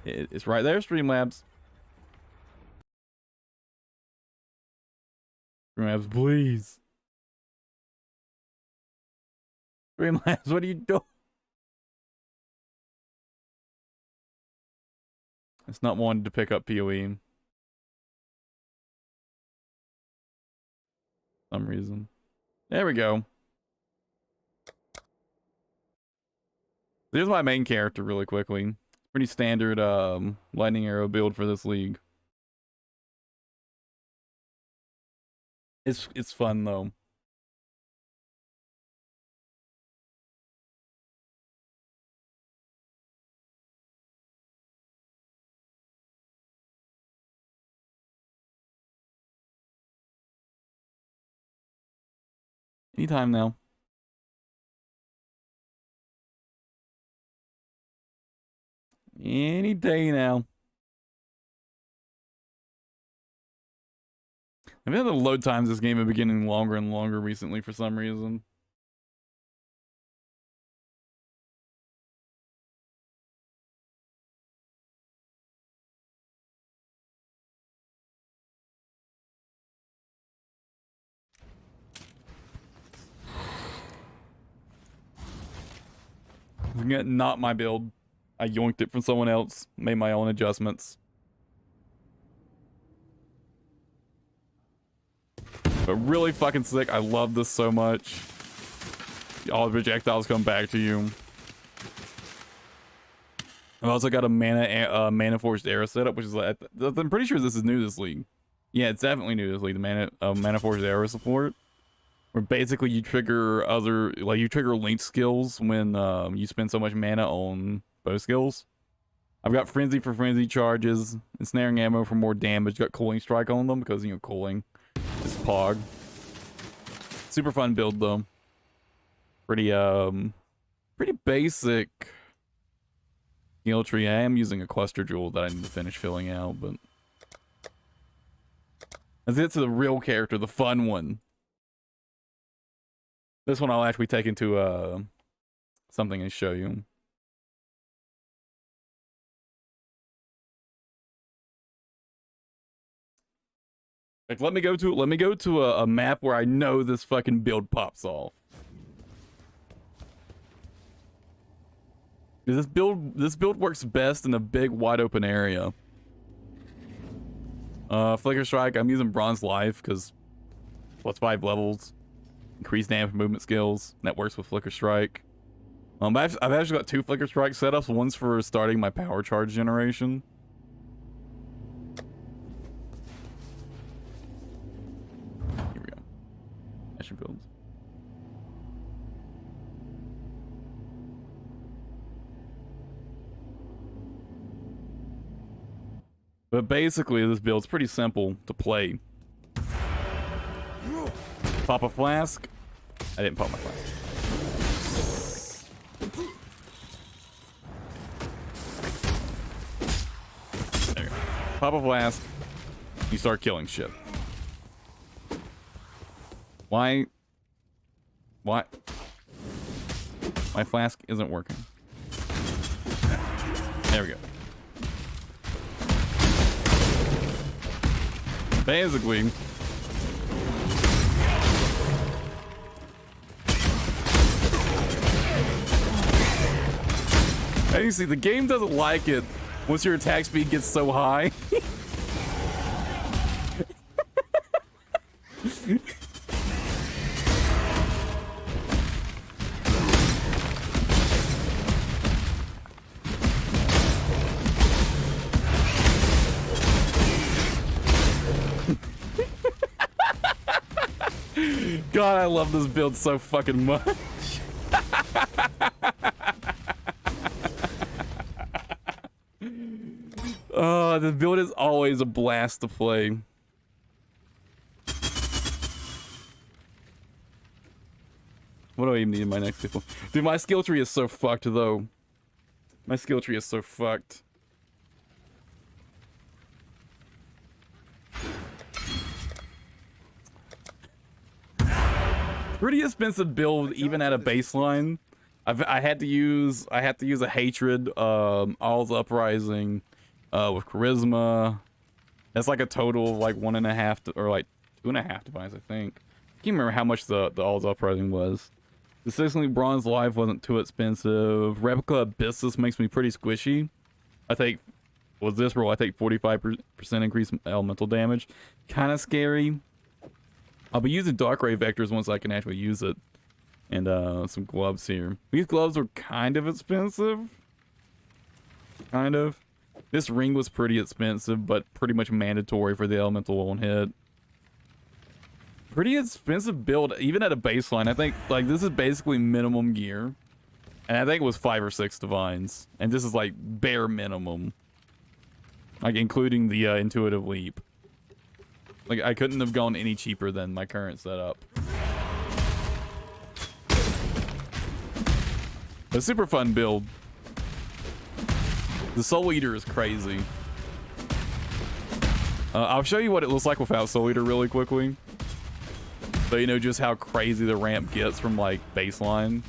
It's right there, Streamlabs. Streamlabs, please. Streamlabs, what are you doing? It's not wanting to pick up PoE. For some reason. There we go. Here's my main character really quickly. Pretty standard lightning arrow build for this league. It's fun though. Anytime now. Any day now. I've had the load times this game have been getting longer and longer recently for some reason. Not my build. I yoinked it from someone else, made my own adjustments. But really fucking sick. I love this so much. All the projectiles come back to you. I've also got a mana forged arrow setup, which is like, I'm pretty sure this is new this league. Yeah, it's definitely new this league. The mana forged arrow support, where basically you trigger linked skills when you spend so much mana on bow skills. I've got frenzy for frenzy charges, ensnaring ammo for more damage. Got cooling strike on them because, you know, cooling is pog. Super fun build though. Pretty basic skill tree. I am using a cluster jewel that I need to finish filling out, but let's get to the real character, the fun one. This one I'll actually take into something and show you. Like, let me go to a map where I know this fucking build pops off. This build works best in a big wide open area. Flicker Strike, I'm using Bronze Life because +5 levels. Increased damage movement skills. That works with Flicker Strike. I've actually got 2 Flicker Strike setups. One's for starting my power charge generation. Here we go. Action builds. But basically, this build's pretty simple to play. Pop a flask. I didn't pop my flask. There you go. Pop a flask. You start killing shit. Why? My flask isn't working. There we go. Basically, and you see, the game doesn't like it once your attack speed gets so high. God, I love this build so fucking much. Oh, this build is always a blast to play. What do I even need in my next vehicle? Dude, my skill tree is so fucked, though. My skill tree is so fucked. Pretty expensive build, even at a baseline. I had to use a hatred, All's Uprising, with charisma. That's like a total of like 1.5 or like 2.5 divines, I think. I can't remember how much the All's Uprising was. Consistently, Bronze Life wasn't too expensive. Replica Abyssus makes me pretty squishy. I take, with this roll, I take 45% increase elemental damage. Kind of scary. I'll be using Dark Ray Vectors once I can actually use it. And some gloves here. These gloves were kind of expensive. Kind of. This ring was pretty expensive, but pretty much mandatory for the elemental one hit. Pretty expensive build, even at a baseline. I think, like, this is basically minimum gear. And I think it was 5 or 6 divines. And this is, like, bare minimum. Like, including the intuitive leap. Like, I couldn't have gone any cheaper than my current setup. A super fun build. The Soul Eater is crazy. I'll show you what it looks like without Soul Eater really quickly. So you know just how crazy the ramp gets from, like, baseline.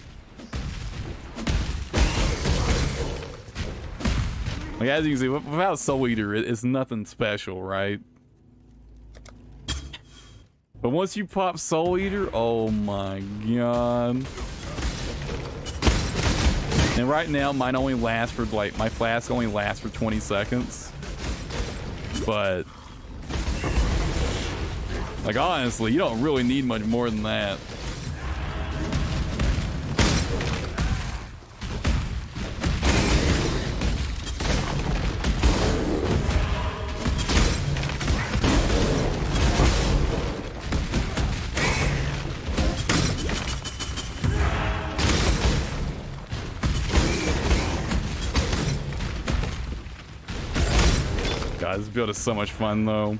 Like, as you can see, without Soul Eater, it's nothing special, right? But once you pop Soul Eater, oh my god. And right now, mine only lasts for, like, my flask only lasts for 20 seconds. But, like, honestly, you don't really need much more than that. God, this build is so much fun, though.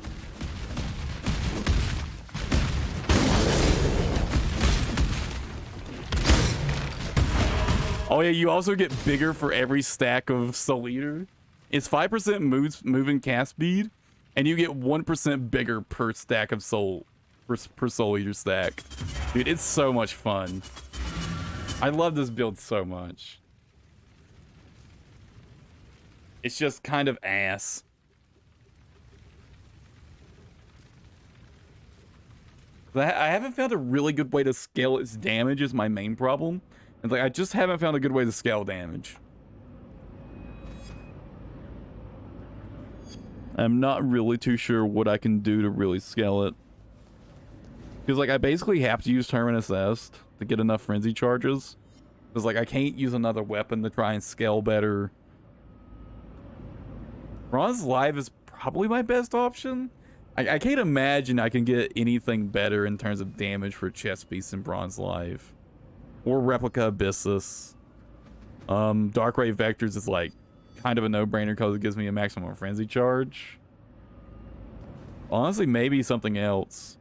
Oh yeah, you also get bigger for every stack of Soul Eater. It's 5% move and cast speed, and you get 1% bigger per stack of per Soul Eater stack. Dude, it's so much fun. I love this build so much. It's just kind of ass. I haven't found a really good way to scale its damage is my main problem. It's like, I just haven't found a good way to scale damage. I'm not really too sure what I can do to really scale it. Because, like, I basically have to use Terminus Est to get enough frenzy charges. Because, like, I can't use another weapon to try and scale better. Bronze Live is probably my best option. I can't imagine I can get anything better in terms of damage for chest piece than Bronze Live. Or Replica Abyssus. Dark Ray Vectors is, like, kind of a no-brainer because it gives me a maximum frenzy charge. Honestly, maybe something else.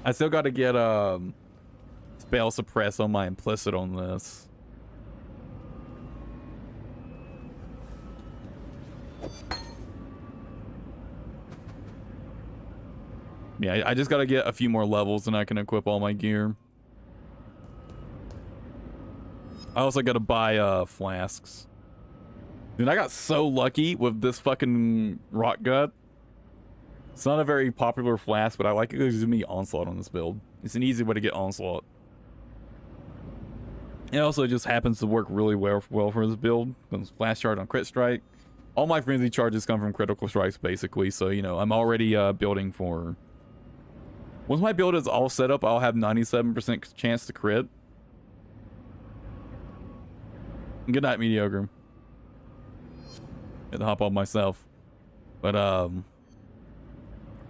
I still got to get Spell Suppress on my Implicit on this. Yeah, I just got to get a few more levels and I can equip all my gear. I also got to buy flasks. Dude, I got so lucky with this fucking Rock Gut. It's not a very popular flask, but I like it because it gives me Onslaught on this build. It's an easy way to get Onslaught. It also just happens to work really well for this build. Flash charge on Crit Strike. All my frenzy charges come from critical strikes, basically. So, you know, I'm already building for... Once my build is all set up, I'll have 97% chance to crit. Good night, Mediocre. Had to hop on myself. But,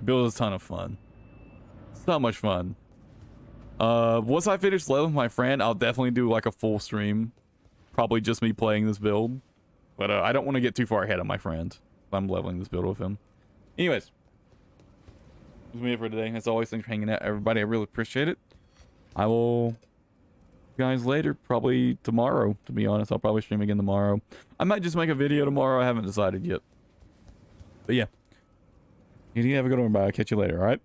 build is a ton of fun. It's not much fun. Once I finish leveling my friend, I'll definitely do like a full stream. Probably just me playing this build. But I don't want to get too far ahead of my friend. I'm leveling this build with him. Anyways. That's me for today. As always, thanks for hanging out, everybody. I really appreciate it. I will see you guys later. Probably tomorrow, to be honest. I'll probably stream again tomorrow. I might just make a video tomorrow. I haven't decided yet. But yeah. You have a good one. Bye. I'll catch you later, alright?